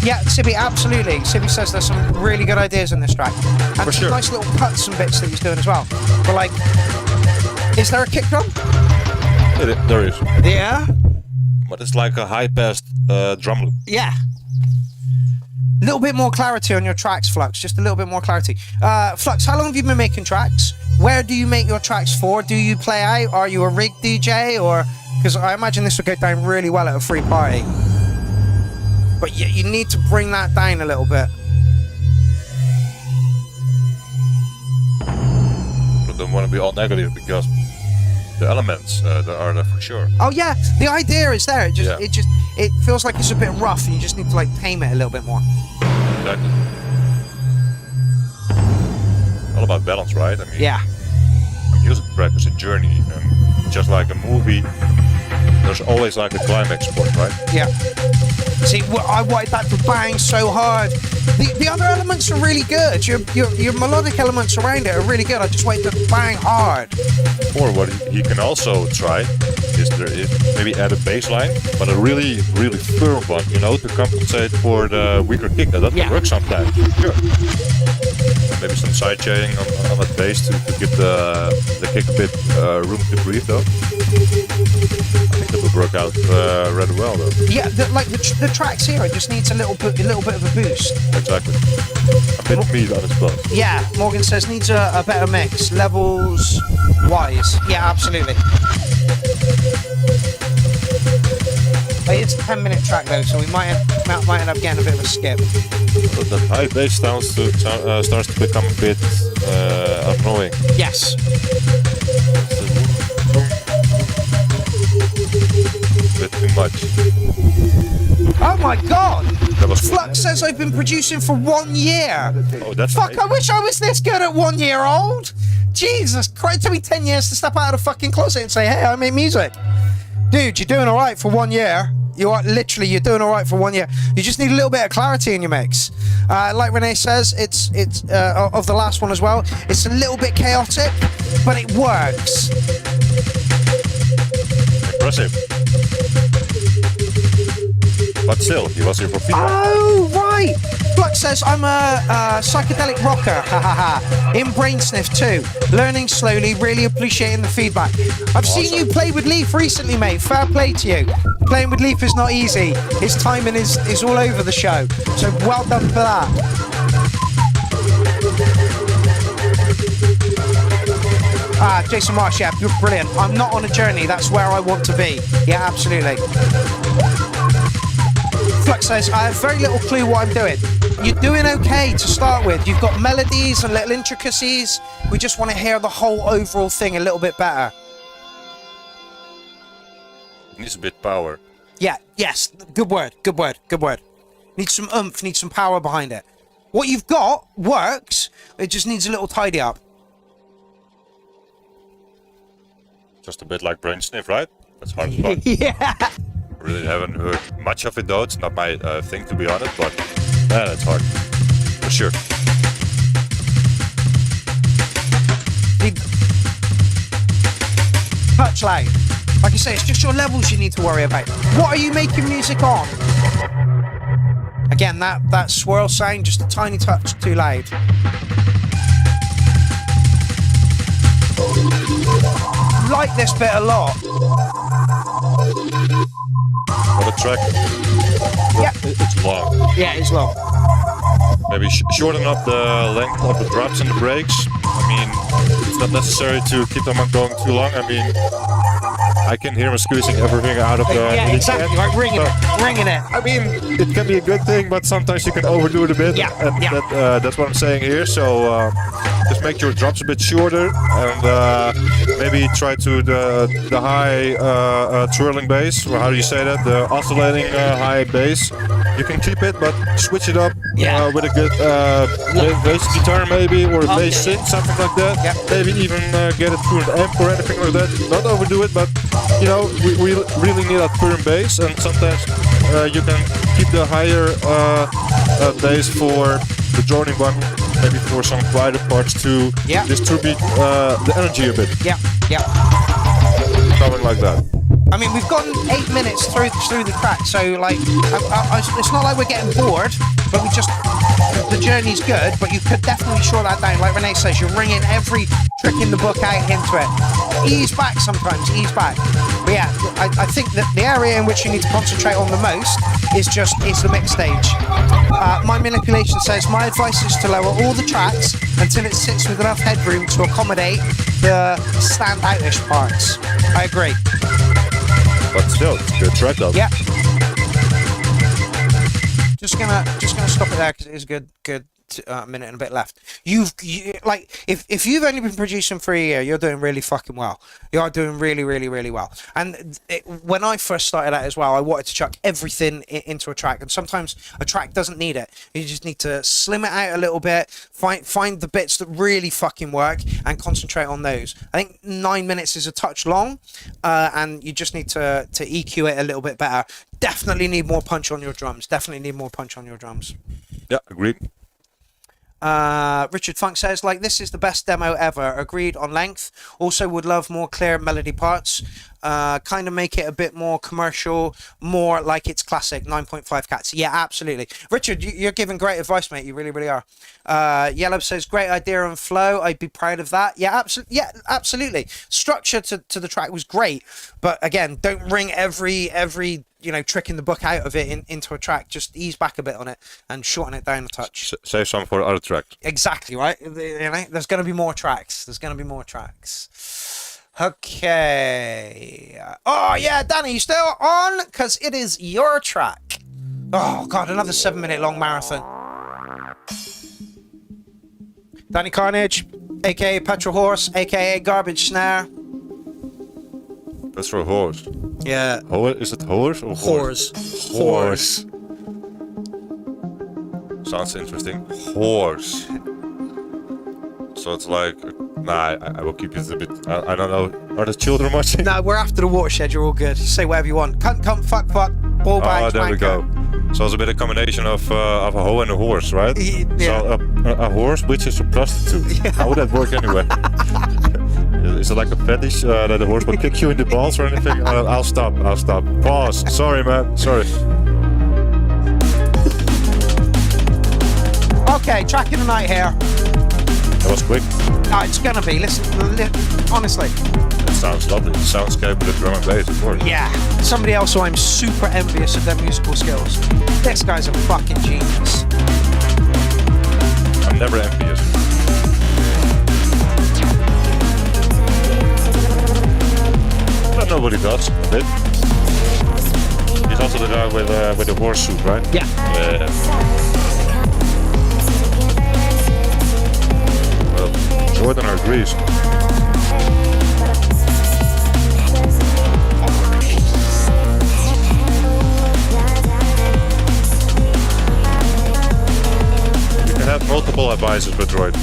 Yeah, Sibby, absolutely. Sibby says there's some really good ideas in this track, and for some sure. nice little cuts and bits that he's doing as well. But like, is there a kick drum? There is. Yeah. But it's like a high-passed drum loop. Yeah. A little bit more clarity on your tracks, Flux. Just a little bit more clarity. Flux, how long have you been making tracks? Where do you make your tracks for? Do you play out? Are you a rig DJ? Or because I imagine this would go down really well at a free party. But you need to bring that down a little bit. I don't want to be all negative because the elements that are there for sure. Oh yeah, the idea is there. It feels like it's a bit rough, and you just need to like tame it a little bit more. Exactly. I all about balance, right? I mean, Yeah. a music track is a journey, and just like a movie, there's always like a climax point, right? Yeah. See, I wanted that to bang so hard. The other elements are really good. Your melodic elements around it are really good. I just wanted to bang hard. Or what he can also try is maybe add a bass line, but a really, really firm one, you know, to compensate for the weaker kick. That works sometimes. Sure. Maybe some side chaining on the bass to give the kick a bit room to breathe, though. I think that would work out rather well, though. Yeah, the tracks here, it just needs a little bit of a boost. Exactly. A bit of meat on its bone. Yeah, Morgan says needs a better mix, levels wise. Yeah, absolutely. It's a 10-minute track though, so we might end up getting a bit of a skip. But that high bass starts to become a bit annoying. Yes. A bit too much. Oh my god! That was Flux says I've been producing for 1 year. Oh, that's Fuck, nice. I wish I was this good at 1 year old. Jesus Christ, it took me 10 years to step out of the fucking closet and say, hey, I make music. Dude, you're doing alright for 1 year. You're doing alright for 1 year. You just need a little bit of clarity in your mix. Like Renee says, it's of the last one as well, it's a little bit chaotic, but it works. Impressive. But still, he was here for feedback. Oh, right! Flux says, I'm a psychedelic rocker, in Brainsniff too. Learning slowly, really appreciating the feedback. I've seen you play with Leaf recently, mate. Fair play to you. Playing with Leaf is not easy. His timing is all over the show. So well done for that. Jason Marsh, yeah, you're brilliant. I'm not on a journey, that's where I want to be. Yeah, absolutely. Flux says, I have very little clue what I'm doing. You're doing okay to start with. You've got melodies and little intricacies. We just want to hear the whole overall thing a little bit better. Needs a bit power. Yeah, yes, good word. Needs some oomph, needs some power behind it. What you've got works, it just needs a little tidy up. Just a bit like brain sniff, right? That's hard as fuck. Yeah. Really haven't heard much of it though. It's not my thing, to be honest, but that's hard for sure. Touch lag. Like I say, it's just your levels you need to worry about. What are you making music on? Again, that swirl sound, just a tiny touch too loud. Like this bit a lot. Well, the track, Yeah. it's long. Yeah, it's long. Maybe shorten up the length of the drops and the breaks. I mean, it's not necessary to keep them going too long. I mean, I can hear him squeezing everything out of the Yeah, MIDI exactly, stand. like ringing it. I mean, it can be a good thing, but sometimes you can overdo it a bit. Yeah, and yeah. That's what I'm saying here. So just make your drops a bit shorter, and maybe try to the high twirling bass, or how do you say that? The oscillating high bass. You can keep it, but switch it up with a good bass guitar maybe, or a bass synth, something like that. Yeah. Maybe even get it through an amp or anything like that. Not overdo it, but you know, we really need that firm bass, and sometimes you can keep the higher bass for the joining one, maybe for some quieter parts to distribute the energy a bit. Yeah. Something like that. I mean, we've gotten 8 minutes through the track, so like, it's not like we're getting bored, but the journey's good, but you could definitely short that down. Like Renee says, you're ringing every trick in the book out into it. Ease back sometimes, ease back. But yeah, I think that the area in which you need to concentrate on the most is the mix stage. My manipulation says, my advice is to lower all the tracks until it sits with enough headroom to accommodate the stand-out-ish parts. I agree. But still, it's a good track though. Yeah. Just gonna stop it there because it is good a minute and a bit left. Like if you've only been producing for a year, you're doing really fucking well. You are doing really, really, really well. And when I first started out as well, I wanted to chuck everything into a track, and sometimes a track doesn't need it. You just need to slim it out a little bit, find the bits that really fucking work, and concentrate on those. I think 9 minutes is a touch long, and you just need to EQ it a little bit better. Definitely need more punch on your drums. Yeah, agreed. Richard Funk says, like, this is the best demo ever. Agreed on length. Also would love more clear melody parts. Kind of make it a bit more commercial, more like it's classic. 9.5 cats. Yeah, absolutely. Richard, you're giving great advice, mate. You really, really are. Yellow says, great idea and flow. I'd be proud of that. Yeah, absolutely. Structure to the track was great, but again, don't wring every trick in the book out of it into a track. Just ease back a bit on it and shorten it down a touch. Save some for other tracks. Exactly, right? There's going to be more tracks. Okay. Oh, yeah, Danny, you still on? Because it is your track. Oh, God, another 7-minute long marathon. Danny Carnage, a.k.a. Petrol Horse, a.k.a. Garbage Snare. Petrol Horse. Yeah. Is it horse or horse? Horse. Sounds interesting. Horse. So it's like... Nah, I will keep it a bit... I don't know. Are the children watching? No, we're after the watershed. You're all good. Say whatever you want. Cunt, fuck, ball bag, oh, there we go. So it's a bit of combination of a hoe and a horse, right? Yeah. So a horse, which is a prostitute. Yeah. How would that work anyway? Is it like a fetish that the horse will kick you in the balls or anything? I'll stop. Pause. Sorry, man. Sorry. Okay, track of the night here. That was quick. No, it's gonna be. Listen, honestly. It sounds lovely. It sounds good with the drum and bass, of course. Yeah. Somebody else who I'm super envious of their musical skills. This guy's a fucking genius. I'm never envious. But nobody does a bit. He's also the guy with the horse suit, right? Yeah. Jordan agrees. You can have multiple advisors with Droid.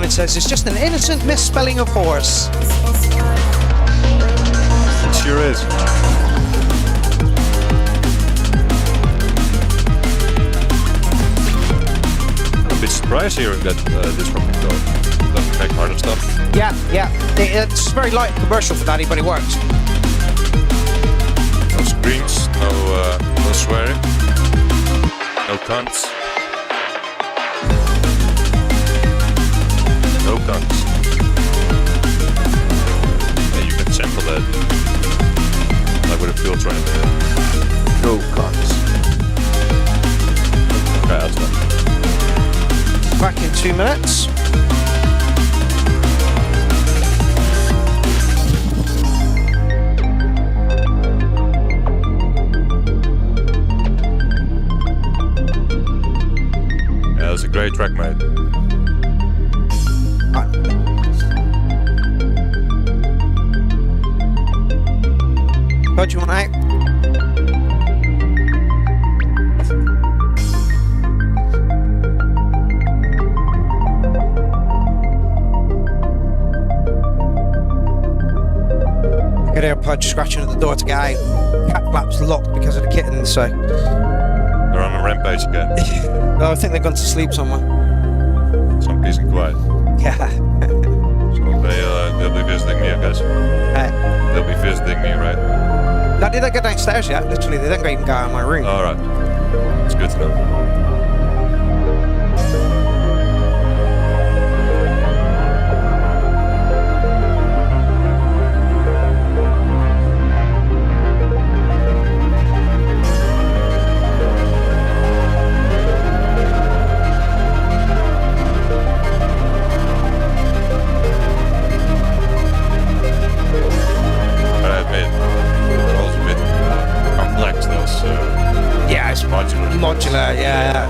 Says it's just an innocent misspelling of horse. It sure is. I'm a bit surprised hearing that this from doesn't make harder stuff. Yeah. It's very light commercial for Danny, but it works. No screens, no swearing, no cunts. No guns. Yeah, you can sample that. Like with a filter in there. No guns. Okay, that's done. Back in 2 minutes. Yeah, that's a great track, mate. What do you want out? Good air Pudge scratching at the door to get out. cat flap's locked because of the kittens, so... They're on a rampage again. Oh, I think they've gone to sleep somewhere. Some peace and quiet. Yeah. So they'll be visiting me, I guess. Hey. They'll be visiting me, right? No, they don't go downstairs yet. Literally, they don't even go out of my room. Alright. It's good to know. Yeah, it's modular. Modular, yeah.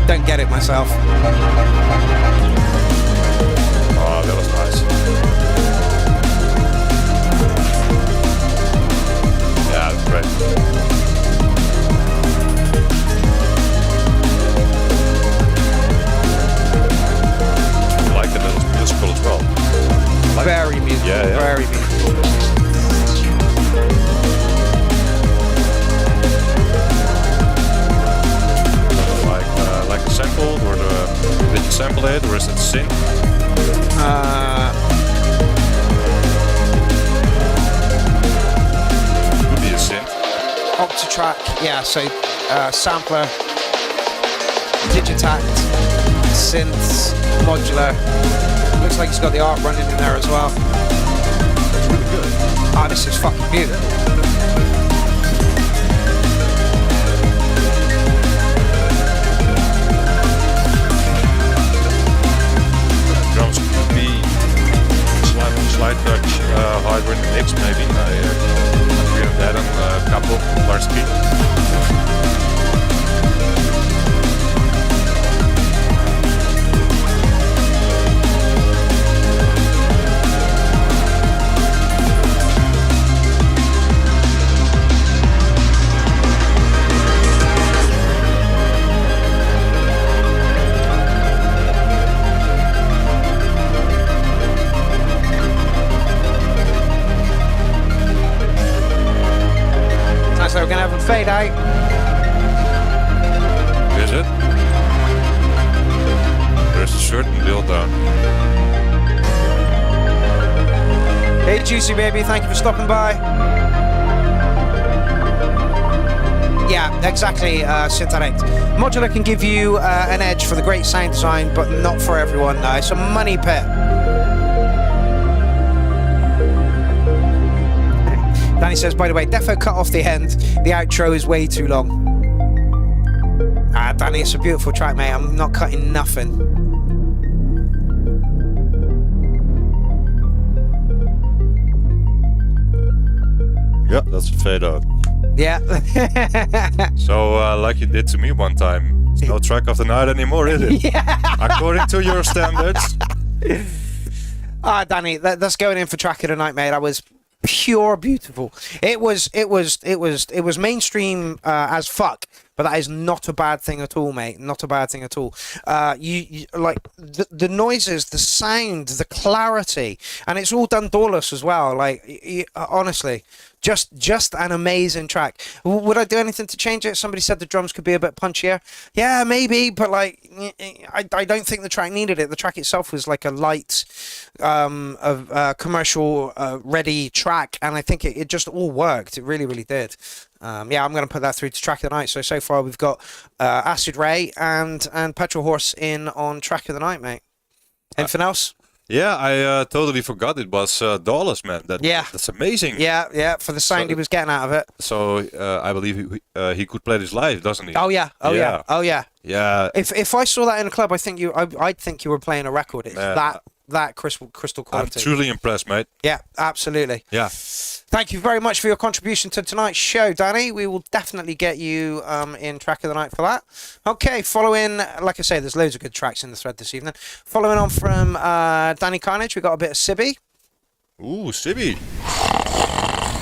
Don't get it myself. Oh, that was nice. Yeah, that's great. I like the musical as well. Very musical. Yeah, yeah. Very musical. Like a sample, or did you sample it, or is it synth? Could be a synth. Octatrack, yeah, so sampler, digitact, synths, modular. Looks like he's got the art running in there as well. It's really good. Ah, this is fucking beautiful. Drums could be slight touch harder in the mix, maybe. I agree on that on a couple large speed. So we're gonna have a fade out. Is it? There's a certain build down. Hey Juicy Baby, thank you for stopping by. Yeah, exactly, Synthetic. Modular can give you an edge for the great sound design, but not for everyone. No, it's a money pit. Danny says, by the way, defo cut off the end. The outro is way too long. Ah, Danny, it's a beautiful track, mate. I'm not cutting nothing. Yeah, that's a fade out. Yeah. So, like you did to me one time, it's no track of the night anymore, is it? Yeah. According to your standards. Ah, Danny, that's going in for track of the night, mate. I was pure beautiful. It was mainstream as fuck, but that is not a bad thing at all, mate. Not a bad thing at all. You like the noises, the sound, the clarity, and it's all done doorless as well. Like honestly, just an amazing track. Would I do anything to change it? Somebody said the drums could be a bit punchier. Yeah, maybe, but like I don't think the track needed it. The track itself was like a light, commercial ready track, and I think it just all worked. It really, really did. Yeah, I'm going to put that through to track of the night. So far we've got Acid Ray and Petrol Horse in on track of the night, mate. Anything else? Yeah, I totally forgot it was Dollars, man. That's amazing. Yeah, for the sound he was getting out of it. So I believe he could play this live, doesn't he? Oh yeah. Yeah. If I saw that in a club, I'd think you were playing a record. It's that crystal quality. I'm truly impressed, mate. Yeah, absolutely. Yeah. Thank you very much for your contribution to tonight's show, Danny. We will definitely get you in track of the night for that. Okay, following, like I say, there's loads of good tracks in the thread this evening. Following on from Danny Carnage, we got a bit of Sibby. Ooh, Sibby.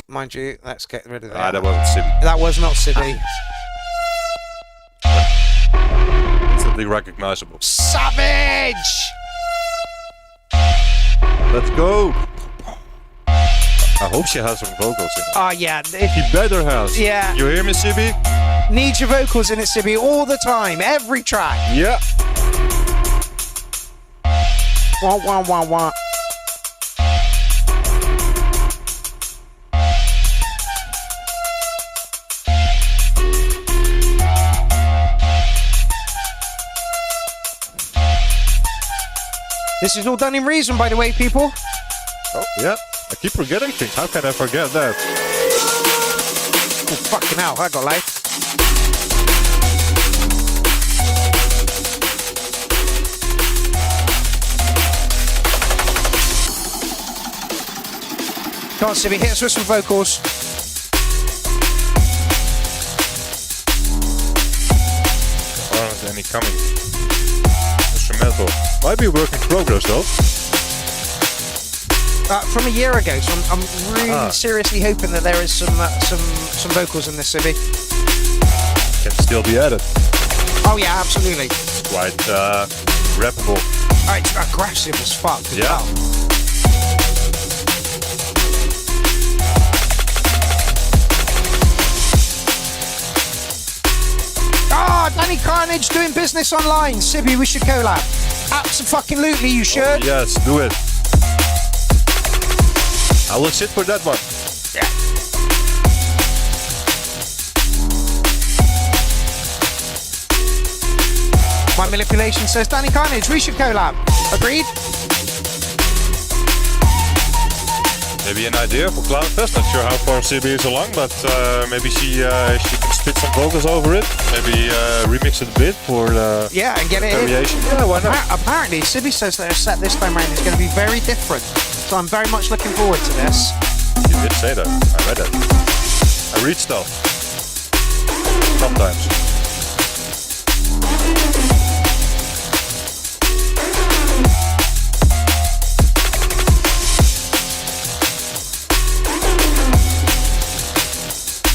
Mind you, let's get rid of that. That wasn't Sibby. That was not Sibby. Instantly recognizable. Savage! Let's go. I hope she has some vocals in it. Oh, yeah. She better has. Yeah. You hear me, Sibi? Need your vocals in it, Sibi, all the time, every track. Yeah. Wah, wah, wah, wah. This is all done in Reason, by the way, people. Oh, yeah. I keep forgetting things. How can I forget that? Oh, fucking hell, I got life. Come on, Sibi, hit us with some vocals. Aren't any coming? Instrumental. Might be work in progress though. From a year ago, so I'm really seriously hoping that there is some vocals in this, Sibi. Can still be added. Oh yeah, absolutely. It's quite rappable. It's aggressive as fuck. As Yeah. well. Danny Carnage doing business online. Sibi, we should collab. Absolutely, you should. Oh, yes, do it. I will sit for that one. Yeah. My manipulation says Danny Carnage, we should collab. Agreed? Maybe an idea for Cloudfest. Not sure how far Sibi is along, but maybe she can spit some vocals over it. Maybe remix it a bit for yeah, and get it variation. in. Yeah, why not? Apparently, Sibi says their set this time around is going to be very different. So I'm very much looking forward to this. You did say that. I read it. I read stuff. Sometimes.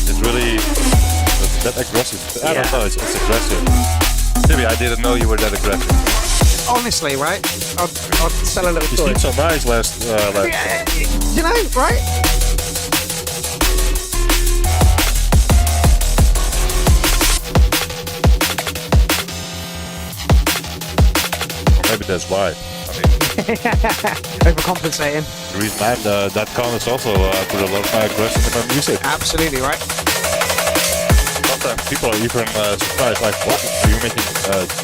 It's really that aggressive. I don't know. It's aggressive. Maybe I didn't know you were that aggressive. Honestly, right? I'll sell a little You toy. seemed so nice last. Yeah, you know, right? Maybe that's why. I mean, overcompensating. the reason I'm that con is also put a lot of my aggression in my music. Absolutely, right? Sometimes people are even surprised, like, what? Are you making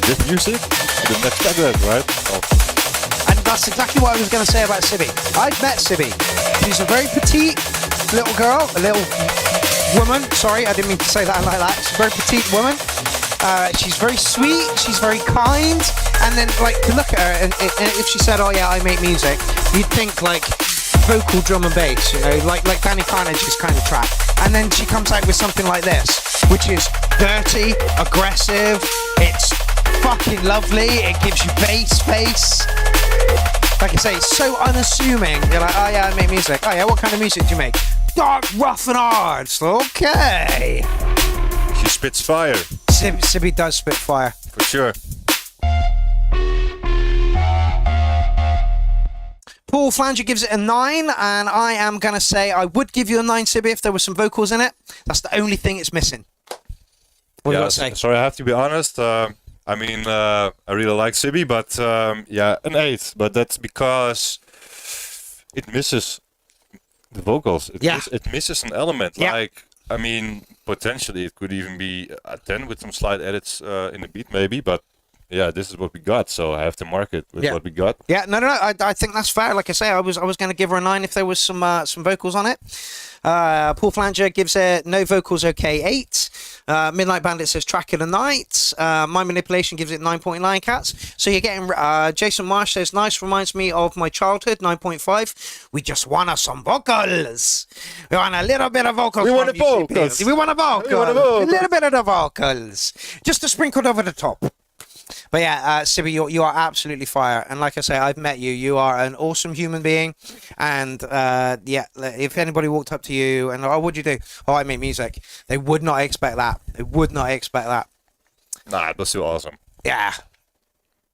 this music? I didn't expect that, right? So, And that's exactly what I was going to say about Sibi. I've met Sibi. She's a very petite little girl, a little woman. Sorry, I didn't mean to say that like that. She's a very petite woman. She's very sweet. She's very kind. And then, like, to look at her, and if she said, "Oh yeah, I make music," you'd think like vocal drum and bass, you know, like Danny Carnage's kind of track. And then she comes out with something like this, which is dirty, aggressive. It's fucking lovely. It gives you bass face. Like I say, it's so unassuming. You're like, "Oh yeah, I make music." "Oh yeah, what kind of music do you make?" "Dark, rough and hard." Okay. she spits fire, Sibi does spit fire. for sure. Paul Flanger gives it a 9, and I am going to say I would give you a 9, Sibi, if there was some vocals in it. That's the only thing it's missing. What do you want to say? Sorry, I have to be honest. I mean, I really like Sibi, but yeah, an 8. But that's because it misses the vocals. It misses an element. Yeah. Like, I mean, potentially it could even be a 10 with some slight edits in the beat, maybe. But yeah, this is what we got, so I have to mark it with what we got. Yeah, no. I think that's fair. Like I say, I was going to give her a 9 if there was some vocals on it. Paul Flanger gives it no vocals, okay, 8. Midnight Bandit says track of the night. My Manipulation gives it 9.9 cats. So you're getting. Jason Marsh says nice, reminds me of my childhood, 9.5. We just want us some vocals. We want a little bit of vocals. We want from the you, vocals. We want a vocal. We want a vocal. A little bit of the vocals, just to sprinkle over the top. But yeah, Sibi, you are absolutely fire. And like I say, I've met you. You are an awesome human being. And yeah, if anybody walked up to you and, "Oh, what'd you do?" "Oh, I make music." They would not expect that. They would not expect that. Nah, it was too awesome. Yeah.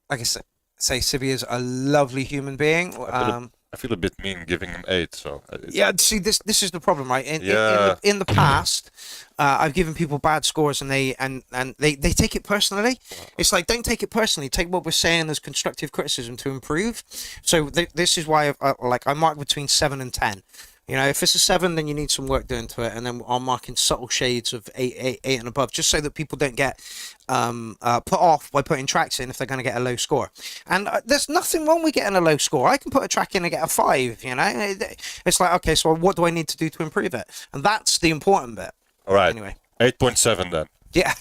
Like I say Sibi is a lovely human being. I feel a bit mean giving him 8. So Yeah, see, this is the problem, right? Yeah. In the past, I've given people bad scores, and they take it personally. It's like, don't take it personally. Take what we're saying as constructive criticism to improve. So this is why I mark between 7 and 10. You know, if it's a 7, then you need some work done to it, and then I'll mark in subtle shades of 8 and above, just so that people don't get put off by putting tracks in if they're going to get a low score. And there's nothing wrong with getting a low score. I can put a track in and get a 5. You know, it's like, okay, so what do I need to do to improve it? And that's the important bit. all right, Anyway, 8.7 then. yeah.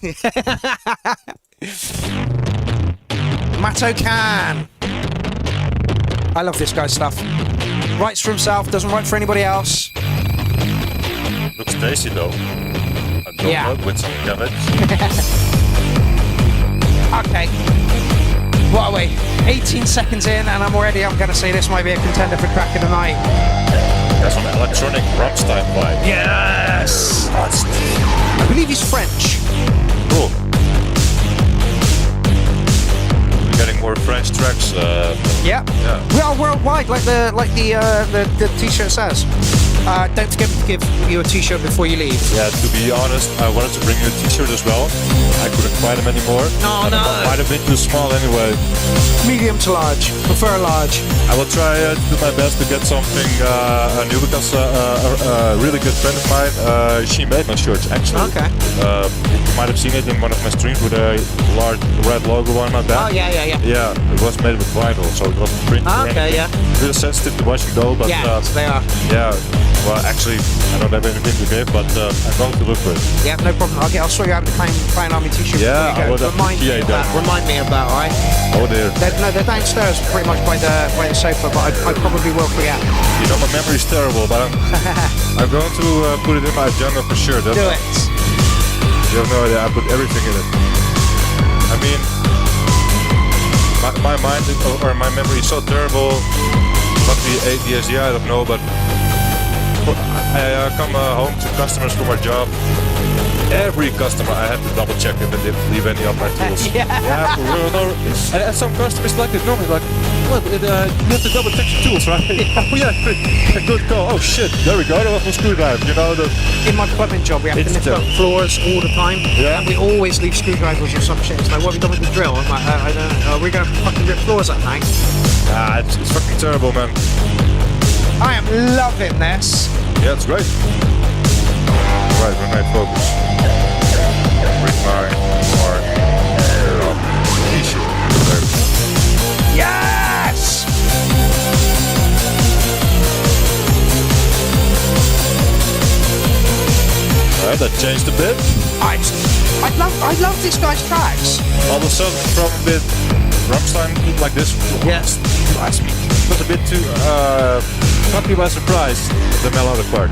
Matto Can. I love this guy's stuff. Writes for himself, doesn't write for anybody else. Looks tasty though. A donut with some cabbage. Okay. What are we? 18 seconds in, and I'm going to say this might be a contender for crack of the night. There's some electronic Rammstein vibe. Yes! I believe he's French. Cool. We're getting more French tracks. Yeah. We are worldwide, like the t-shirt says. Don't forget to give you a t-shirt before you leave. Yeah, to be honest, I wanted to bring you a t-shirt as well. I couldn't find them anymore. No. Might have been too small anyway. Medium to large. Prefer large. I will try to do my best to get something new, because a really good friend of mine, she made my shirts actually. Okay. You might have seen it in one of my streams with a large red logo on my back. Oh, yeah. Yeah, it was made with vinyl, so it wasn't printed. Okay, yeah. Really sensitive to washing though, but Yeah, they are. yeah. Well, actually, I don't have anything to give, but I'm going to look for it. Yeah, no problem. I'll sort you out the Clown Army t-shirt. Yeah, I would Remind me appreciate of that. that. Remind me of that, all right? Oh dear. They're downstairs, pretty much by the sofa, but I probably will forget. You know, my memory's terrible, but I'm going to put it in my agenda for sure. Do it. You have no idea. I put everything in it. I mean, my mind or my memory is so terrible. Must be ADHD, I don't know, but I come home to customers for my job. Every customer I have to double check if they didn't leave any of my tools. Yeah. For real. No. And some customers like it normally, like, well, you have to double check your tools, right? Oh yeah, good call. Oh shit, there we go. That was a screwdriver. You know, In my plumbing job, we have to lift up floors all the time, and we always leave screwdrivers or some shit. It's like, what have you done with the drill? I'm like, I don't know. We're going to fucking rip floors up now. It's fucking terrible, man. I am loving this. Yeah, it's great. Right, when I focus. Refine, mark, t-shirt. Yes! Alright, that changed a bit. I love this guy's tracks. All of a sudden, from a bit Rammstein like this, Yes. last week was a bit too, caught me by surprise, the melodic part.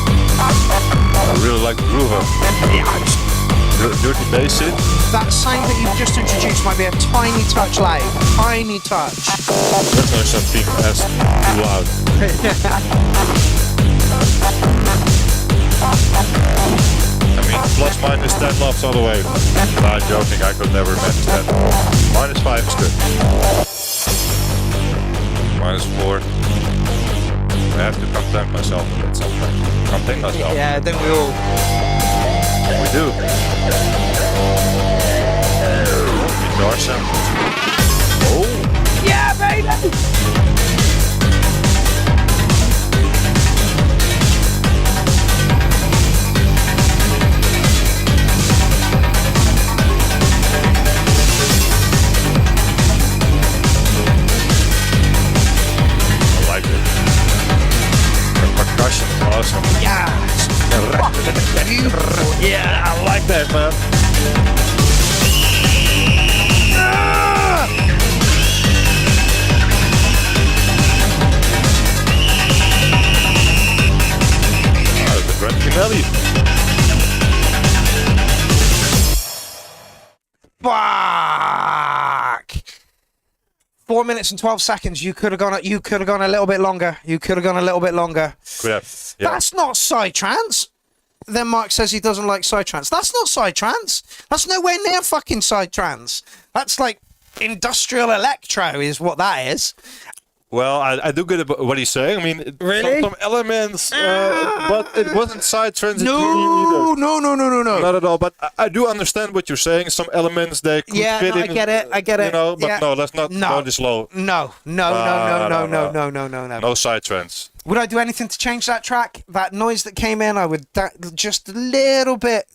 I really like the groove of dirty bass it. That sound that you've just introduced might be a tiny touch loud. Tiny touch. There's no such thing as too loud. I mean, plus minus 10 loves all the way. Not joking, I could never manage that. Minus 5 is good. Minus 4. I have to content myself a bit sometimes. Contain myself. Yeah, then we all. We do. Guitar sound. Oh! Yeah, baby! Awesome. Yeah. Yeah, I like that, man. Oh, the Grand Finale. Fuck. 4 minutes and 12 seconds. You could have gone. You could have gone a little bit longer. You could have gone a little bit longer. Could have. Yeah. That's not psytrance. Then Mark says he doesn't like psytrance. That's not psytrance. That's nowhere near fucking psytrance. That's like industrial electro is what that is. Well, I do get what he's saying. I mean, Really? some elements, but it wasn't psytrance. No. Not at all. But I do understand what you're saying. Some elements they could fit in. I get it. You know, but Yeah. no, let's not go this low. No. No. No psytrance. Would I do anything to change that track? That noise that came in, I would just a little bit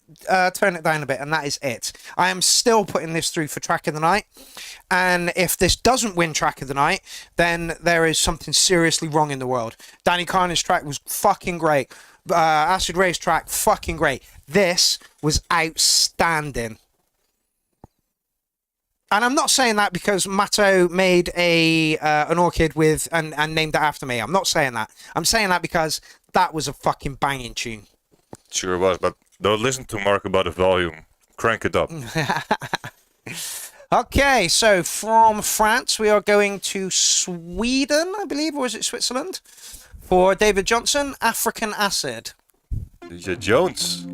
turn it down a bit, and that is it. I am still putting this through for track of the night, and if this doesn't win track of the night, then there is something seriously wrong in the world. Danny Carney's track was fucking great. Acid Ray's track, fucking great. This was outstanding. And I'm not saying that because Matto made an orchid with and named it after me. I'm not saying that. I'm saying that because that was a fucking banging tune. Sure was, but don't listen to Mark about the volume. Crank it up. Okay, so from France we are going to Sweden, I believe, or is it Switzerland? For David Johnson, African Acid. DJ Jones.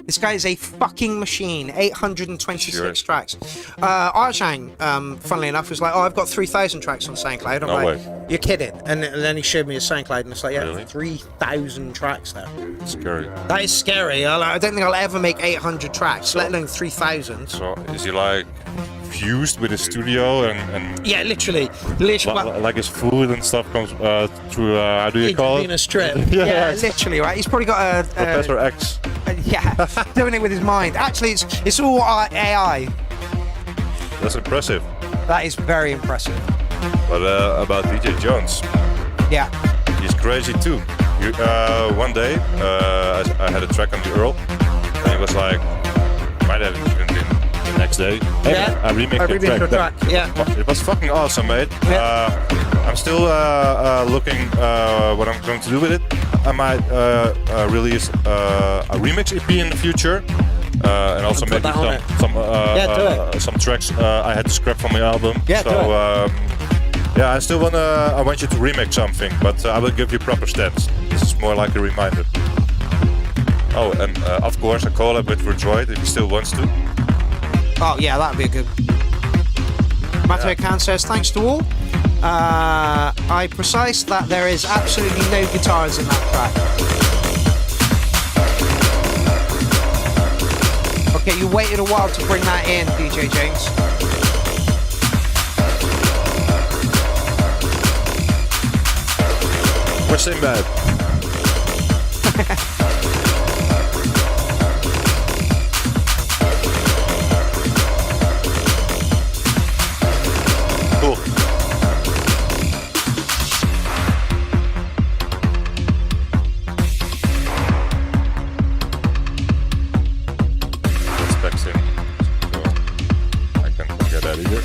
This guy is a fucking machine. 826 Sure. tracks. Arjang, funnily enough, was like, "Oh, I've got 3,000 tracks on SoundCloud." I'm No like, way. "You're kidding?" And then he showed me his SoundCloud, and it's like, "Yeah, Really? 3,000 tracks there." Scary. That is scary. I don't think I'll ever make 800 tracks, let alone 3,000. So is he like fused with his studio and Yeah, literally. like his food and stuff comes through how do you call In a it? strip. Yeah. Yeah, literally, right? He's probably got Professor X. doing it with his mind. Actually, it's all AI. That's impressive. That is very impressive. But about DJ Jones, Yeah. he's crazy too. One day I had a track on the Earl, and he was like, might have even been the next day. Hey, Yeah. I remixed your track. Yeah. It was fucking awesome, mate. Yeah. I'm still looking what I'm going to do with it. I might release a remix EP in the future, and also Put maybe that on it. some tracks I had to scrap from my album. Yeah, do so yeah, I want you to remix something, but I will give you proper steps. This is more like a reminder. Oh, and of course a collab with Rejoid if he still wants to. Oh, yeah, that'd be a good. Matteo Khan says, thanks to all. I precise that there is absolutely no guitars in that track. Okay, you waited a while to bring that in, DJ James. We're Sinbad. Cool. Let's text him. So I can get out of here.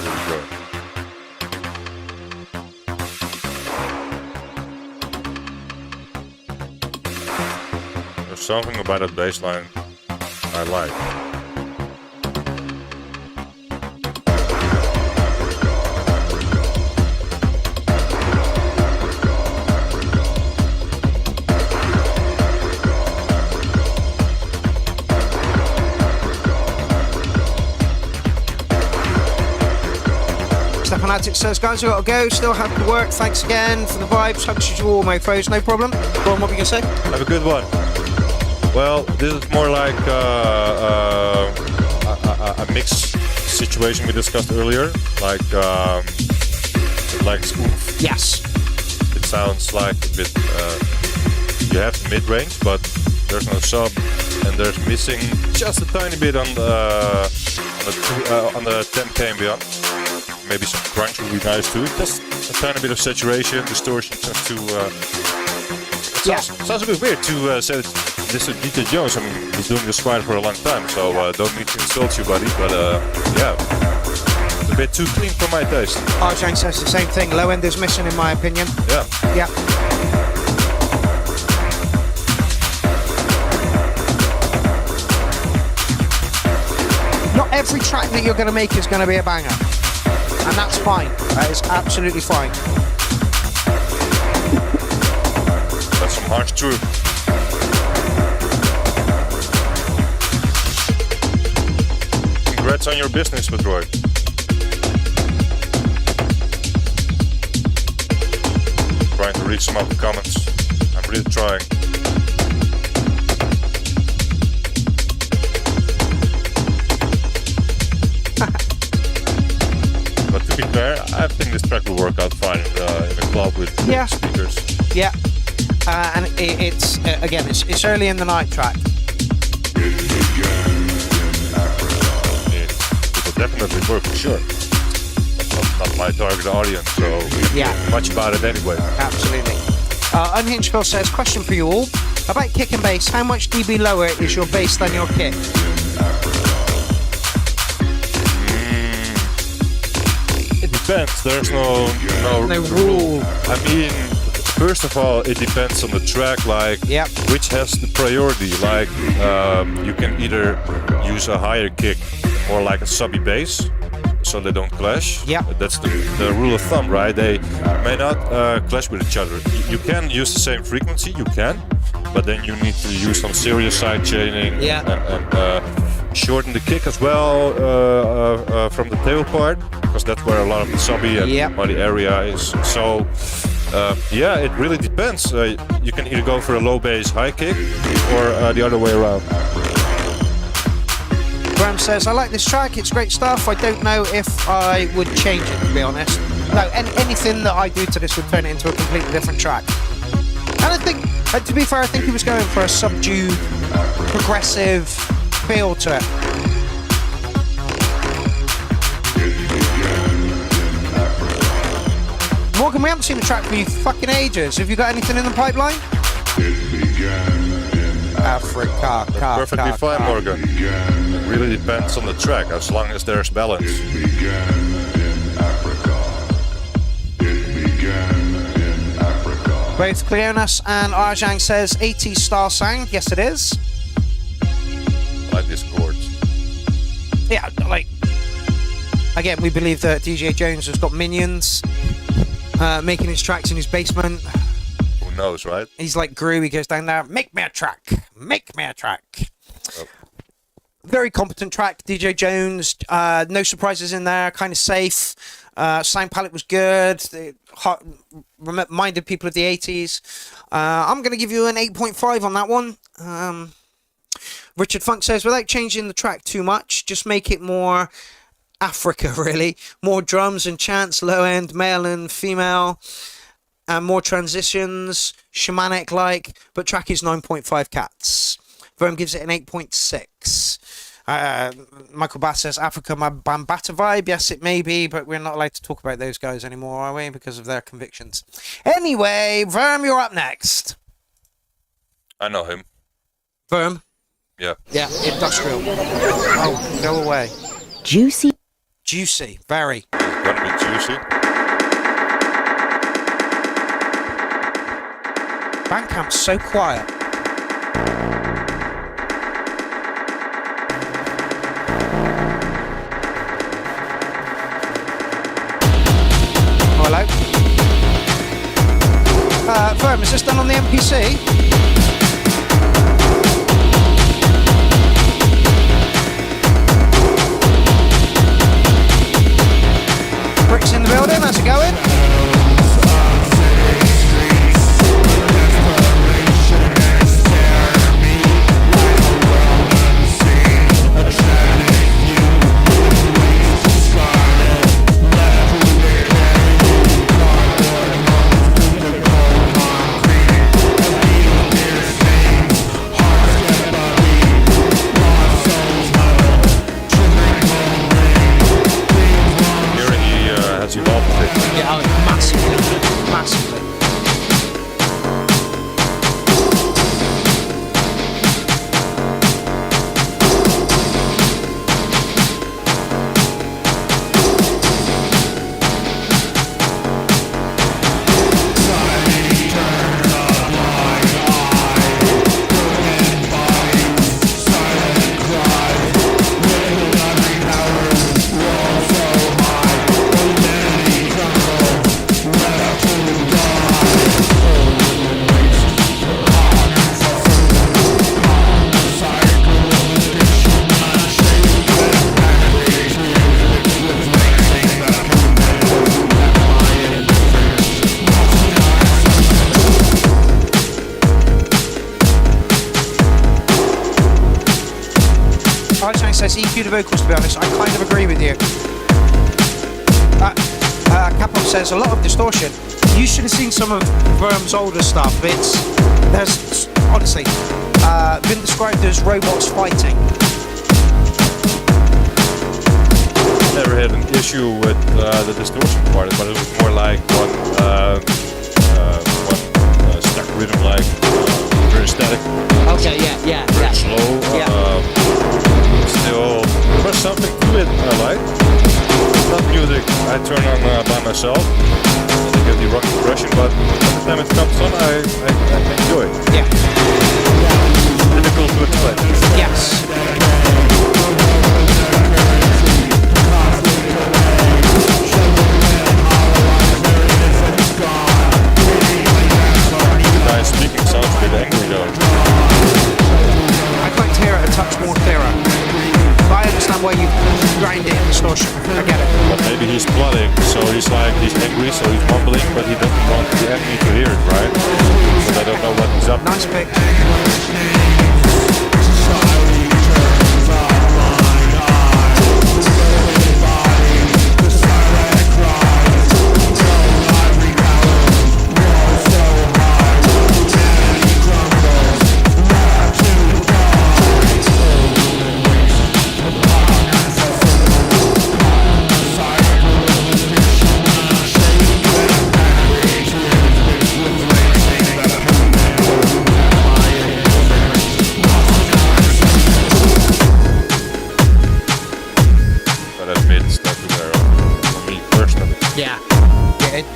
There we go. There's something about that bass line I like. Fanatic says, guys, we gotta go. Still have to work. Thanks again for the vibes. Hugs to you all, mofos. No problem. Go on, what were you gonna say? Have a good one. Well, this is more like a mixed situation we discussed earlier, like spoof. Yes. It sounds like a bit. You have the mid-range, but there's no sub, and there's missing just a tiny bit on the 10K and beyond. Maybe some crunch would be nice too. Just a tiny bit of saturation, distortion, just to. Sounds a bit weird to say this to DJ Jones. I mean, he's doing this quiet for a long time, so don't need to insult you, buddy. But yeah, it's a bit too clean for my taste. Arjang says the same thing. Low end is missing, in my opinion. Yeah. Yeah. Not every track that you're going to make is going to be a banger. And that's fine. That is absolutely fine. Harsh truth. Congrats on your business, Detroit. Trying to read some of the comments. I'm really trying. But to be fair, I think this track will work out fine in a club with speakers. Yeah. And it's again, it's early in the night track. It will definitely work for sure. Not my target audience, so yeah, much about it anyway. Absolutely. Unhinged Phil says, question for you all. About kick and bass, how much dB lower is your bass than your kick? It depends. There's no rule. I mean, first of all, it depends on the track, like which has the priority. Like you can either use a higher kick or like a subby bass, so they don't clash. Yeah. That's the rule of thumb, right? They may not clash with each other. You can use the same frequency, you can, but then you need to use some serious side chaining and shorten the kick as well from the tail part, because that's where a lot of the subby and body area is. So it really depends. You can either go for a low bass, high kick, or the other way around. Graham says, I like this track, it's great stuff. I don't know if I would change it, to be honest. No, anything that I do to this would turn it into a completely different track. And I think, to be fair, I think he was going for a subdued, progressive feel to it. Morgan, we haven't seen the track for you fucking ages. Have you got anything in the pipeline? Africa. Perfectly fine, Morgan. It really depends on the track, as long as there's balance. Both Cleonus and Arjang says 80s style sound. Yes, it is. I like this chords. Yeah, like, again, we believe that DJ Jones has got minions making his tracks in his basement. Who knows, right? He's like Gru, he goes down there, make me a track. Oh. Very competent track, DJ Jones. No surprises in there, kind of safe. Sound palette was good. It reminded people of the 80s. I'm going to give you an 8.5 on that one. Richard Funk says, without changing the track too much, just make it more Africa, really. More drums and chants, low end, male and female, and more transitions, shamanic like, but track is 9.5 cats. Verm gives it an 8.6. Michael Bass says, Africa, my Bambata vibe. Yes, it may be, but we're not allowed to talk about those guys anymore, are we? Because of their convictions. Anyway, Verm, you're up next. I know him. Verm? Yeah. Yeah, industrial. Oh, go away. Juicy. Juicy, very. Gonna be juicy. Bandcamp's so quiet. Hello. Firm, is this done on the MPC? Bricks in the building, how's it going? Evolved a bit. Yeah, says EQ the vocals, to be honest. I kind of agree with you. Capo says a lot of distortion. You should have seen some of Verm's older stuff. There's honestly been described as robots fighting. Never had an issue with the distortion part, but it was more like one stack rhythm, like very static. Okay, yeah. Very slow. Still, there was something to it I like. It's not music I turn on by myself. I get the rock impression, but every time it comes on, I enjoy it. Yeah. Difficult to explain. Yes. Speaking sounds a bit angry though. I can't hear it a touch more clearer. But I understand why you grind it in distortion. I get it. But maybe he's plotting, so he's angry, so he's mumbling, but he doesn't want the enemy to hear it, right? But I don't know what he's up to. Nice pick.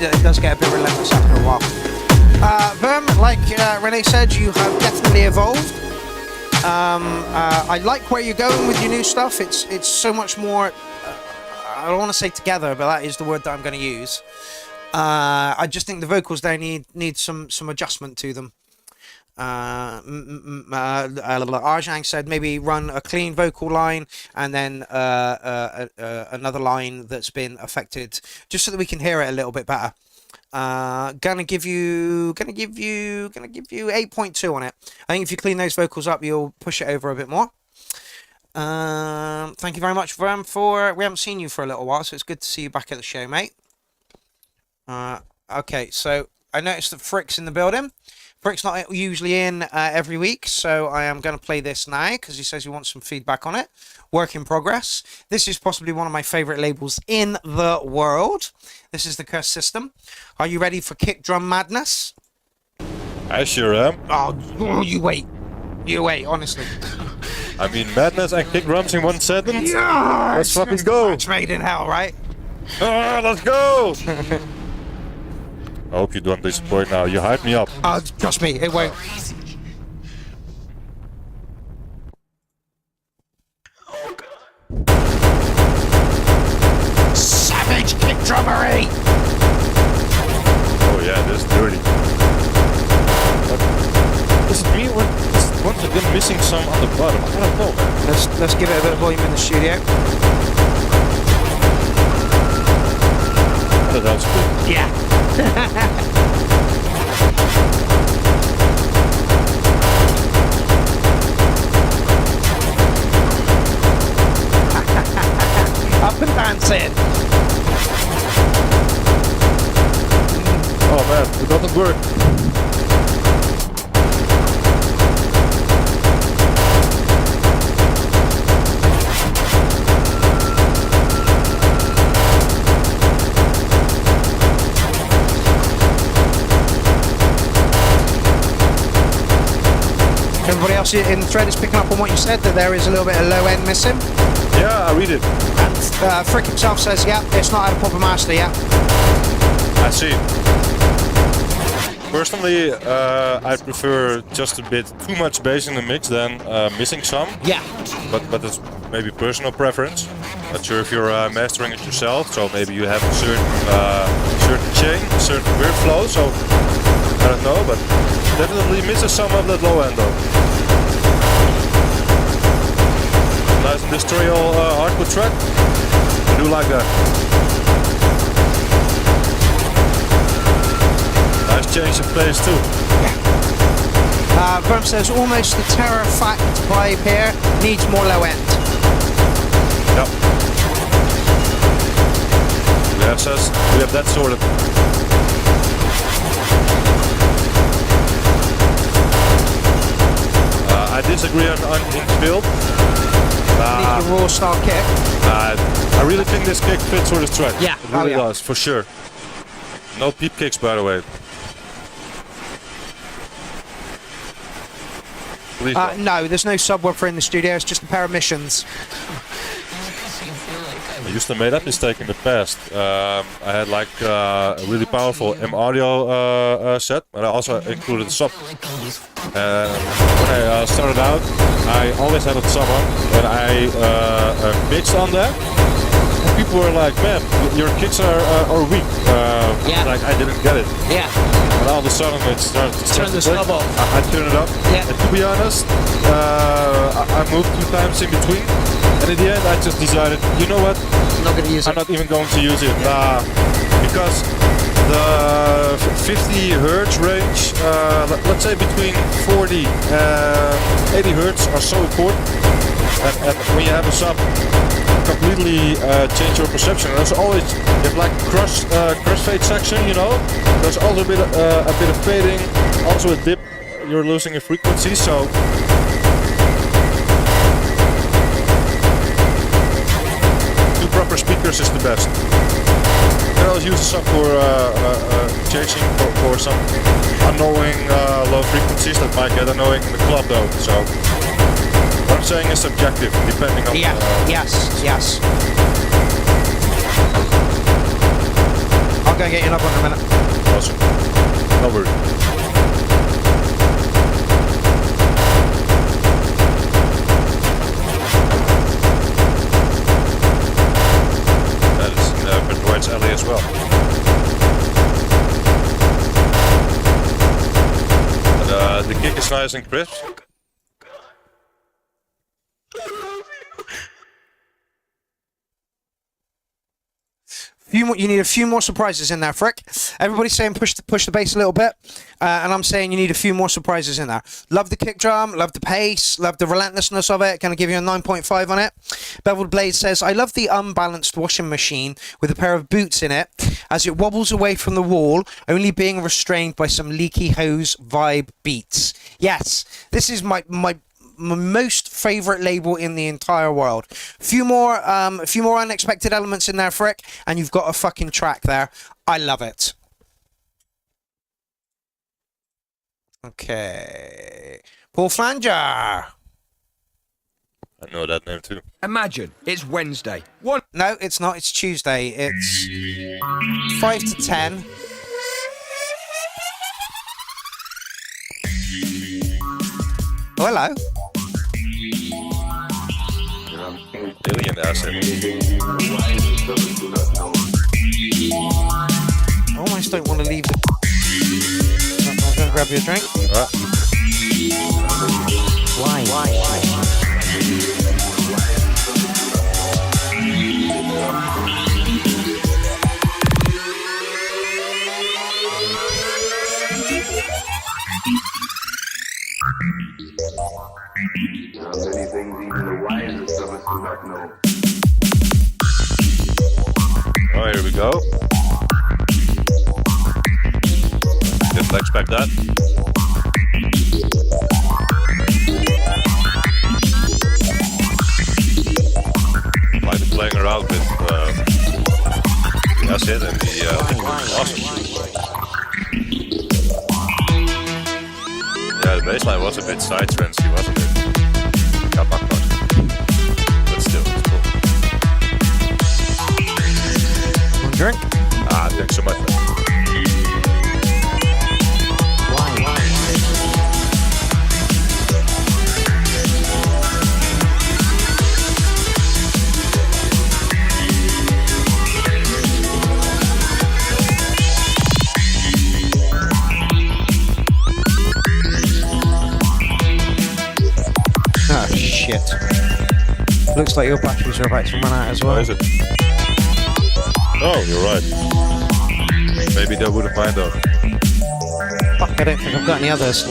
It does get a bit relentless after a while. Verm, like Renee said, you have definitely evolved. I like where you're going with your new stuff. It's so much more. I don't want to say together, but that is the word that I'm going to use. I just think the vocals there need some adjustment to them. Arjang said maybe run a clean vocal line and then another line that's been affected, just so that we can hear it a little bit better. Gonna give you 8.2 on it. I think if you clean those vocals up, you'll push it over a bit more. Thank you very much, Verm. We haven't seen you for a little while, so it's good to see you back at the show, mate. Okay, so I noticed that Frick's in the building. Frick's not usually in every week, so I am going to play this now because he says he wants some feedback on it. Work in progress. This is possibly one of my favorite labels in the world. This is the Curse System. Are you ready for kick drum madness? I sure am. Oh, you wait. You wait, honestly. I mean, madness and kick drums in one sentence? Yeah, let's fucking go. It's made in hell, right? Let's go. I hope you don't disappoint now. You hyped me up. Trust me, it won't. Savage kick drummery! Oh yeah, this is dirty. Is it me or is once again missing some on the bottom? I don't know, man. Let's give it a bit of volume in the studio. That sounds good. Yeah. Up and dancing. Oh man, it doesn't work. Everybody else in the thread is picking up on what you said, that there is a little bit of low end missing. Yeah, I read it. And Frick himself says, yeah, it's not at a proper master yet. I see. Personally, I prefer just a bit too much bass in the mix than missing some. Yeah. But it's maybe personal preference. Not sure if you're mastering it yourself, so maybe you have a certain chain, a certain weird flow, so I don't know, but definitely misses some of that low end though. Nice industrial hardcore track. I do like that. Nice change of pace too. Verm says almost the terror fact by Pierre needs more low end. Yes, we have that sorted. I disagree on infield. Need a raw style kick. I really think this kick fits for the track. Yeah. It really does, for sure. No peep kicks, by the way. Please don't. No, there's no subwoofer in the studio. It's just a pair of missions. I used to make that mistake in the past. I had like a really powerful M audio set, but I also included a sub. When I started out, I always had a sub on, and I mixed on that. And people were like, "Man, your kicks are weak." Like I didn't get it. Yeah. And all of a sudden it started to turn the sub off. I turned it up. Yeah. And to be honest, I moved 2 times in between. And in the end, I just decided, you know what? I'm not going to use it. I'm not even going to use it. Because the 50 hertz range, let's say between 40 and 80 hertz are so important. And when you have a sub, completely change your perception. There's always like crossfade section, you know. There's also a bit of fading, also a dip. You're losing a frequency, so. Two proper speakers is the best. You can always use a sub for changing for some annoying low frequencies that might get annoying in the club, though. So. What I'm saying is subjective, depending on... Yes. I'll go and get you another one in a minute. Awesome. No worries. That is in Bedward's alley as well. But, the kick is nice and crisp. You need a few more surprises in there, Frick. Everybody's saying push the bass a little bit, and I'm saying you need a few more surprises in there. Love the kick drum, love the pace, love the relentlessness of it. Gonna give you a 9.5 on it. Beveled Blade says, I love the unbalanced washing machine with a pair of boots in it as it wobbles away from the wall, only being restrained by some leaky hose vibe beats. Yes, this is my most favorite label in the entire world. A few more unexpected elements in there, Frick, and you've got a fucking track there. I love it. Okay, Paul Flanger. I know that name too. Imagine it's Wednesday. No, it's not. It's Tuesday. It's 5 to 10. Oh, hello. Alien acid. I almost don't want to leave the... I'm going to grab you a drink. Why? Many things even the wisest of us do not know. Oh, here we go. Didn't expect that. Might be playing around with the acid and the awesome. Yeah, the bassline was a bit side transy, wasn't it? Got back much. But still, it's cool. One drink? Thanks so much, man. Oh, shit. Looks like your batteries are about to run out as well. Oh, is it? Oh, you're right. Maybe they wouldn't mind though. Fuck, I don't think I've got any others.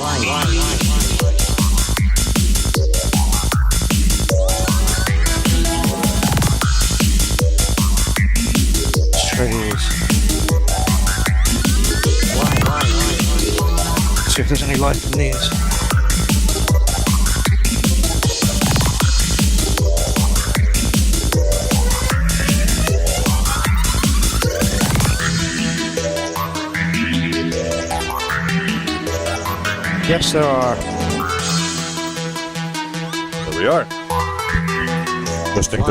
Try these. See if there's any life in these. Yes, there are. There we are. Testing. I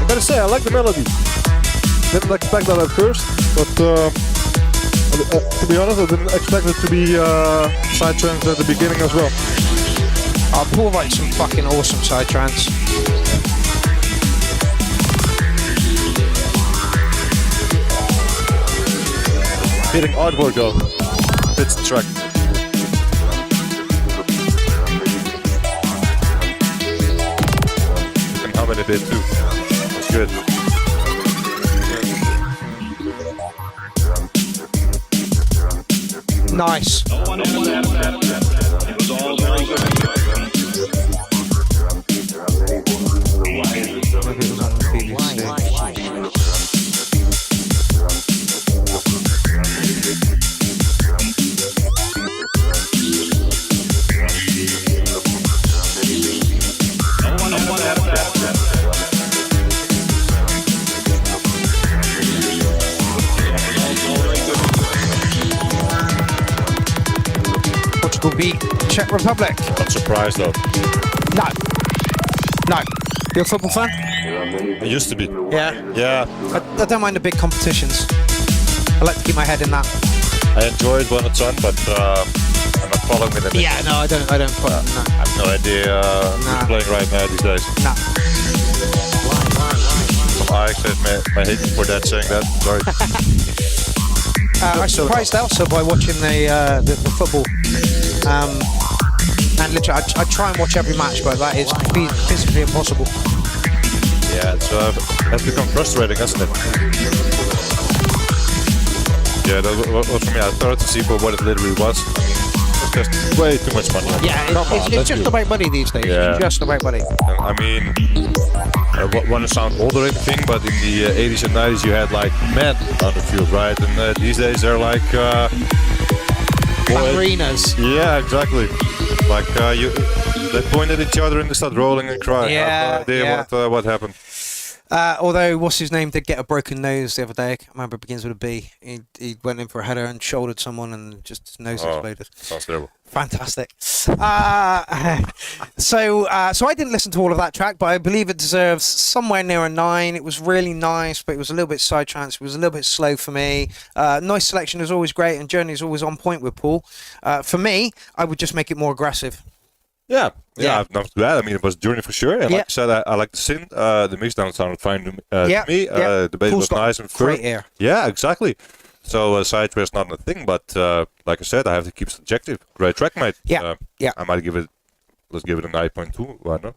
gotta say, I like the melody. Didn't expect that at first, but to be honest, I didn't expect it to be side trance at the beginning as well. Paul writes some fucking awesome side trance. Hitting artwork though, fits the track. And how many did too? That's good. Nice. Portugal beat Czech Republic. Not surprised though. No. You're a football fan? I used to be. Yeah. Yeah. I don't mind the big competitions. I like to keep my head in that. I enjoy it when it's on, but I'm not following it. Yeah, no, I don't follow it. No. I have no idea who's playing right now these days. No. I might hate me for that, saying that. Sorry. I surprised also by watching the football. And literally, I try and watch every match, but that is physically impossible. Yeah, it's become frustrating, hasn't it? Yeah, that was for me. I started to see for what it literally was. It's just way too much money. Yeah, it's just about money these days. Yeah. It's just about money. I mean, I want to sound old or anything, but in the 80s and 90s you had like men on the field, right? And these days they're like arenas. Yeah, exactly. Like they point at each other and they start rolling and crying. Yeah, I have no idea what happened. Although, what's his name did get a broken nose the other day. I can't remember, it begins with a B. He went in for a header and shouldered someone and just his nose exploded. Sounds terrible. Fantastic. So I didn't listen to all of that track, but I believe it deserves somewhere near a 9. It was really nice, but it was a little bit side trance. It was a little bit slow for me. Noise selection is always great, and Journey is always on point with Paul. For me, I would just make it more aggressive. Yeah, I've nothing to add. I mean, it was Journey for sure. And like I said, I like the synth. The mixdown sounded fine to me. The bass was nice and firm. Great air. Yeah, exactly. So side track is not a thing, but like I said, I have to keep it subjective. Great track, mate. Yeah. I might let's give it a 9.2. Why not?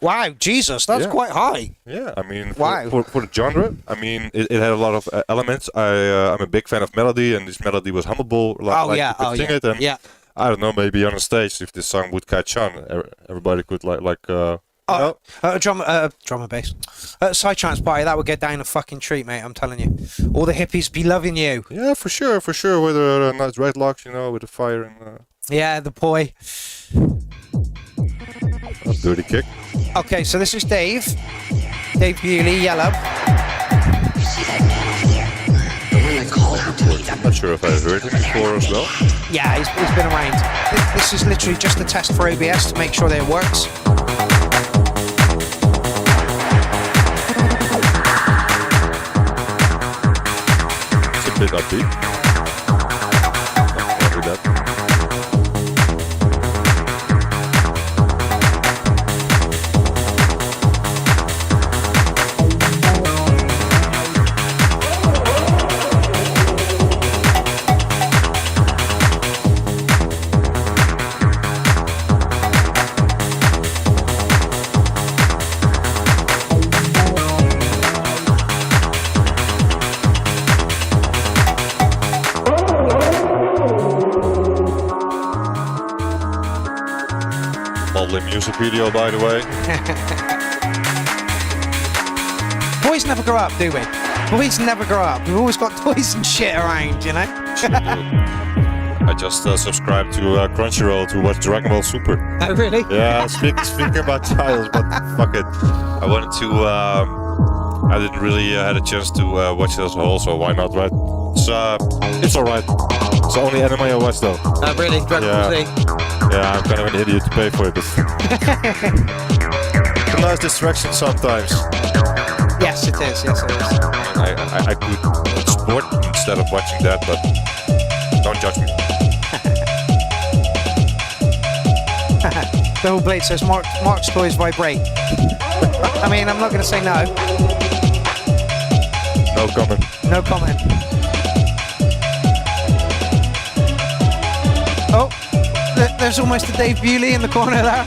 Wow, Jesus, that's quite high. Yeah, I mean, for the genre, I mean, it had a lot of elements. I'm a big fan of melody, and this melody was hummable. You could sing it, and I don't know, maybe on a stage, if this song would catch on, everybody could drum and bass. Side trance party, that would get down a fucking treat, mate, I'm telling you. All the hippies be loving you. Yeah, for sure, with a nice dreadlocks, with the fire and... Yeah, the poi. A dirty kick. Okay, so this is Dave Bewley, Yellow. I'm not sure if I've heard him before as well. Yeah, he's been around. This is literally just a test for OBS to make sure that it works. It's a bit upbeat. I'll do that. Lovely music video, by the way. Boys never grow up, do we? Boys never grow up. We've always got toys and shit around, you know? I just subscribed to Crunchyroll to watch Dragon Ball Super. Oh, really? Yeah, speaking about childs, but fuck it. I wanted to. I didn't really had a chance to watch it as a whole, so why not, right? It's alright. It's the only anime I watch though. Oh, really? Dragon Ball Z? Yeah, I'm kind of an idiot to pay for it, but it's a nice distraction sometimes. Yes, it is. Yes, it is. I could sport instead of watching that, but don't judge me. Double Blade says Mark's toys vibrate. I mean, I'm not going to say no. No comment. No comment. Oh, there's almost a Dave Bewley in the corner there.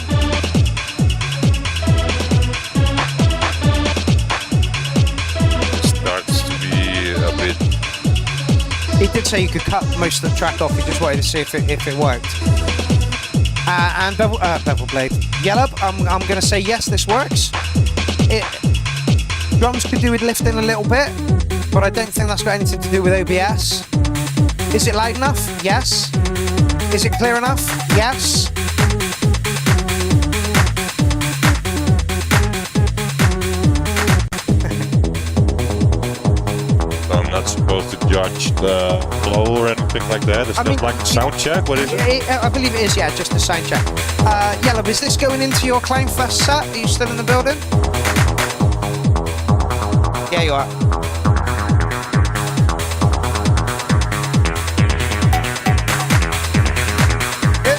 Starts to be a bit. He did say you could cut most of the track off. He just wanted to see if it worked. And Bevel Blade. Yellow, I'm going to say yes, this works. Drums could do with lifting a little bit, but I don't think that's got anything to do with OBS. Is it loud enough? Yes. Is it clear enough? Yes. I'm not supposed to judge the flow or anything like that. It's not like a sound check. What is it? I believe it is, yeah, just a sound check. Yellow, is this going into your Clownfest set? Are you still in the building? Yeah, you are.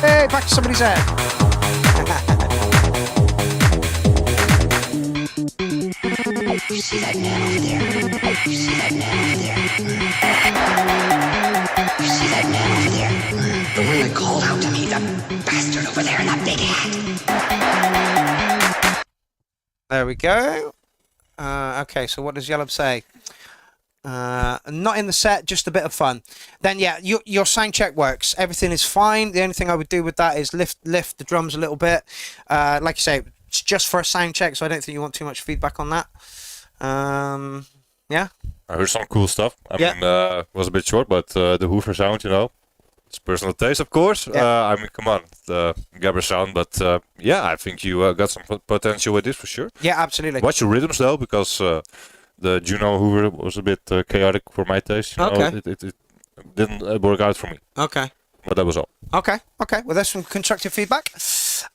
Hey, back to somebody's head. You see that man over there? You see that man over there? You see that man over there? The one that called out to me, the bastard over there in that big hat. There we go. Okay, so what does Yellow say? Not in the set, just a bit of fun. Then yeah, your sound check works. Everything is fine. The only thing I would do with that is lift the drums a little bit. Like you say, it's just for a sound check, so I don't think you want too much feedback on that. Yeah. I heard some cool stuff. I mean, was a bit short, but the Hoover sound, you know, it's personal taste, of course. I mean, come on, the Gabber sound, but yeah, I think you got some potential with this for sure. Yeah, absolutely. Watch your rhythms though, because the Juno Hoover was a bit chaotic for my taste. You know, it didn't work out for me. Okay. But that was all. Okay. Well, there's some constructive feedback.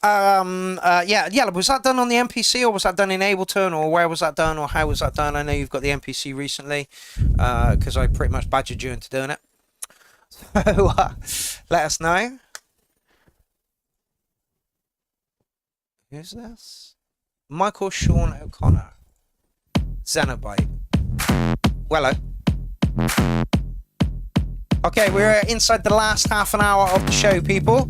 Yeah. Was that done on the MPC or was that done in Ableton or where was that done or how was that done? I know you've got the MPC recently because I pretty much badgered you into doing it. So let us know. Who's this? Michael Sean O'Connor. Xenobite. Wello. Okay, we're inside the last half an hour of the show, people.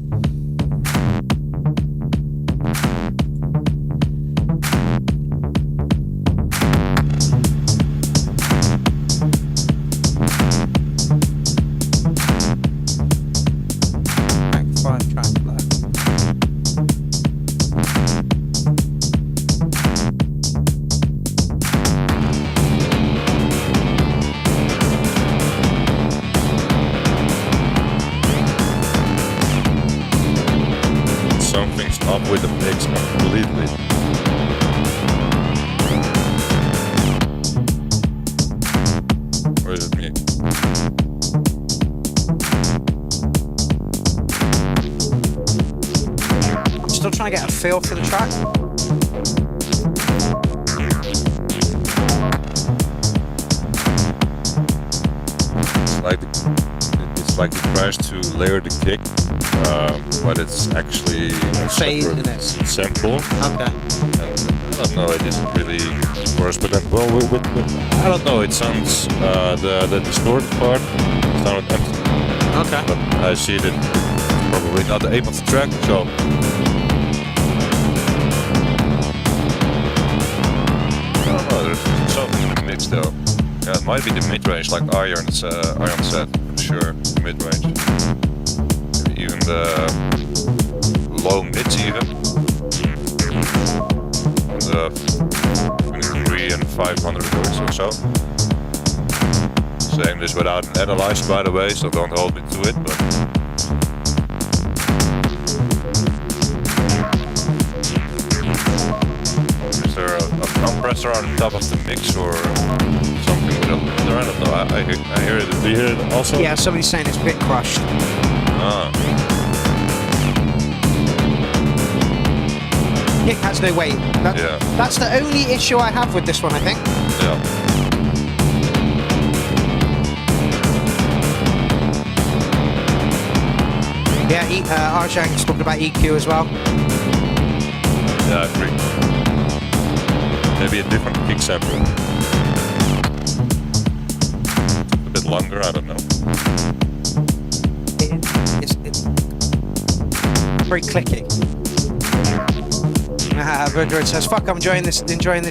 Something's up with the mix completely. Or is it me? I'm still trying to get a feel for the track. It's like the crash to layer the kick, but it's actually a separate sample. Okay. I don't know, it isn't really correspondent well with I don't know, it sounds, the distorted part sounded empty. Okay. But I see that it's probably not the aim of the track, so... I don't know, there's something in the mix though. Yeah, it might be the mid-range, like Iron said, for sure, mid-range. Maybe even the low mids even. between 3 and 500 hertz or so. Saying this without an analyzer, by the way, so don't hold me to it. But is there a compressor on top of the mix or something with a limiter? I don't know. I hear it. Do you hear it also? Yeah, somebody's saying it's bit crushed. Ah. Kick has no weight. That's the only issue I have with this one, I think. Yeah. Yeah, Arjang's talking about EQ as well. Yeah, I agree. Maybe a different kick sample. A bit longer, I don't know. It's very clicky. Burger says, fuck, I'm enjoying this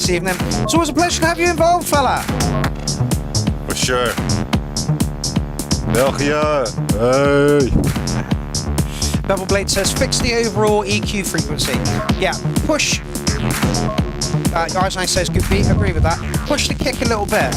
evening. It's always a pleasure to have you involved, fella. For sure. België, hey. Bevel Blade says, fix the overall EQ frequency. Yeah, push. Arsene says, good beat, agree with that. Push the kick a little bit.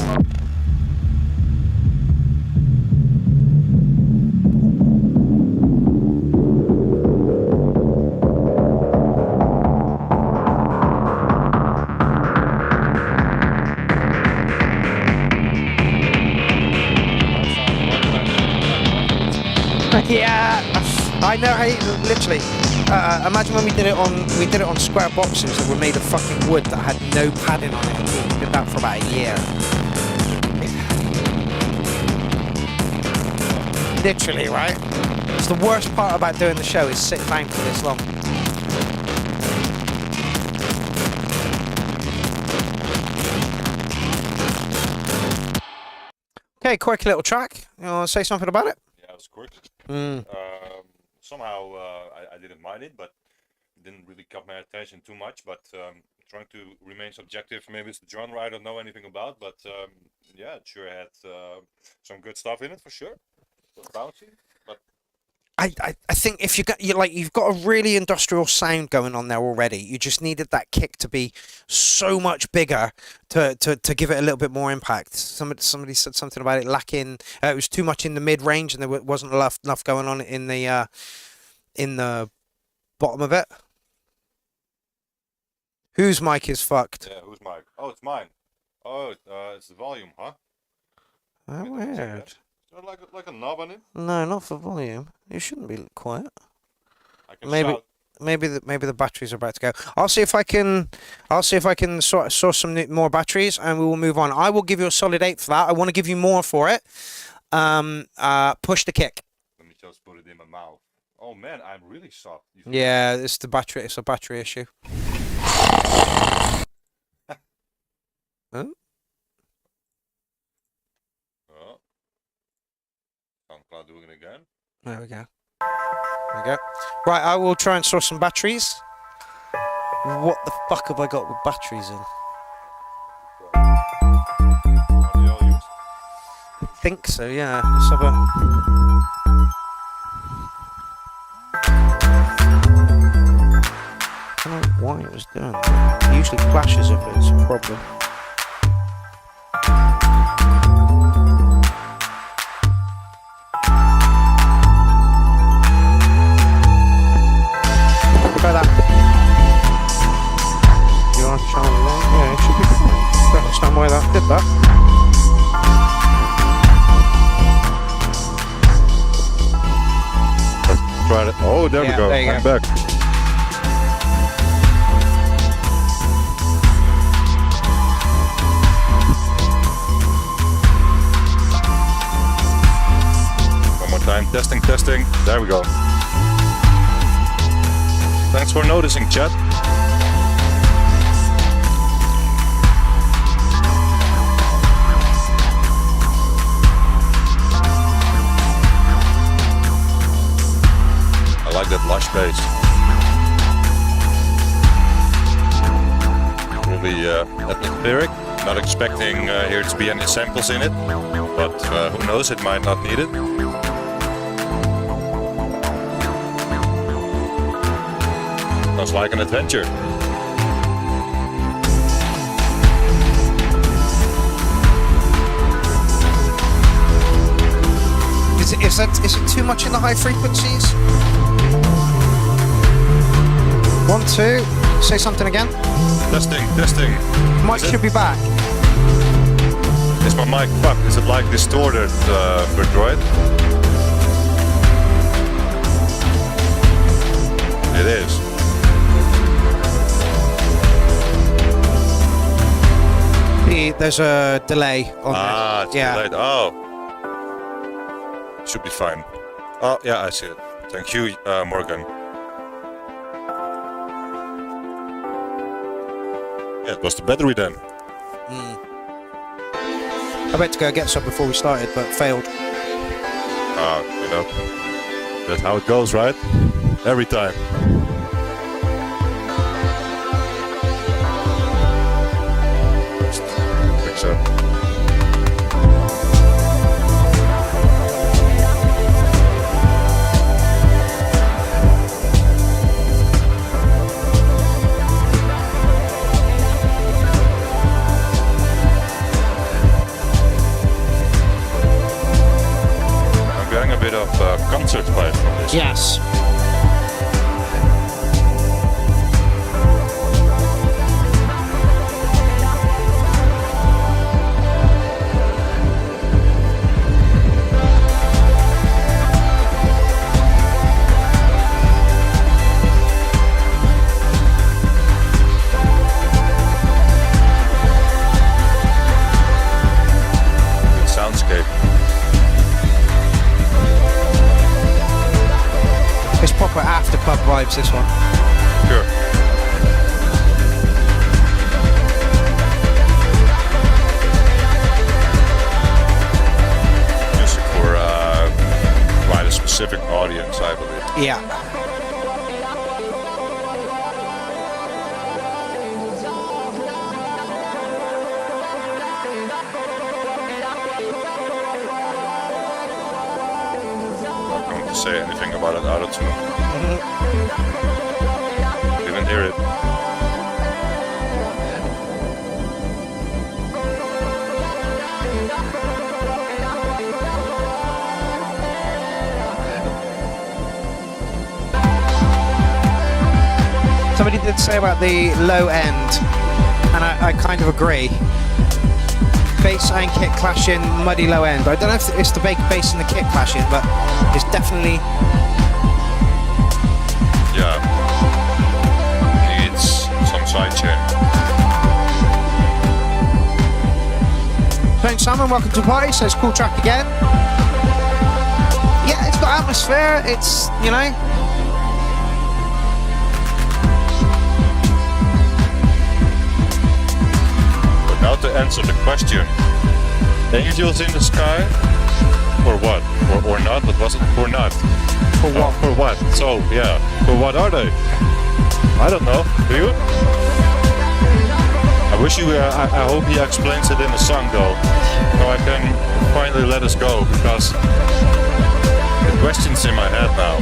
Yeah, I know. Literally, imagine when we did it on square boxes that were made of fucking wood that had no padding on it. We did that for about a year. Literally, right? It's the worst part about doing the show is sitting down for this long. Okay, quick little track. You want to say something about it? Yeah, it was quick. Somehow I didn't mind it, but it didn't really caught my attention too much. But trying to remain subjective, maybe it's the genre I don't know anything about. But yeah, it sure had some good stuff in it for sure. It was bouncy, but I think if you've got a really industrial sound going on there already. You just needed that kick to be so much bigger to give it a little bit more impact. Somebody said something about it lacking. It was too much in the mid range, and there wasn't enough going on in the bottom of it. Whose mic is fucked? yeah, whose mic? Oh, it's mine. Oh, it's the volume, huh? Oh, weird. Is there like a knob on it? No, not for volume. You shouldn't be quiet. I can Maybe. shout. Maybe the batteries are about to go. I'll see if I can source some more batteries, and we will move on. I will give you a solid 8 for that. I want to give you more for it. Push the kick. Let me just put it in my mouth. Oh man, I'm really soft. Yeah, it's the battery. It's a battery issue. Huh? Oh. SoundCloud doing it again. There we go. There we go. Right, I will try and source some batteries. What the fuck have I got with batteries in? Are they all used? I think so, yeah. Let's have a... I don't know why it was doing that. It usually flashes if it's a problem. Try that. You want to try it along? Yeah, it should be fine. Don't understand why that did that. Let's try it. Oh, there we go. There you I'm go. back. One more time. Testing, testing. There we go. Thanks for noticing, chat. I like that lush bass. Really atmospheric. Not expecting here to be any samples in it, but who knows, it might not need it. Sounds like an adventure. Is it too much in the high frequencies? 1, 2. Say something again. Testing. Mic should be back. Is my mic fucked? Is it like distorted for Droid? It is. There's a delay on it's delayed. Oh. Should be fine. Oh, yeah, I see it. Thank you, Morgan. Yeah, it was the battery then. I meant to go get some before we started, but failed. You know, that's how it goes, right? Every time. Fix up. A bit of concert vibe from this. Yes. Good soundscape. It's proper after pub vibes, this one. Sure. Music for quite a specific audience, I believe. Yeah. Not going to say anything about it out of tune. Even hear it. Somebody did say about the low end, and I kind of agree. Bass and kick clashing, muddy low end. I don't know if it's the bass and the kick clashing, but it's definitely... Yeah. Needs some sidechain. Thanks, Simon. Welcome to the party. Says cool track again. Yeah, it's got atmosphere. It's, you know... But now to answer the question. Angels in the sky? Or what? Or not? What was it? Or not? For what? For what? So, yeah. For what are they? I don't know. Do you? I wish you... I hope he explains it in the song, though. So I can finally let us go, because... the question's in my head now.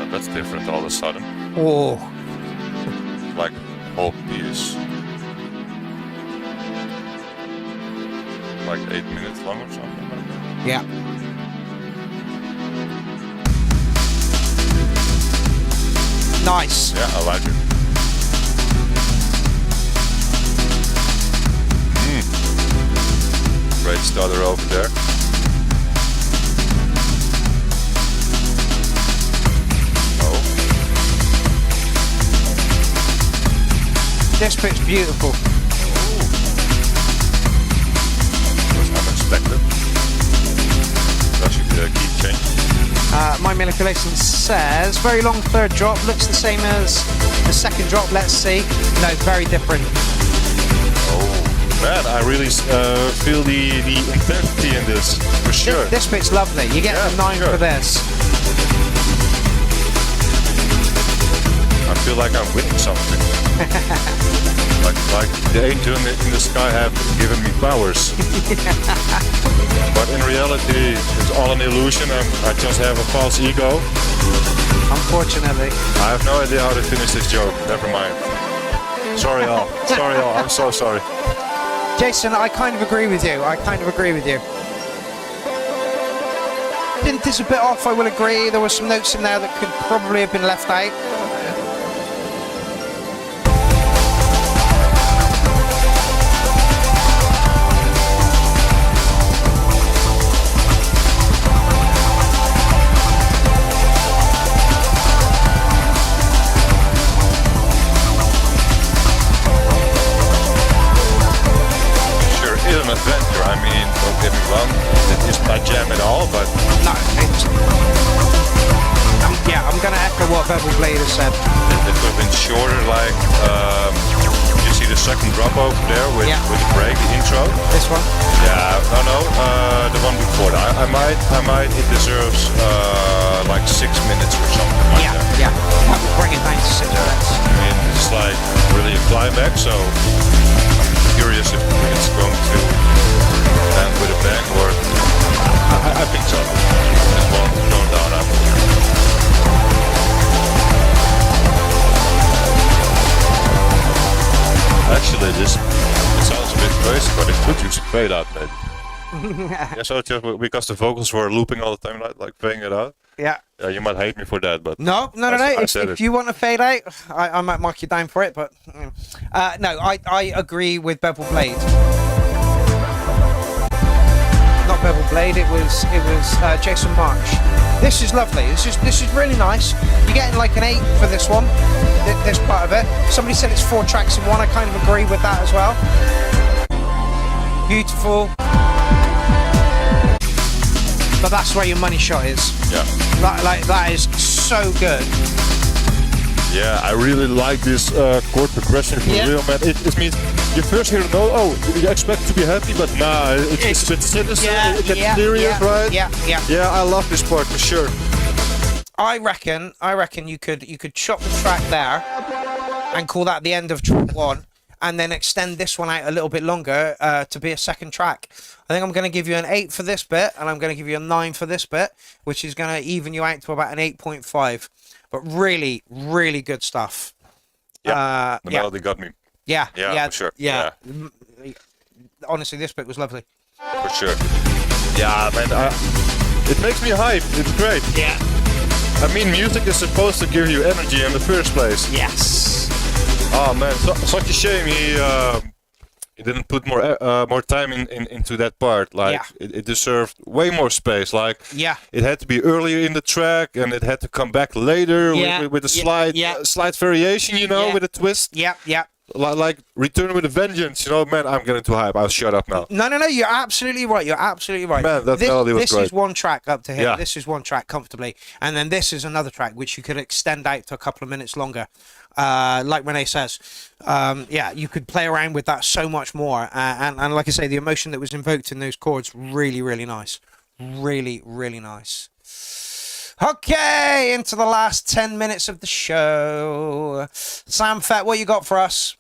That's different all of a sudden. Oh. Like whole piece. Like 8 minutes long or something like that. Yeah. Nice. Yeah, I like it. Great starter over there. This bit's beautiful. Was unexpected. That should be a key change. My manipulation says very long third drop, looks the same as the second drop. Let's see. No, very different. Oh man, I really feel the intensity in this for sure. This bit's lovely. You get a 9 for this. I'm feel like I'm winning something. like the angel in the sky have given me powers. But in reality, it's all an illusion, and I just have a false ego. Unfortunately. I have no idea how to finish this joke. Never mind. Sorry all. Sorry all. I'm so sorry. Jason, I kind of agree with you. Didn't this a bit off, I will agree. There were some notes in there that could probably have been left out. An adventure. I mean, don't get me wrong, it isn't my jam at all, but no, I'm gonna echo what Bevel Blade has said. It could have been shorter, like you see the second drop over there with the break, the intro. This one? Yeah, no, the one before that. I might. It deserves like 6 minutes or something like that. Yeah. That would bring it down to 6 minutes. I mean, it's like really a climax, so. Curious if it's going to end with a bang or I think so. Just one going down up. Actually, it sounds a bit crazy, but it could use a fade out maybe. Yeah, so just because the vocals were looping all the time, like fading it out. Yeah. You might hate me for that, but no. If you want to fade out, I might mark you down for it. But no, I agree with Bevel Blade. Not Bevel Blade. It was Jason March. This is lovely. This is really nice. You're getting like an 8 for this one. This part of it. Somebody said it's 4 tracks in one. I kind of agree with that as well. Beautiful. But that's where your money shot is. Yeah. That is so good. Yeah, I really like this chord progression for real, man. It means you first hear the note, you expect to be happy, but nah, it's a bit sinister, it gets serious, right? Yeah. Yeah, I love this part for sure. I reckon you could chop the track there and call that the end of track 1. And then extend this one out a little bit longer to be a second track. I think I'm going to give you an 8 for this bit, and I'm going to give you a 9 for this bit, which is going to even you out to about an 8.5. But really, really good stuff. Yeah, the melody got me. Yeah, for sure. Yeah. Honestly, this bit was lovely. For sure. Yeah, man, it makes me hype. It's great. Yeah. I mean, music is supposed to give you energy in the first place. Yes. Oh man, such a shame he didn't put more time into that part. Like it deserved way more space. Like it had to be earlier in the track, and it had to come back later with a slight variation, with a twist. Yeah. Like Return with a Vengeance, man, I'm getting too hype. I'll shut up now. No, you're absolutely right. Man, that melody was great. This is one track up to here. Yeah. This is one track comfortably. And then this is another track which you could extend out to a couple of minutes longer. Like Renee says, you could play around with that so much more. And like I say, the emotion that was invoked in those chords, really, really nice. Really, really nice. Okay, into the last 10 minutes of the show. Sam Fett, what you got for us?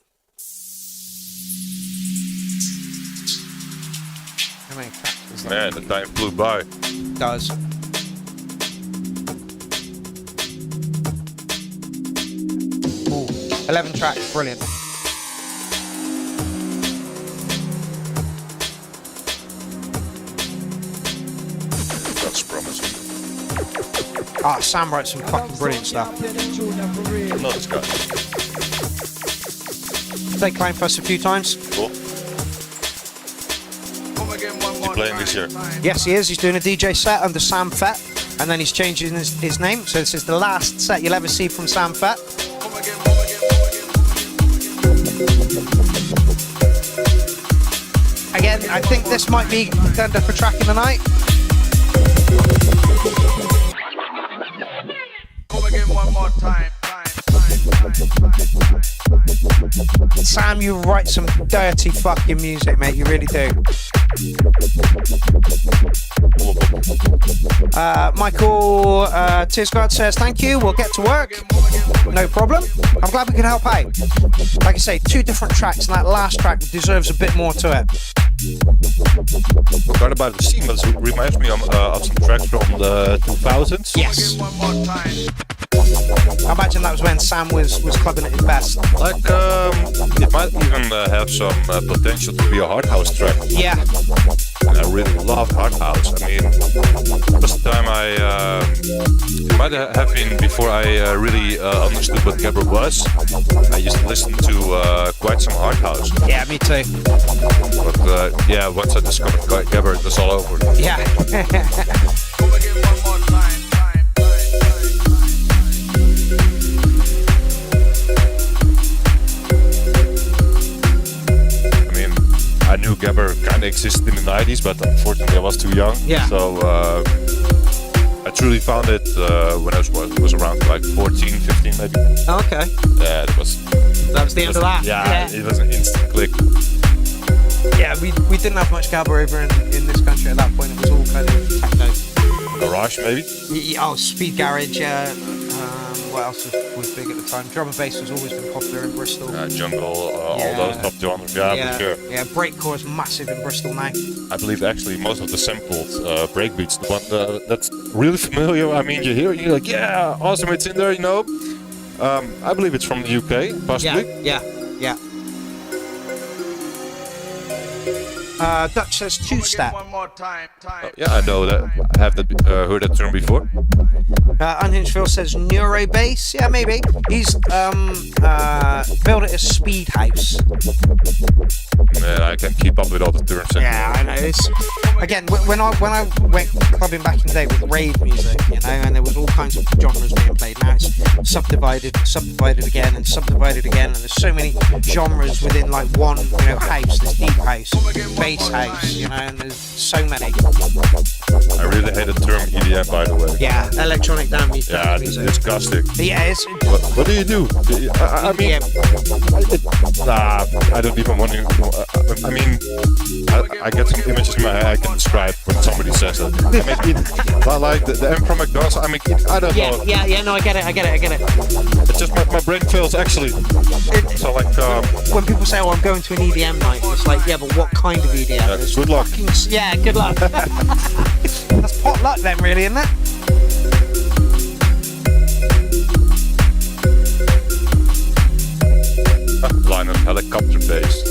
How many tracks is that? Man, the time flew by. It does. Ooh, 11 tracks, brilliant. That's promising. Sam wrote some fucking brilliant stuff. No, this guy. Played Climb for us a few times. Cool. Is he playing this year? Yes, he is. He's doing a DJ set under Sam Fett, and then he's changing his name. So this is the last set you'll ever see from Sam Fett. Again, I think this might be turned up a track in the night. Again one more time. Sam, you write some dirty fucking music, mate. You really do. Michael Tisgard says thank you. We'll get to work. No problem. I'm glad we could help out. Like I say, 2 different tracks, and that last track deserves a bit more to it. Forgot about the scene, but it reminds me of some tracks from the 2000s. Yes. I imagine that was when Sam was clubbing at his best. Like, it might even have some potential to be a hard house track. Yeah. And I really love hard house. I mean, first time it might have been before I really understood what Gabber was. I used to listen to quite some hard house. Yeah, me too. But yeah, once I discovered Gabber, it was all over. Yeah. I knew Gabber kind of existed in the 90s, but unfortunately I was too young. Yeah. So I truly found it when I was around like 14, 15 maybe. Okay. Yeah, that was the end of that. Yeah, it was an instant click. Yeah, we didn't have much Gabber over in this country at that point. It was all kind of techno. Garage maybe? Oh, speed garage, yeah. What else was big at the time? Drum and bass has always been popular in Bristol. Jungle, all those top genres, yeah, for sure. Yeah, breakcore is massive in Bristol now. I believe actually most of the sampled breakbeats, the one that's really familiar, I mean, you hear it, you're like, yeah, awesome, it's in there, you know. I believe it's from the UK, possibly. Yeah. Dutch says 2-step. Yeah, I know that. I have heard that term before. Unhinged Phil says Neurobass. Yeah, maybe. He's built it as Speed House. Man, I can't keep up with all the terms. Yeah, I know. It's, again, when I went clubbing back in the day with rave music, you know, and there was all kinds of genres being played. Now it's subdivided again, and there's so many genres within like one, you know, house. There's deep house, bass house, you know, and there's so many. I really hate the term EDM, by the way. Yeah, electronic dance music. Yeah, it's disgusting. Yeah, it's. What do you do? I mean, I don't even want to. I mean, I get some images in my head I can describe when somebody says that. I mean, like the M from McDonald's. I mean, I don't know. Yeah. No, I get it. It's just my brain fails actually. So like, when people say, "Oh, I'm going to an EDM night," it's like, yeah, but what kind of EDM? Yeah, good luck. Yeah, good luck. That's pot luck then, really, isn't it? Line of helicopter bass.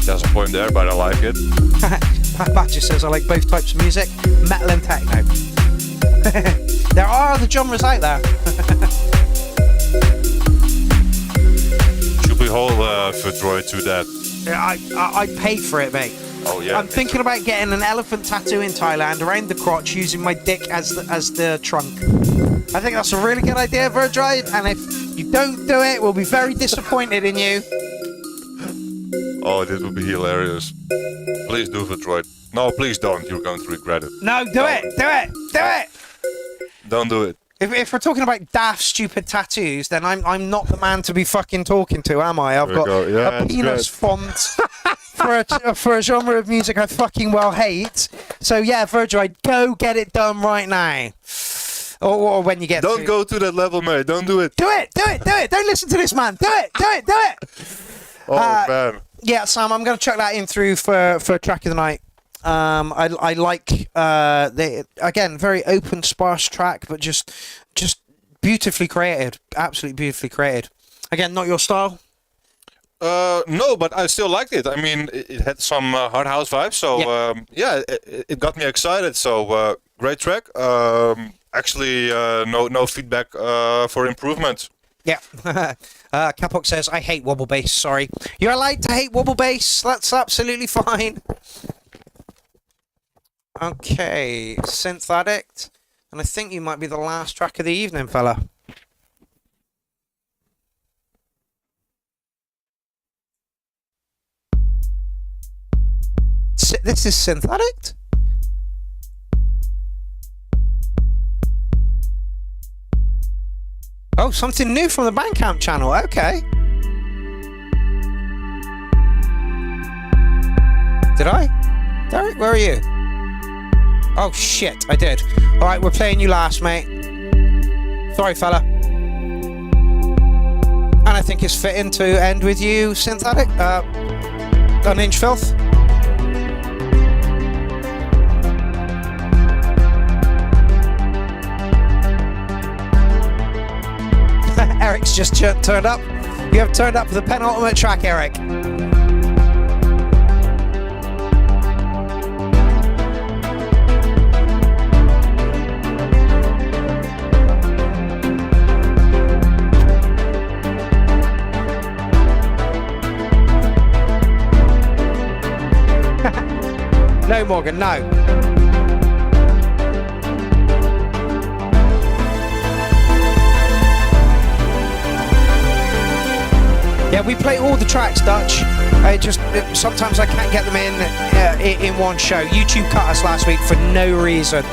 There's a point there, but I like it. Pat Batcher says I like both types of music, metal and techno. There are other genres out there. Should we hold Verdroid to that? I'd pay for it, mate. Oh yeah. I'm thinking about getting an elephant tattoo in Thailand around the crotch, using my dick as the trunk. I think that's a really good idea, Verdroid, and if you don't do it, we'll be very disappointed in you. Oh, this would be hilarious. Please do Verdroid. No, please don't. You're going to regret it. No, do it. Don't do it. If we're talking about daft, stupid tattoos, then I'm not the man to be fucking talking to, am I? I've got a penis font for a genre of music I fucking well hate. So yeah, Verdroid, go get it done right now. Or when you get Don't go to that level, mate. Don't do it. Do it. Don't listen to this man. Do it. Oh, man. Yeah, Sam, I'm going to chuck that in through for track of the night. I like the, again, very open, sparse track, but just beautifully created. Absolutely beautifully created. Again, not your style? No, but I still liked it. I mean, it had some hard house vibes, so it got me excited. So great track. Actually, no feedback for improvement. Yeah. Kapok says, I hate wobble bass, sorry. You're allowed to hate wobble bass. That's absolutely fine. Okay, Synth Addict. And I think you might be the last track of the evening, fella. This is Synth Addict? Oh, something new from the Bandcamp channel. Okay. Did I? Derek, where are you? Oh shit, I did. Alright, we're playing you last, mate. Sorry, fella. And I think it's fitting to end with you, Synthetic. An Inch Filth. Eric's just turned up. You have turned up for the penultimate track, Eric. No, Morgan, no. Yeah, we play all the tracks, Dutch. Sometimes I can't get them in one show. YouTube cut us last week for no reason.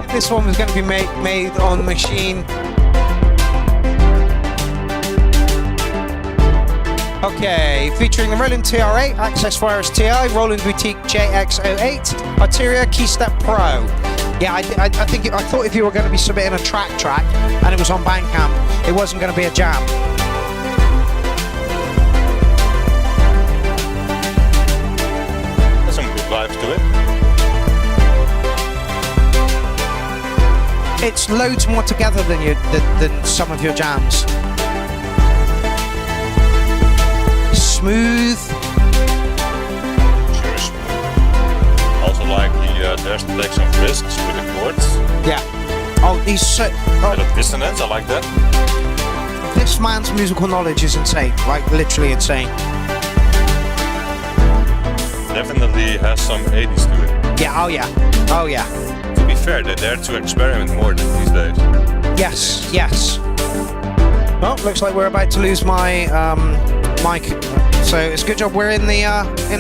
This one was going to be made on the machine. Okay, featuring the Roland TR8, Access Virus TI, Roland Boutique JX08, Arteria Keystep Pro. Yeah, I thought if you were going to be submitting a track and it was on Bandcamp, it wasn't going to be a jam. There's some good vibes to it. It's loads more together than some of your jams. Smooth. Sure, smooth. Also like he dares to take some risks with the chords. Yeah. Oh, he's so... Oh. Bit of dissonance, I like that. This man's musical knowledge is insane. Like, literally insane. Definitely has some 80s to it. Yeah, oh yeah. Oh yeah. To be fair, they dare to experiment more than these days. Yes, yes. Well, looks like we're about to lose my mic. So it's a good job we're in the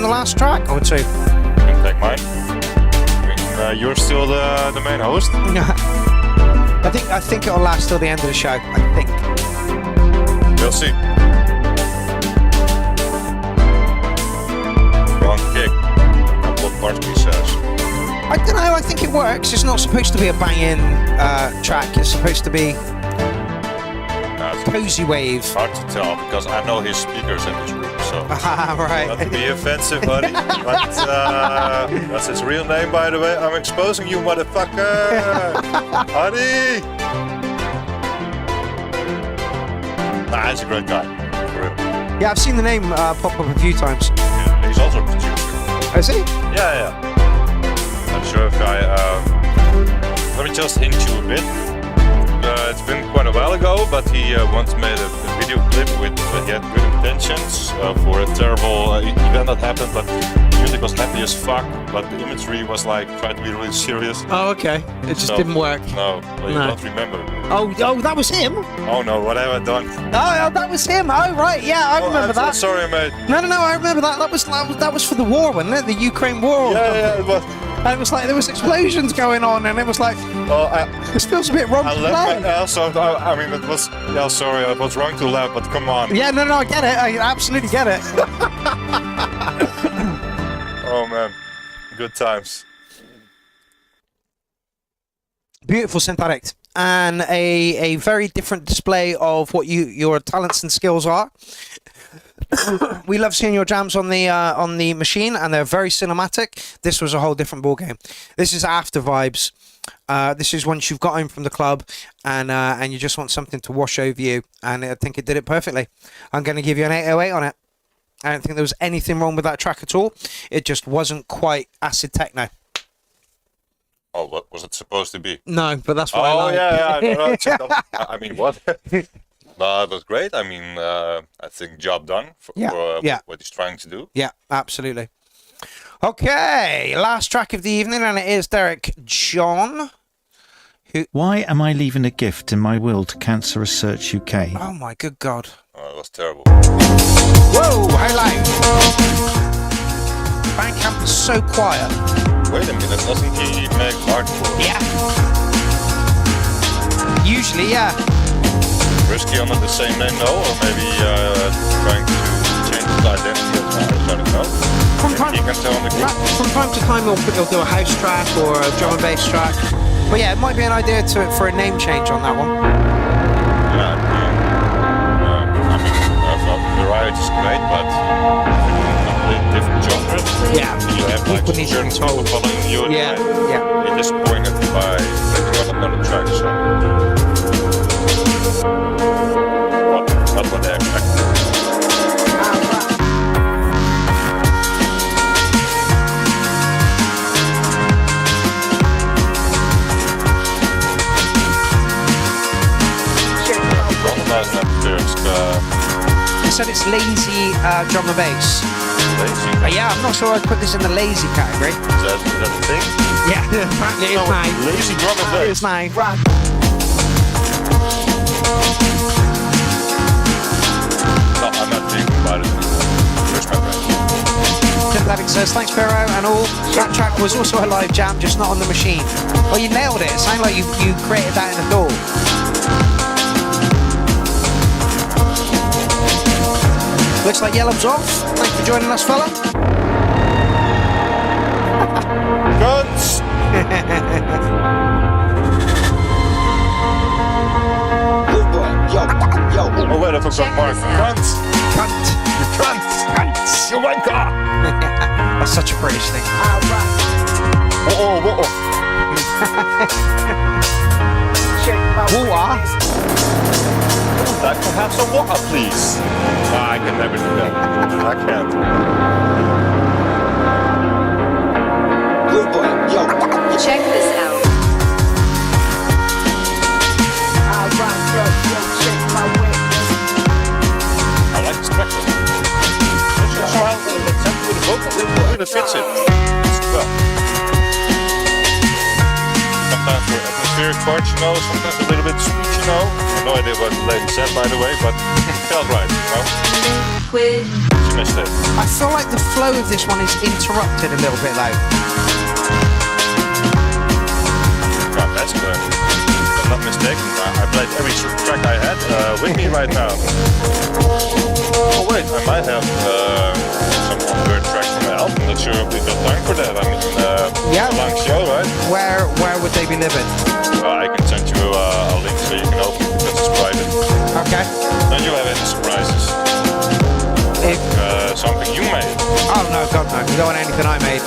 last track or two. You can take mine. I mean, you're still the main host. I think it'll last till the end of the show. I think. We'll see. Wrong kick. Couple of parts, he says. I don't know. I think it works. It's not supposed to be a bang-in track. It's supposed to be cozy wave. Hard to tell because I know his speakers in this room. So right. Not to be offensive, buddy, but that's his real name, by the way. I'm exposing you, motherfucker, buddy. Nah, he's a great guy. For real. Yeah, I've seen the name pop up a few times. Yeah, he's also a producer. Oh, is he? Yeah. Not sure if let me just hint you a bit. It's been quite a while ago, but he once made a video clip with he had good intentions for a terrible event that happened, but the music was happy as fuck, but the imagery was like trying to be really serious. Oh, okay. It just didn't work. No, well, you don't remember. Oh, that was him? Oh no, what have I done? Oh, that was him. Oh, right, yeah, I remember that. So sorry, mate. No, I remember that. That was for the war, wasn't it? The Ukraine war. Yeah, it was. And it was like there was explosions going on, and it was like, this feels a bit wrong to play. I mean, it was. Yeah, sorry, I was wrong to laugh, but come on. Yeah, no, I get it. I absolutely get it. Oh man, good times. Beautiful synthetic, and a very different display of what your talents and skills are. We love seeing your jams on the machine, and they're very cinematic. This was a whole different ball game. This is after vibes. This is once you've got home from the club and you just want something to wash over you, and I think it did it perfectly. I'm going to give you an 808 on it. I don't think there was anything wrong with that track at all. It just wasn't quite acid techno. Oh, what was it supposed to be? No, but that's what I like. No, I mean, what? No, it was great. I mean, I think job done for what he's trying to do. Yeah, absolutely. Okay, last track of the evening, and it is Derek John. Why am I leaving a gift in my will to Cancer Research UK? Oh my good God. Oh, that was terrible. Whoa, how loud? Bandcamp is so quiet. Wait a minute, doesn't he make hardcore? Yeah. Usually, yeah. Risky under the same name, no? Or maybe trying to change his identity as well, I don't know. From time to time he'll do a house track or a drum and bass track. But yeah, it might be an idea for a name change on that one. Yeah, I mean, variety is great, but completely different genres. Yeah. You have like certain people following you, and you're disappointed by picking up another track. So not what they expected. He said it's lazy drum and bass. Lazy? Yeah, I'm not sure I'd put this in the lazy category. Is that a thing? Yeah, apparently it's mine. Lazy drum and bass? It's mine. No, I'm not thinking about it. Where's my friend? Synthetic says, thanks Pierrot and all. That track was also a live jam, just not on the machine. Well, you nailed it. It sounded like you created that in a DAW. Looks like Yellow's off. Thanks for joining us, fella. Guns! Good boy, yo. Oh wait, I forgot Mark. Guns! Cunt. Cunts! You wanker! That's such a British thing. Whoa. I can have some water, please. I can never do that. I can't. Good boy, yo. Check this out. I like this track. It's so helpful. It's helpful with the vocal. It really fits it. Well. Sometimes for atmospheric parts, you know, sometimes a little bit sweet, you know. I have no idea what the lady said, by the way, but it felt right, you know. Quid. She missed it. I feel like the flow of this one is interrupted a little bit though. God, that's good. If I'm not mistaken, I played every track I had with me right now. Oh wait, I might have some third tracks from the album. I'm not sure if we've got time for that. I mean, yeah. A long show, right? Where would they be living? I can send you a link so you can open it because it's private. Okay. Don't you have any surprises? Something you made? Oh no, God no. You don't want anything I made.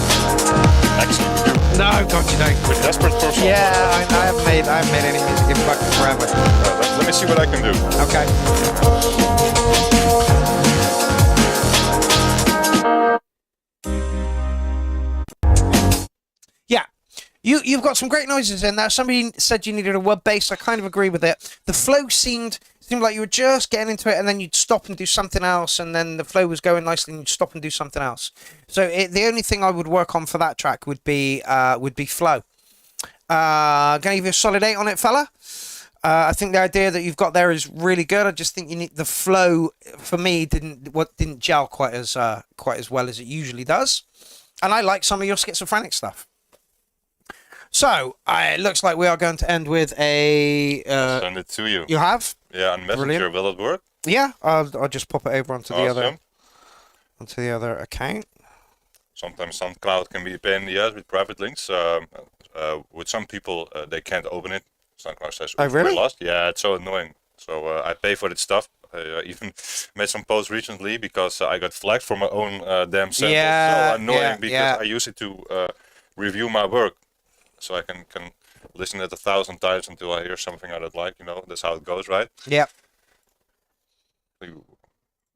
Actually, you do. No, God, you don't. We're desperate for something. Yeah, I haven't made any music in fucking forever. Let me see what I can do. Okay. Yeah. You've got some great noises in there. Somebody said you needed a web bass. I kind of agree with it. The flow seemed like you were just getting into it, and then you'd stop and do something else, and then the flow was going nicely, and you'd stop and do something else. So the only thing I would work on for that track would be flow. Gonna give you a solid 8 on it, fella. I think the idea that you've got there is really good. I just think you need the flow. For me, didn't gel quite as well as it usually does, and I like some of your schizophrenic stuff. So it looks like we are going to end with a. I'll send it to you. You have? Yeah, on Messenger. Brilliant. Will it work? Yeah, I'll just pop it over onto Awesome. the other account. Sometimes SoundCloud can be a pain in the ass with private links. With some people, they can't open it. SoundCloud says, "Oh, really? We're lost." Yeah, it's so annoying. So I pay for that stuff. I even made some posts recently because I got flagged for my own damn sample. Yeah, so annoying because yeah. I use it to review my work. So I can listen it 1,000 times until I hear something I don't like. You know, that's how it goes, right? Yeah.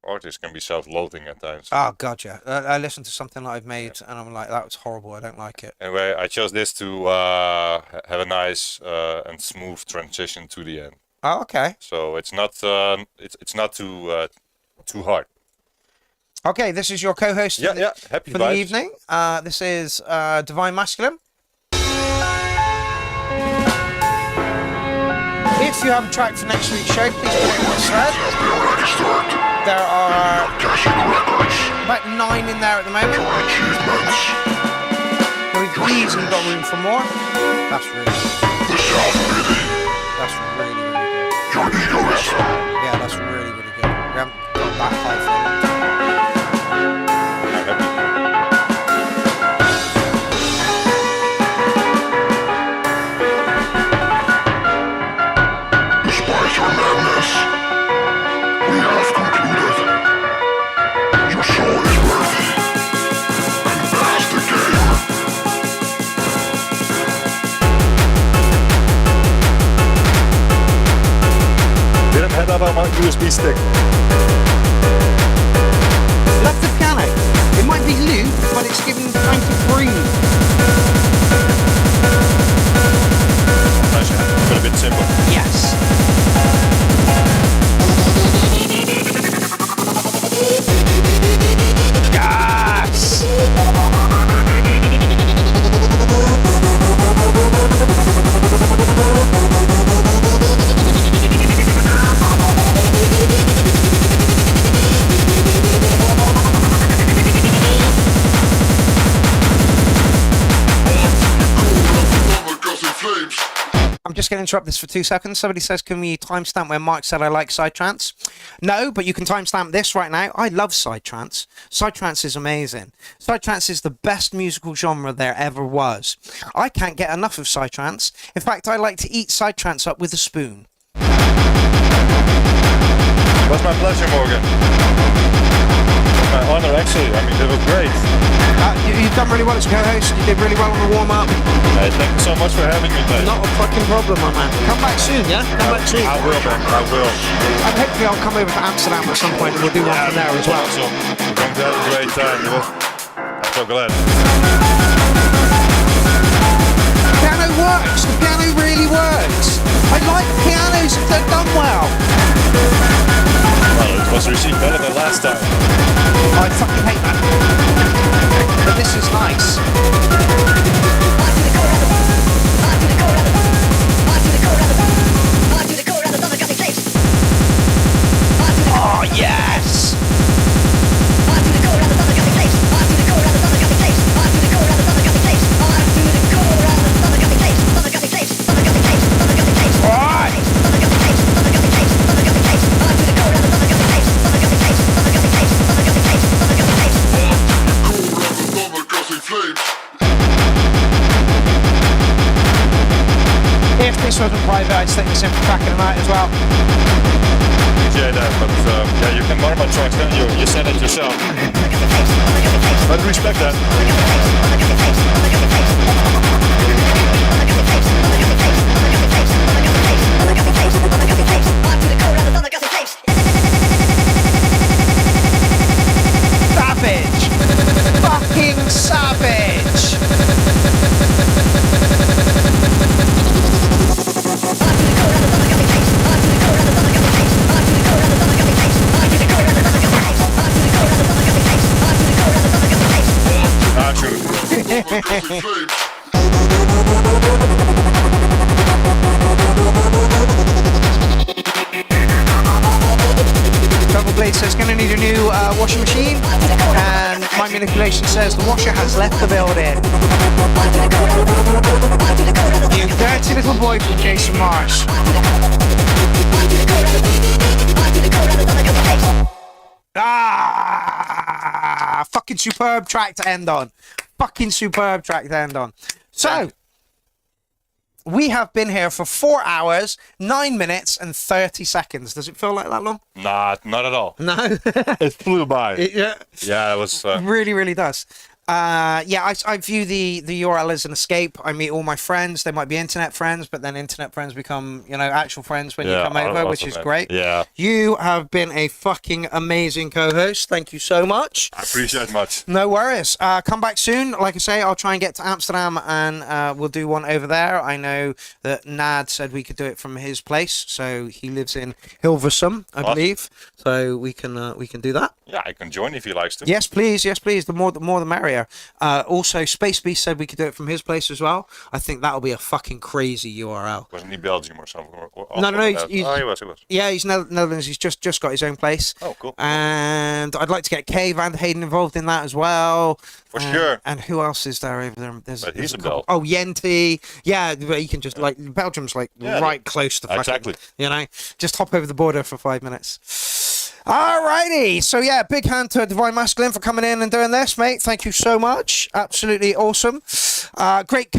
Artists can be self-loathing at times. Oh God, yeah. I listened to something that I've made, and I'm like, that was horrible. I don't like it. Anyway, I chose this to have a nice and smooth transition to the end. Oh, okay. So it's not too hard. Okay, this is your co-host Happy for vibes. the evening. This is Divine Masculine. If you have a track for next week's show, please put it in the thread. There are about 9 in there at the moment. We've easily got room for more. That's really good. That's really, really good. Yeah, that's really, really good. We haven't got that high for a long time. Despite your madness, we have concluded your soul is worthy and that's the game. Didn't head up on my USB stick. Left the piano. It might be loop, but it's given time to breathe. Sometimes you have to put a bit simple. Yes. Yes! I'm just going to interrupt this for 2 seconds. Somebody says, can we timestamp where Mark said I like psytrance? No, but you can timestamp this right now. I love psytrance. Psytrance is amazing. Psytrance is the best musical genre there ever was. I can't get enough of psytrance. In fact, I like to eat psytrance up with a spoon. It was my pleasure, Morgan. My honor, actually. I mean, it was great. You've done really well as co-host. You did really well on the warm-up. Hey, thank you so much for having me, mate. Not a fucking problem, my man. Come back soon, yeah? Come back soon. I will, man. I will. And hopefully I'll come over to Amsterdam at some point and we'll do one from there as well. Awesome. We're going to have a great time. I'm so glad. The piano works. The piano really works. I like pianos if they're done well. Well, it was received better than last time. I fucking hate that. But this is nice. Oh, yes! If this wasn't private, I'd stick this in for track of the night as well. Yeah, that, but yeah, you can mark my tracks, can't you? You said it yourself. But respect that. Savage! Fucking savage! Double Blade says, gonna need a new washing machine, and my manipulation says the washer has left the building. You dirty little boy from Jason Mars. Fucking superb track to end on. Fucking superb track to end on. So, we have been here for 4 hours, 9 minutes, and 30 seconds. Does it feel like that long? Nah, not at all. No? It flew by. Yeah. Yeah, it was... really, really does. I view the URL as an escape. I meet all my friends. They might be internet friends, but then internet friends become, actual friends when you come over, which is great. Yeah. You have been a fucking amazing co-host. Thank you so much. I appreciate much. No worries. Come back soon. Like I say, I'll try and get to Amsterdam and we'll do one over there. I know that Nad said we could do it from his place, so he lives in Hilversum, I believe. So we can do that. Yeah, I can join if he likes to. Yes, please. Yes, please. The more the merrier. Also, Space Beast said we could do it from his place as well. I think that'll be a fucking crazy URL. Wasn't he Belgium or something? No, he was. Yeah, he's Netherlands. He's just got his own place. Oh, cool. And I'd like to get Kay Van Hayden involved in that as well. For sure. And who else is there over there? There's he's a couple. Bel. Oh, Yenti. Yeah, but you can just Belgium's right close to fucking. Exactly. Just hop over the border for 5 minutes. Alrighty, so yeah, big hand to Divine Masculine for coming in and doing this, mate. Thank you so much. Absolutely awesome. Great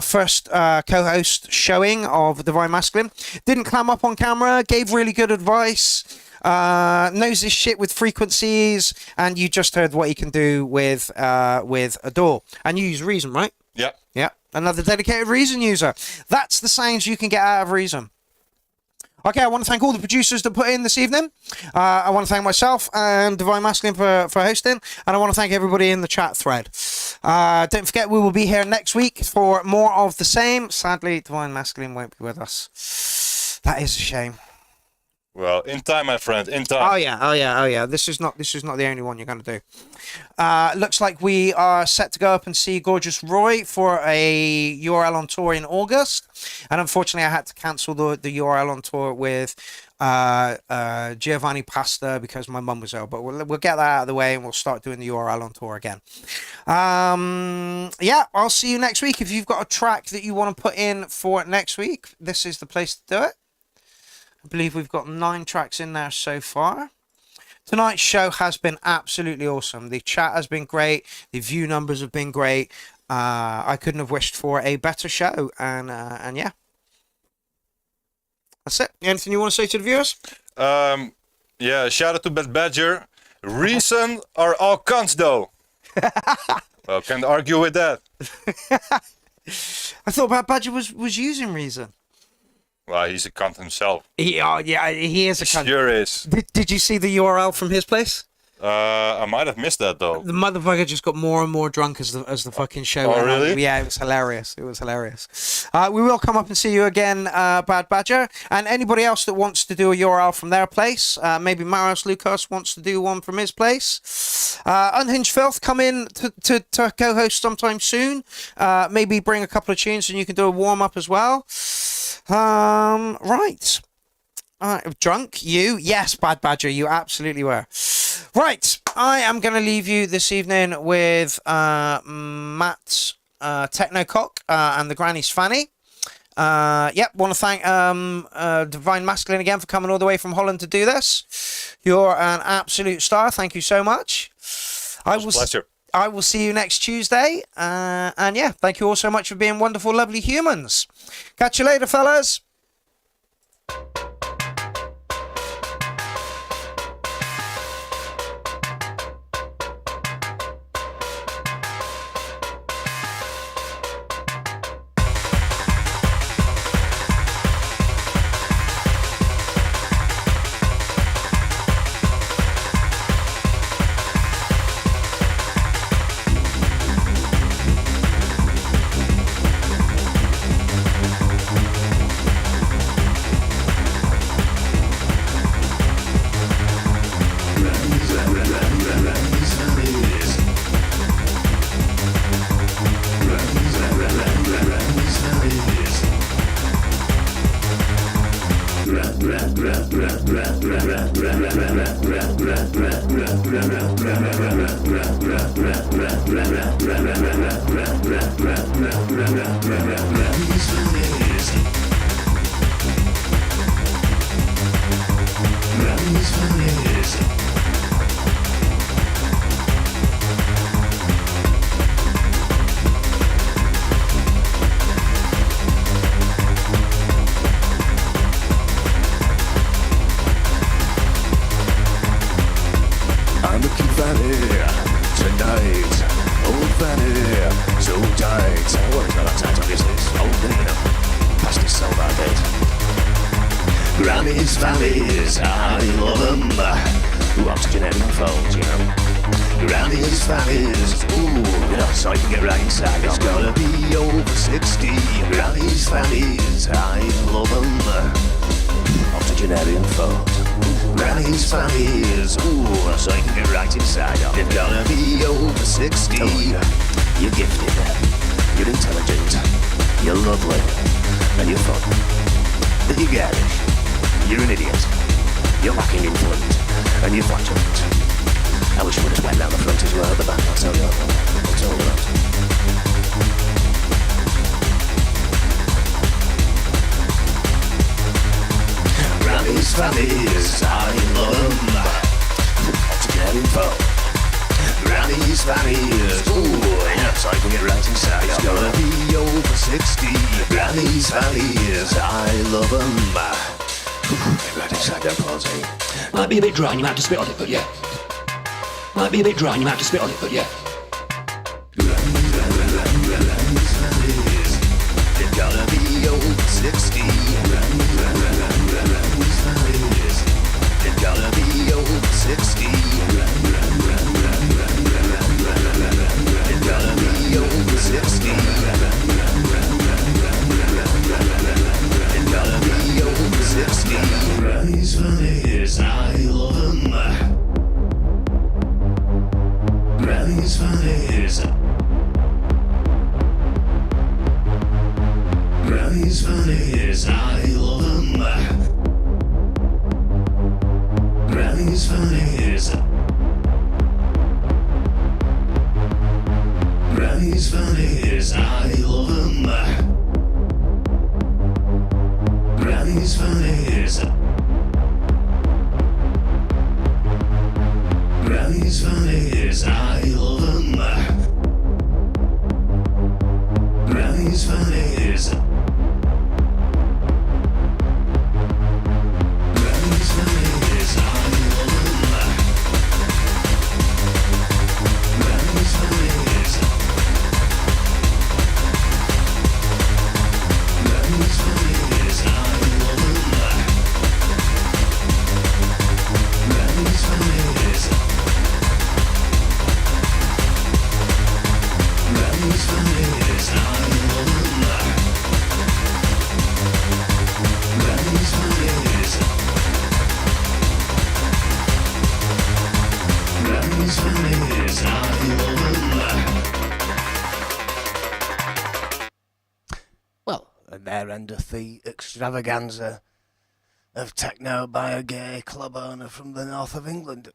first co-host showing of Divine Masculine. Didn't clam up on camera, gave really good advice. Knows his shit with frequencies, and you just heard what he can do with Adore. And you use Reason, right? Yeah. Yeah, another dedicated Reason user. That's the sounds you can get out of Reason. Okay, I want to thank all the producers that put in this evening. I want to thank myself and Divine Masculine for hosting. And I want to thank everybody in the chat thread. Don't forget, we will be here next week for more of the same. Sadly, Divine Masculine won't be with us. That is a shame. Well, in time, my friend, in time. Oh yeah. This is not the only one you're going to do. Looks like we are set to go up and see Gorgeous Roy for a URL on tour in August, and unfortunately, I had to cancel the URL on tour with Giovanni Pasta because my mum was ill. But we'll get that out of the way and we'll start doing the URL on tour again. I'll see you next week. If you've got a track that you want to put in for next week, this is the place to do it. I believe we've got 9 tracks in there so far. Tonight's show has been absolutely awesome. The chat has been great. The view numbers have been great. I couldn't have wished for a better show. And yeah. That's it. Anything you want to say to the viewers? Yeah, shout out to Bad Badger. Reason are all cunts, though. Well, can't argue with that. I thought Bad Badger was using Reason. Well, he's a cunt himself. He is a cunt. Sure is. Did you see the URL from his place? I might have missed that though. The motherfucker just got more and more drunk as the fucking show went on. Really? Yeah, it was hilarious. We will come up and see you again, Bad Badger, and anybody else that wants to do a URL from their place. Maybe Marius Lucas wants to do one from his place. Unhinged Filth, come in to co-host sometime soon. Maybe bring a couple of tunes and you can do a warm up as well. Right. Drunk? You? Yes, Bad Badger, you absolutely were. Right, I am going to leave you this evening with Matt's Technocock and the Granny's Fanny. Want to thank Divine Masculine again for coming all the way from Holland to do this. You're an absolute star. Thank you so much. Pleasure. I will see you next Tuesday. And yeah, thank you all so much for being wonderful, lovely humans. Catch you later, fellas. old fanny, so tight. Well, it's not that tight, obviously. It's old, you know. Past its sell-by date. Granny's fannies, I love them. Octogenarian folds, you know. Granny's fannies, ooh, you know, so I can get right inside. It's gonna be over 60. Granny's fannies, I love them. Octogenarian folds. Granny's fannies, ooh, so I can get right inside. It's gonna be over 60. You're gifted, you're intelligent, you're lovely, and you're fun. But you're garish, you're an idiot, you're lacking in fluent, and you're flatulent. I wish you would have went down the front as well at the back, I'll tell you that one. I'll tell you that. Granny's fannies, I love them. Octogenarian folk. Granny's fannies, ooh, yeah, so I can get right inside. It's gonna be over 60. Granny's fannies, I love them. Get right inside that party. Might be a bit dry and you might have to spit on it, but yeah. Might be a bit dry and you might have to spit on it, but yeah. Granny's fannies, it's gonna be over 60. Granny's fannies, it's gonna be over 60. It's gonna be over 60. It's gonna be over 60. Granny's fannies, I love them. Granny's fannies. Granny's fannies, I love them. Granny's fannies. Granny's fannies, I love them. Granny's fannies. Granny's fannies, I love them. Granny's fannies. Granny's fannies, I love them. Granny's fannies. Granny's fannies, I love them. Granny's fannies. Granny's fannies, I love them. Granny's fannies. Granny's fannies, I love them. Well, and there endeth the extravaganza of techno by a gay club owner from the north of England.